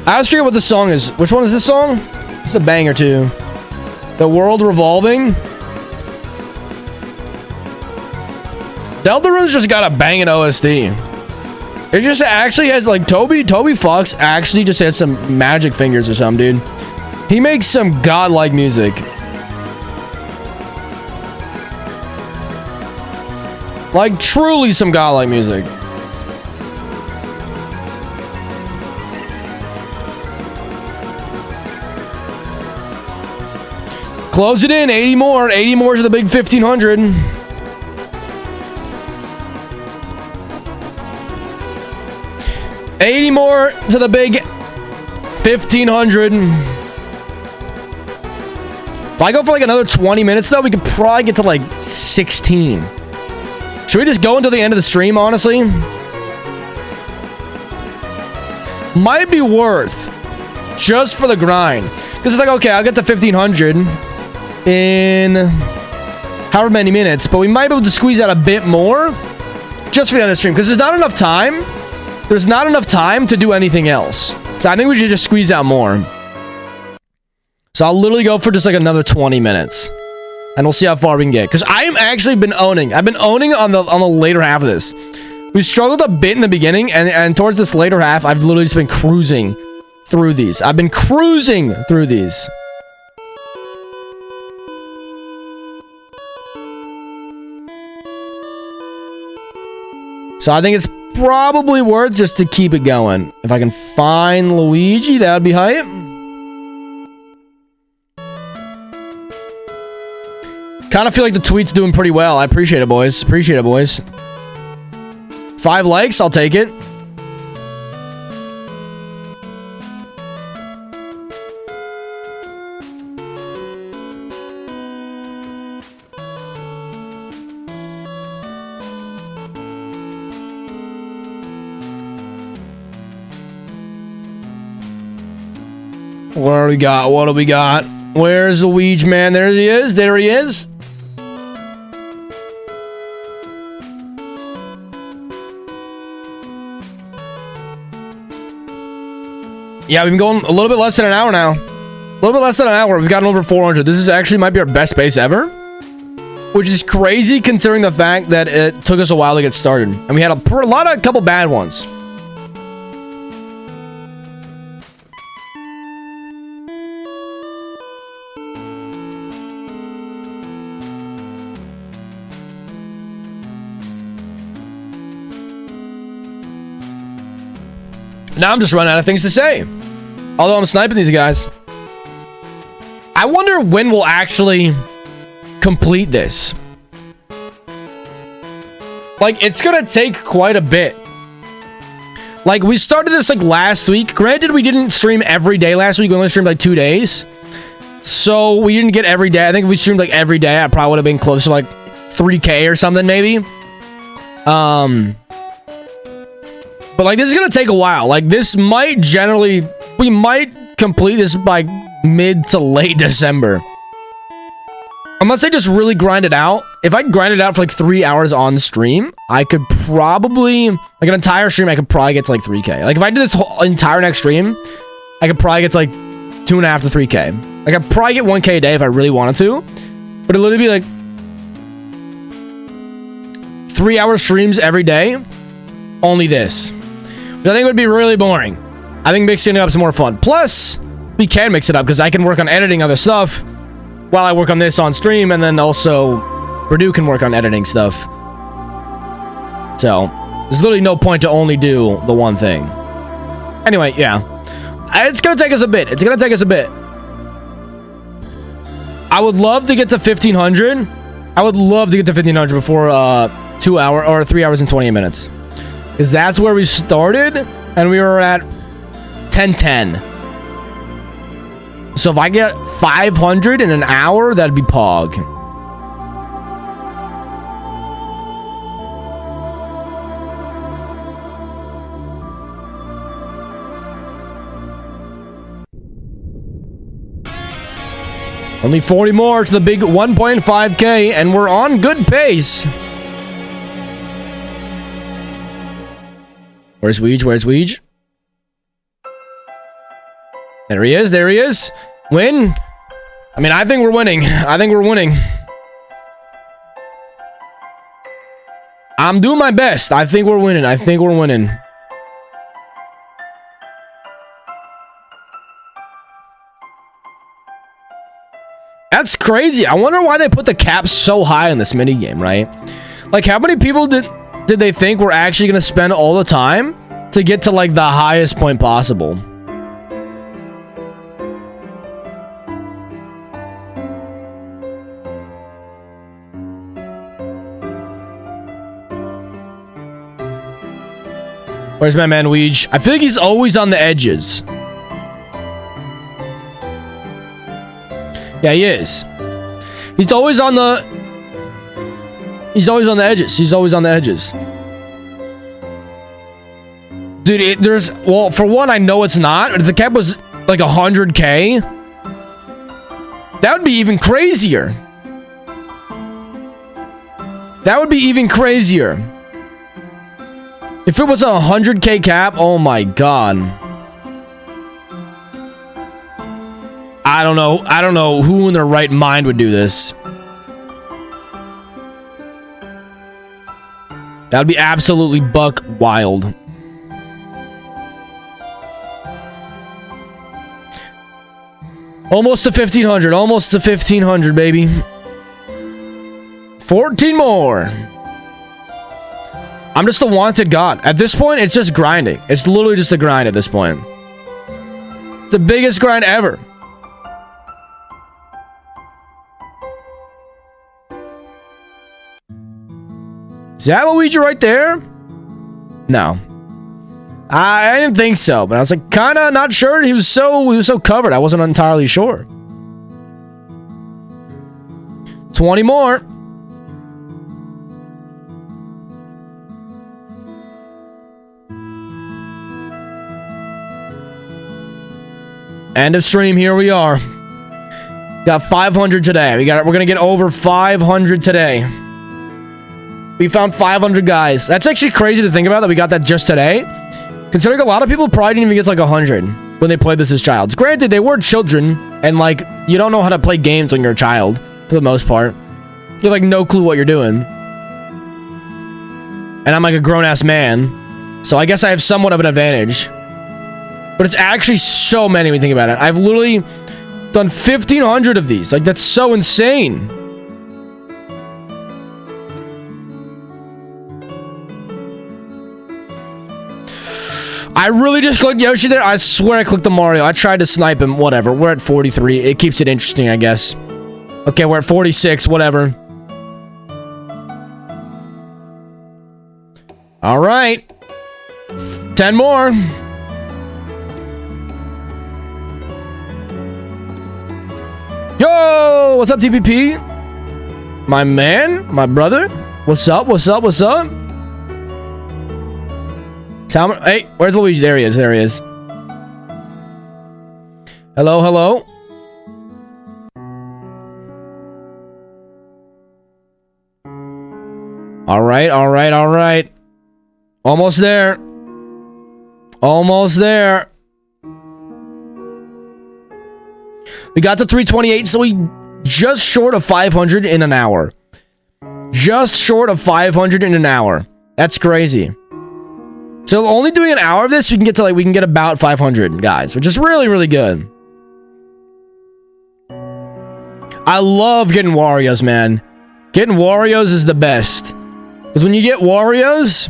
I was forget what the song is. Which one is this song? It's a banger too. The World Revolving. Deltarune's just got a banging OSD. It just actually has like Toby Fox actually just has some magic fingers or something, dude. He makes some godlike music. Like truly some godlike music. Close it in, 80 more. 80 more to the big 1500. $80 more to the big 1500. If I go for like another 20 minutes though, we could probably get to like 16. Should we just go until the end of the stream, honestly? Might be worth just for the grind. Because it's like, okay, I'll get to 1500 in however many minutes, but we might be able to squeeze out a bit more just for the end of the stream. Because there's not enough time. There's not enough time to do anything else. So I think we should just squeeze out more. So I'll literally go for just like another 20 minutes. And we'll see how far we can get. Because I am actually been owning. I've been owning on the later half of this. We struggled a bit in the beginning. And towards this later half, I've literally just been cruising through these. I've been cruising through these. So I think it's probably worth just to keep it going. If I can find Luigi, that would be hype. Kind of feel like the tweet's doing pretty well. I appreciate it, boys. Appreciate it, boys. 5 likes, I'll take it. What do we got? What do we got? Where's the Luigi man? There he is. There he is. Yeah, we've been going a little bit less than an hour now. A little bit less than an hour. We've gotten over 400. This is actually might be our best base ever. Which is crazy considering the fact that it took us a while to get started. And we had a couple bad ones. Now I'm just running out of things to say. Although I'm sniping these guys. I wonder when we'll actually complete this. Like, it's gonna take quite a bit. Like, we started this like last week. Granted, we didn't stream every day last week. We only streamed like 2 days. So we didn't get every day. I think if we streamed like every day, I probably would have been close to like 3K or something maybe. But like, this is gonna take a while. Like, this might generally, we might complete this by mid to late December. Unless I just really grind it out. If I grind it out for like 3 hours on stream, I could probably, like an entire stream, I could probably get to like 3K. Like, if I did this whole entire next stream, I could probably get to like 2.5 to 3K. Like, I'd probably get 1K a day if I really wanted to. But it'd literally be like 3-hour streams every day. Only this. Which I think would be really boring. I think mixing it up is more fun. Plus, we can mix it up because I can work on editing other stuff while I work on this on stream, and then also Purdue can work on editing stuff. So, there's literally no point to only do the one thing. Anyway, yeah. It's gonna take us a bit. It's gonna take us a bit. I would love to get to 1500. I would love to get to 1500 before 2 hours or 3 hours and 28 minutes. Because that's where we started, and we were at 1010. So if I get 500 in an hour, that'd be pog. Only 40 more to the big 1.5K, and we're on good pace. Where's Weege? Where's Weege? There he is. There he is. Win. I mean, I think we're winning. I think we're winning. I'm doing my best. I think we're winning. I think we're winning. That's crazy. I wonder why they put the cap so high in this minigame, right? Like, how many people did they think were actually going to spend all the time to get to, like, the highest point possible? Where's my man Weege? I feel like he's always on the edges. Yeah, he is. He's always on the edges. He's always on the edges. Dude, there's... Well, for one, I know it's not. If the cap was like 100K, that would be even crazier. That would be even crazier. If it was a 100K cap, oh my god. I don't know. I don't know who in their right mind would do this. That would be absolutely buck wild. Almost to 1500. Almost to 1500, baby. 14 more. I'm just the wanted god. At this point, it's just grinding. It's literally just a grind at this point. The biggest grind ever. Is that Luigi right there? No. I didn't think so, but I was like kind of not sure. He was so covered. I wasn't entirely sure. 20 more. End of stream. Here we are. Got 500 today. We're gonna get over 500 today. We found 500 guys. That's actually crazy to think about that we got that just today. Considering a lot of people probably didn't even get to like 100 when they played this as childs. Granted, they were children, and like you don't know how to play games when you're a child for the most part. You have like no clue what you're doing. And I'm like a grown-ass man, so I guess I have somewhat of an advantage. But it's actually so many when you think about it. I've literally done 1,500 of these. Like, that's so insane. I really just clicked Yoshi there. I swear I clicked the Mario. I tried to snipe him. Whatever. We're at 43. It keeps it interesting, I guess. Okay, we're at 46. Whatever. All right. 10 more. Yo! What's up, TPP? My man? My brother? What's up? What's up? What's up? Hey, where's Luigi? There he is. There he is. Hello, hello. All right, all right, all right. Almost there. Almost there. We got to 328, so we just short of 500 in an hour. Just short of 500 in an hour. That's crazy. So only doing an hour of this, we can get to we can get about 500 guys, which is really, really good. I love getting Warriors, man. Getting Warriors is the best. Because when you get Warriors,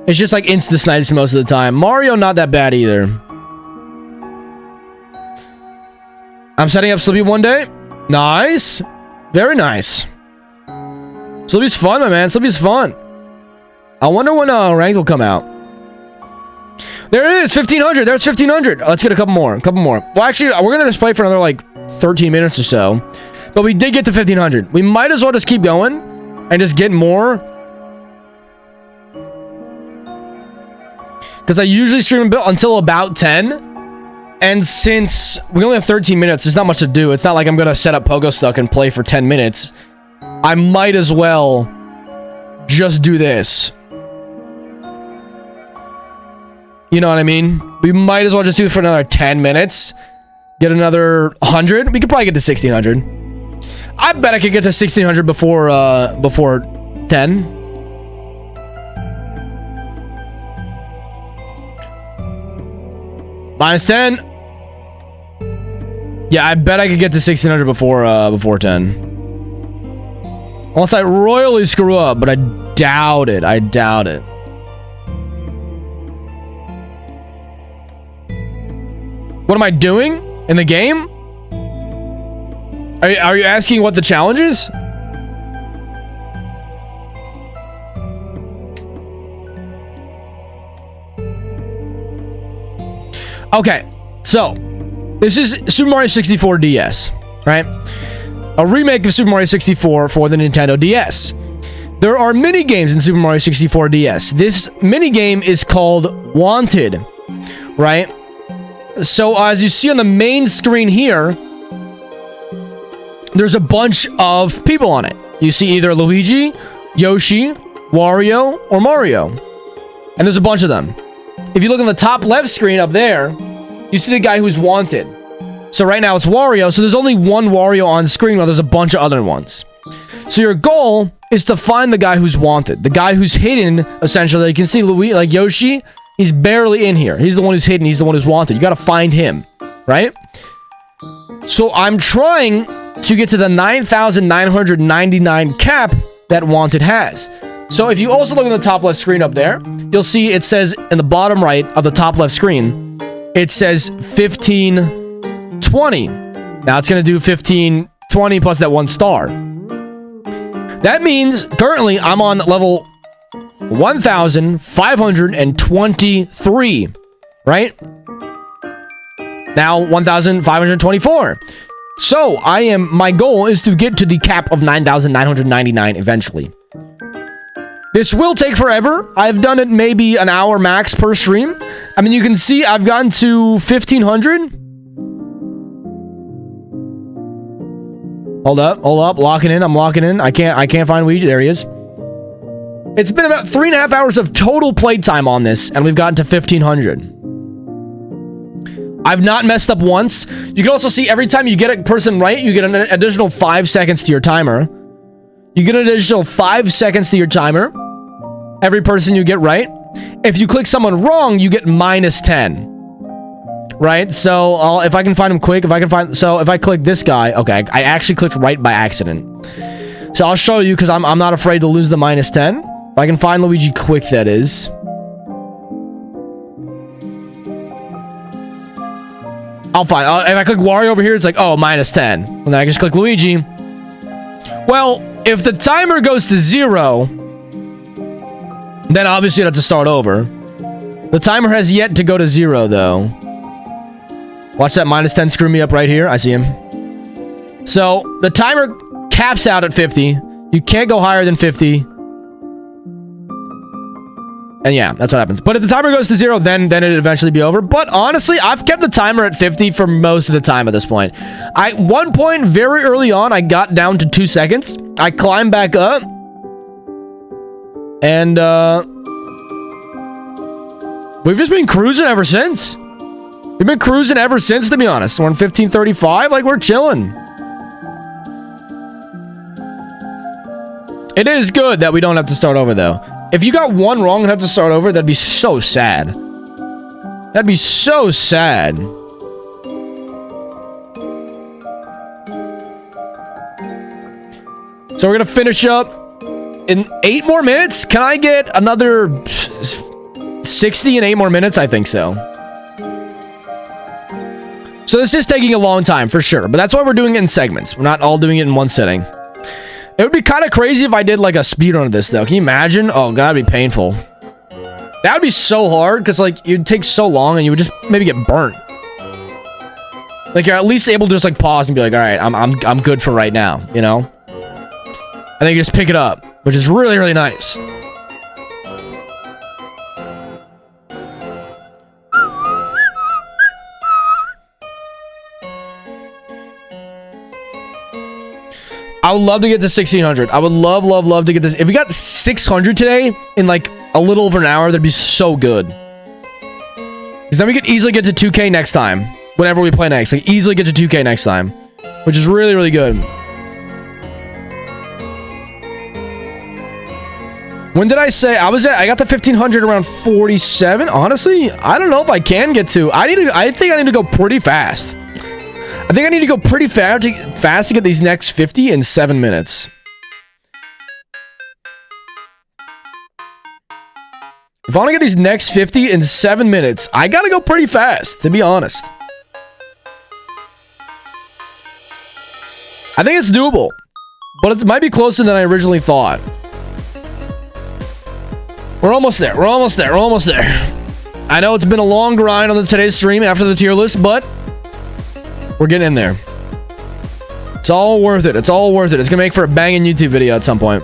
it's just like insta snipes most of the time. Mario, not that bad either. I'm setting up Slippy one day. Nice. Very nice. Slippy's fun, my man. Slippy's fun. I wonder when ranked will come out. There it is. 1,500. There's 1,500. Let's get a couple more. A couple more. Well, actually, we're going to just play for another, like, 13 minutes or so. But we did get to 1,500. We might as well just keep going and just get more. Because I usually stream until about 10. And since we only have 13 minutes, there's not much to do. It's not like I'm going to set up Pogo Stuck and play for 10 minutes. I might as well just do this. You know what I mean? We might as well just do it for another 10 minutes. Get another 100. We could probably get to 1,600. I bet I could get to 1,600 before 10. Minus 10. Yeah, I bet I could get to 1600 before 10. Unless I royally screw up, but I doubt it. I doubt it. What am I doing in the game? Are you asking what the challenge is? Okay, so this is Super Mario 64 DS, right? A remake of Super Mario 64 for the Nintendo DS. There are mini games in Super Mario 64 DS. This mini game is called Wanted, right? So as you see on the main screen here, there's a bunch of people on it. You see either Luigi, Yoshi, Wario, or Mario. And there's a bunch of them. If you look on the top left screen up there, you see the guy who's wanted. So right now it's Wario, so there's only one Wario on screen while there's a bunch of other ones. So your goal is to find the guy who's wanted. The guy who's hidden, essentially. You can see Luigi, like Yoshi, he's barely in here. He's the one who's hidden, he's the one who's wanted. You gotta find him, right? So I'm trying to get to the 9,999 cap that Wanted has. So if you also look in the top left screen up there, you'll see it says in the bottom right of the top left screen, it says 1520. Now it's going to do 1520 plus that 1 star. That means currently I'm on level 1,523, right? Now 1,524. So my goal is to get to the cap of 9,999 eventually. This will take forever. I've done it maybe an hour max per stream. I mean, you can see I've gotten to 1,500. Hold up, locking in. I'm locking in. I can't find Luigi. There he is. It's been about 3.5 hours of total playtime on this, and we've gotten to 1,500. I've not messed up once. You can also see every time you get a person right, you get an additional 5 seconds to your timer. You get an additional 5 seconds to your timer. Every person you get right. If you click someone wrong, you get minus 10. Right? So if I can find him quick, if I click this guy, okay, I actually clicked right by accident. So I'll show you because I'm not afraid to lose the minus 10. If I can find Luigi quick, that is. I'll find. If I click Wario over here, it's like, oh, minus 10. And then I just click Luigi. Well, if the timer goes to 0, then obviously you have to start over. The timer has yet to go to 0, though. Watch that minus 10 screw me up right here. I see him. So, the timer caps out at 50. You can't go higher than 50. And yeah, that's what happens. But if the timer goes to 0, then it'd eventually be over. But honestly, I've kept the timer at 50 for most of the time at this point. At one point, very early on, I got down to 2 seconds. I climbed back up. And, we've just been cruising ever since. We've been cruising ever since, to be honest. We're in 1535. Like, we're chilling. It is good that we don't have to start over, though. If you got one wrong and have to start over, that'd be so sad. That'd be so sad. So we're gonna finish up in 8 more minutes. Can I get another 60 in 8 more minutes? I think so. So this is taking a long time, for sure. But that's why we're doing it in segments. We're not all doing it in one sitting. It would be kind of crazy if I did like a speedrun of this, though. Can you imagine? Oh, God, that'd be painful. That would be so hard, because like, it'd take so long, and you would just maybe get burnt. Like, you're at least able to just like pause and be like, all right, I'm good for right now, you know? And then you just pick it up, which is really, really nice. I would love to get to 1600. I would love to get this. If we got 600 today in like a little over an hour, that'd be so good. Because then we could easily get to 2K next time. Whenever we play next. Like, easily get to 2K next time. Which is really, really good. When did I say I got the 1500 around 47? Honestly, I don't know if I can get to. I think I need to go pretty fast. I think I need to go pretty fast to get these next 50 in 7 minutes. If I want to get these next 50 in 7 minutes, I gotta go pretty fast, to be honest. I think it's doable, but it might be closer than I originally thought. We're almost there. We're almost there. We're almost there. I know it's been a long grind on today's stream after the tier list, but we're getting in there. It's all worth it. It's all worth it. It's gonna make for a banging YouTube video at some point.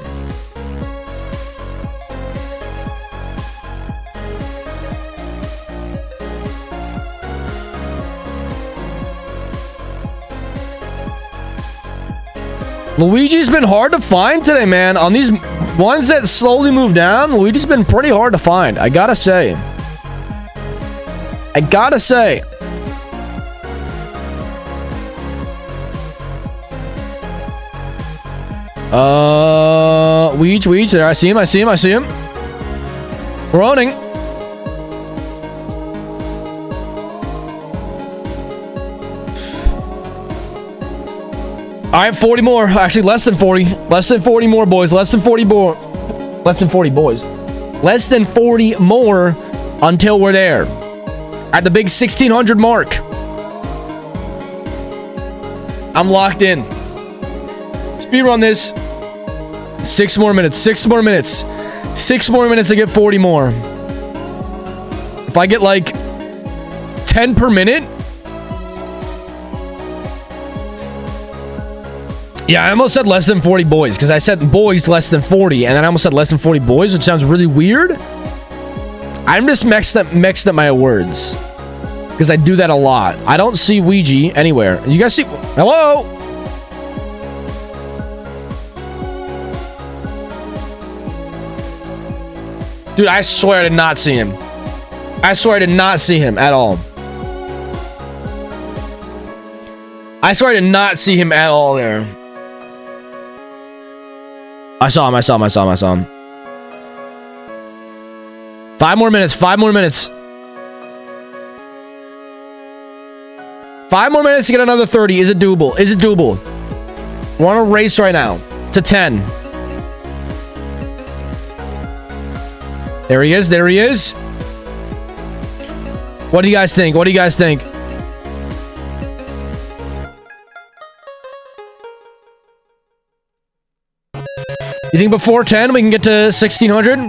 Luigi's been hard to find today, man. On these ones that slowly move down, Luigi's been pretty hard to find. I gotta say. I gotta say. Weege. There, I see him. We're owning. All right, 40 more. Actually, less than 40. Less than 40 more, boys. Less than 40 more. Less than 40, boys. Less than 40 more until we're there. At the big 1600 mark. I'm locked in. Speedrun this. 6 more minutes. 6 more minutes. 6 more minutes to get 40 more. If I get like 10 per minute. Yeah, I almost said less than 40 boys because I said boys less than 40 and then I almost said less than 40 boys, which sounds really weird. I'm just mixed up my words because I do that a lot. I don't see Ouija anywhere. You guys see? Hello? Dude, I swear I did not see him. I swear I did not see him at all. I swear I did not see him at all there. I saw him. 5 more minutes. 5 more minutes. 5 more minutes to get another 30. Is it doable? Is it doable? We're on a race right now to 10. There he is. There he is. What do you guys think? What do you guys think? You think before 10 we can get to 1600?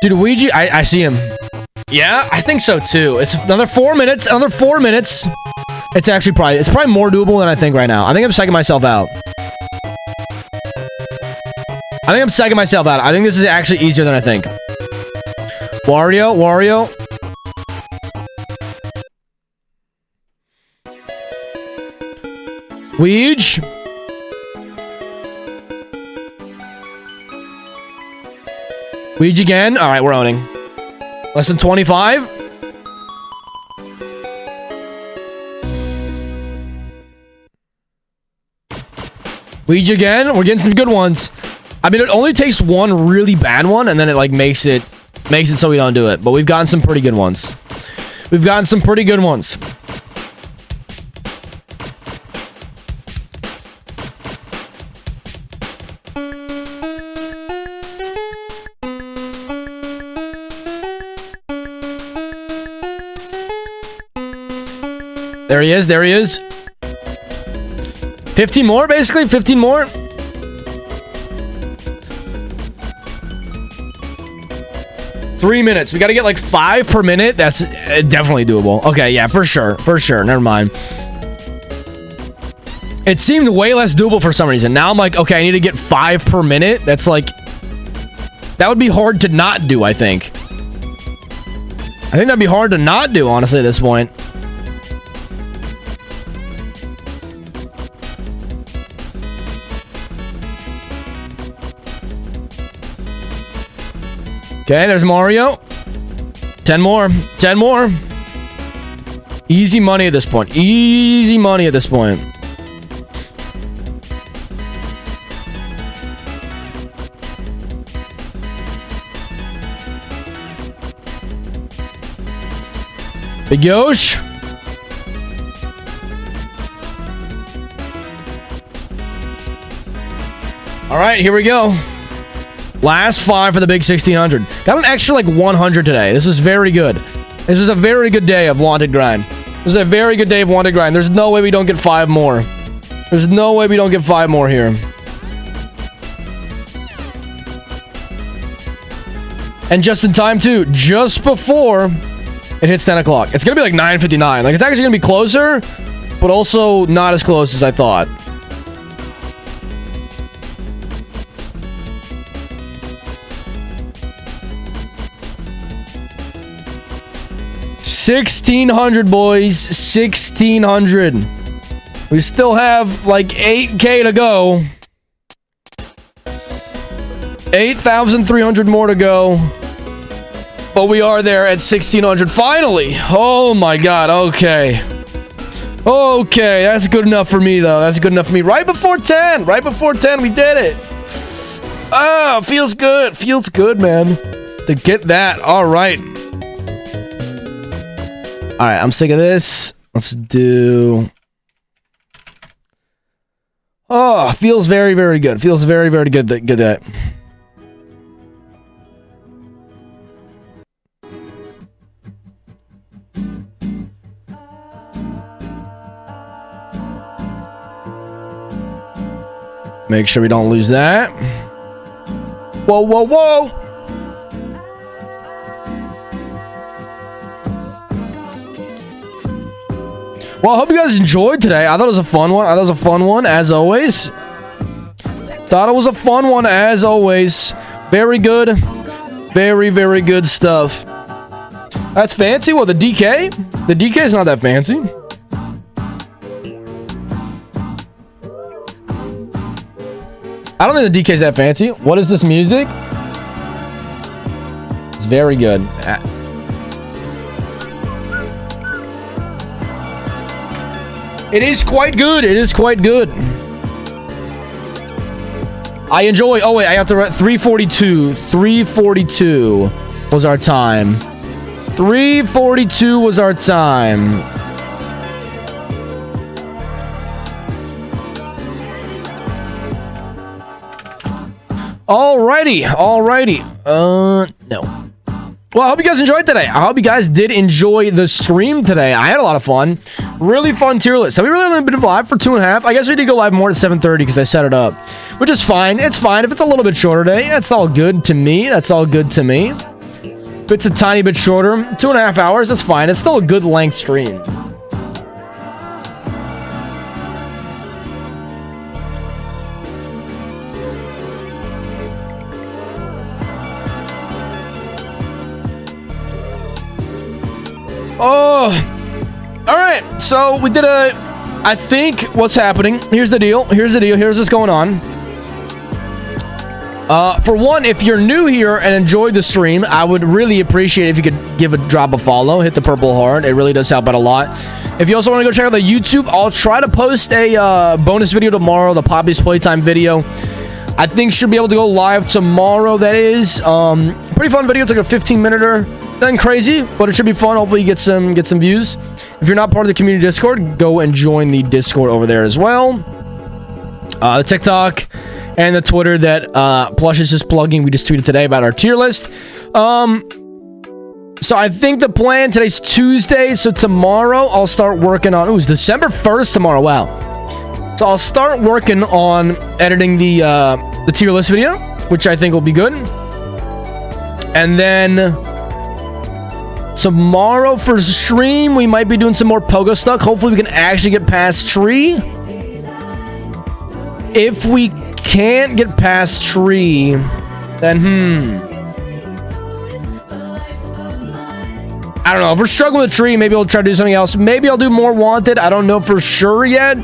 Dude, Luigi, I see him. Yeah, I think so too. It's another 4 minutes. Another 4 minutes. It's probably more doable than I think right now. I think I'm psyching myself out. I think this is actually easier than I think. Wario. Weege. Weege again. All right, we're owning. Less than 25. Weege again. We're getting some good ones. I mean, it only takes one really bad one, and then it like makes it so we don't do it. But we've gotten some pretty good ones. There he is. 15 more, basically. 15 more. Three minutes. We got to get like 5 per minute. That's definitely doable. Okay, yeah, for sure. Never mind. It seemed way less doable for some reason. Now I'm like, okay, I need to get 5 per minute. That's like... That would be hard to not do, I think. I think that'd be hard to not do, honestly, at this point. Okay, there's Mario. 10 more. 10 more. Easy money at this point. Easy money at this point. Big Yosh. All right, here we go. Last 5 for the big 1600. Got an extra like 100 today. This is very good. This is a very good day of Wanted Grind. This is a very good day of Wanted Grind. There's no way we don't get 5 more. There's no way we don't get 5 more here. And just in time too. Just before it hits 10 o'clock. It's going to be like 9:59. Like, it's actually going to be closer, but also not as close as I thought. $1,600, boys. 1,600. We still have like 8K to go. 8,300 more to go. But we are there at 1,600. Finally. Oh my god. Okay. Okay. That's good enough for me, though. That's good enough for me. Right before 10. Right before 10. We did it. Oh, feels good. Feels good, man. To get that. All right. All right. I'm sick of this. Let's do... Oh, feels very, very good. Feels very, very good. Good that. Make sure we don't lose that. Whoa, whoa, whoa. Well, I hope you guys enjoyed today. I thought it was a fun one. I thought it was a fun one, as always. Thought it was a fun one, as always. Very good. Very, very good stuff. That's fancy. Well, the DK? The DK is not that fancy. I don't think the DK's that fancy. What is this music? It's very good. It is quite good. It is quite good. I enjoy... Oh, wait. I have to write 342. 342 was our time. 342 was our time. Alrighty, alrighty. No. Well, I hope you guys enjoyed today. I hope you guys did enjoy the stream today. I had a lot of fun. Really fun tier list. So we really only been live for 2.5. I guess we did go live more at 7:30 because I set it up, which is fine. It's fine. If it's a little bit shorter today, that's all good to me. That's all good to me. If it's a tiny bit shorter, 2.5 hours, that's fine. It's still a good length stream. Oh, all right. So we did a, I think what's happening. Here's the deal. Here's the deal. Here's what's going on. For one, if you're new here and enjoyed the stream, I would really appreciate it if you could give a drop a follow, hit the purple heart. It really does help out a lot. If you also want to go check out the YouTube, I'll try to post a bonus video tomorrow, the Poppy's Playtime video. I think should be able to go live tomorrow. That is pretty fun video. It's like a 15-minute-er. Nothing crazy, but it should be fun. Hopefully you get some views. If you're not part of the community Discord, go and join the Discord over there as well. The TikTok and the Twitter that Plush is just plugging. We just tweeted today about our tier list. So I think the plan, today's Tuesday, so tomorrow I'll start working on... Ooh, it's December 1st tomorrow. Wow. So I'll start working on editing the tier list video, which I think will be good. And then... tomorrow for stream, we might be doing some more Pogo Stuck. Hopefully, we can actually get past Tree. If we can't get past Tree, then I don't know. If we're struggling with Tree, maybe I'll try to do something else. Maybe I'll do more Wanted. I don't know for sure yet.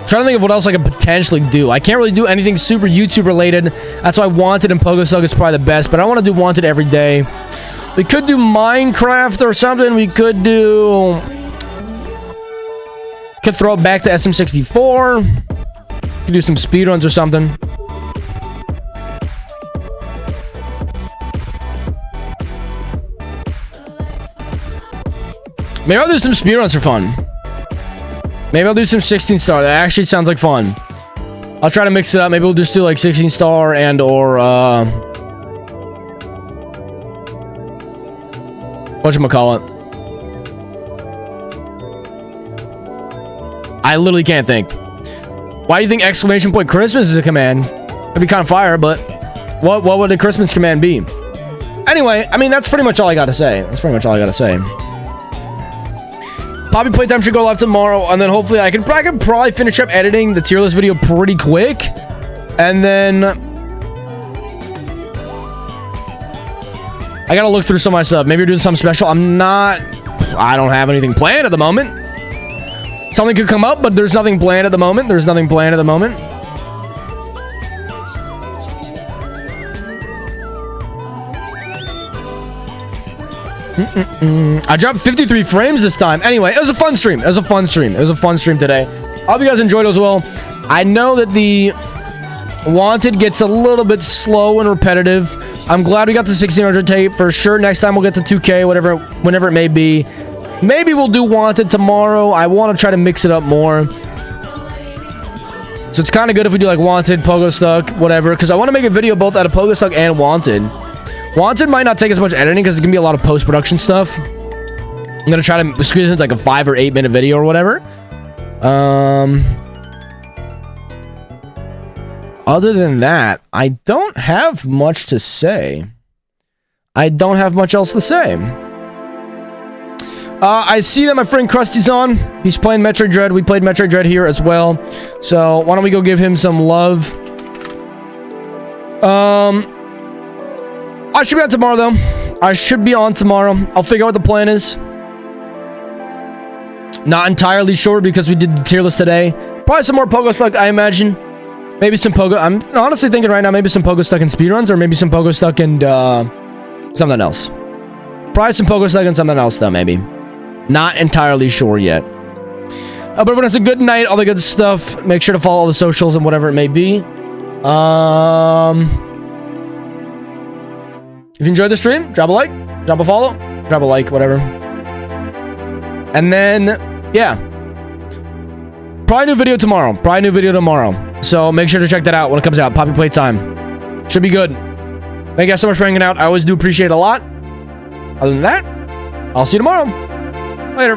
Trying to think of what else I could potentially do. I can't really do anything super YouTube related. That's why Wanted and Pogo Stuck is probably the best, but I want to do Wanted every day. We could do Minecraft or something. We could do... Could throw it back to SM64. Could do some speedruns or something. Maybe I'll do some speedruns for fun. Maybe I'll do some 16 star. That actually sounds like fun. I'll try to mix it up. Maybe we'll just do like 16 star and or whatchamacallit. I literally can't think. Why do you think exclamation point Christmas is a command? It'd be kind of fire, but what would the Christmas command be? Anyway, I mean, that's pretty much all I got to say. Poppy Playtime should go live tomorrow, and then hopefully I can probably finish up editing the tier list video pretty quick, and then I gotta look through some of my stuff. Maybe we're doing something special. I don't have anything planned at the moment. Something could come up, but there's nothing planned at the moment. I dropped 53 frames this time. Anyway, it was a fun stream. It was a fun stream today. I hope you guys enjoyed it as well. I know that the Wanted gets a little bit slow and repetitive. I'm glad we got the 1600 tape for sure. Next time we'll get to 2K, whenever it may be. Maybe we'll do Wanted tomorrow. I want to try to mix it up more. So it's kind of good if we do like Wanted, Pogo Stuck, whatever. Because I want to make a video both out of Pogo Stuck and Wanted. Wanted might not take as much editing because it's going to be a lot of post-production stuff. I'm going to try to squeeze into like a 5 or 8 minute video or whatever. Other than that, I don't have much to say. I don't have much else to say. I see that my friend Krusty's on. He's playing Metroid Dread. We played Metroid Dread here as well. So why don't we go give him some love? I should be on tomorrow, though. I'll figure out what the plan is. Not entirely sure because we did the tier list today. Probably some more Pogo Stuck, I imagine. Maybe some Pogo... I'm honestly thinking right now maybe some Pogo Stuck and speedruns, or maybe some Pogo Stuck and something else. Probably some Pogo Stuck and something else, though, maybe. Not entirely sure yet. But everyone has a good night, all the good stuff. Make sure to follow all the socials and whatever it may be. If you enjoyed the stream, drop a like, drop a follow, drop a like, whatever. And then, yeah. Probably new video tomorrow. So make sure to check that out when it comes out. Poppy Playtime. Should be good. Thank you guys so much for hanging out. I always do appreciate it a lot. Other than that, I'll see you tomorrow. Later.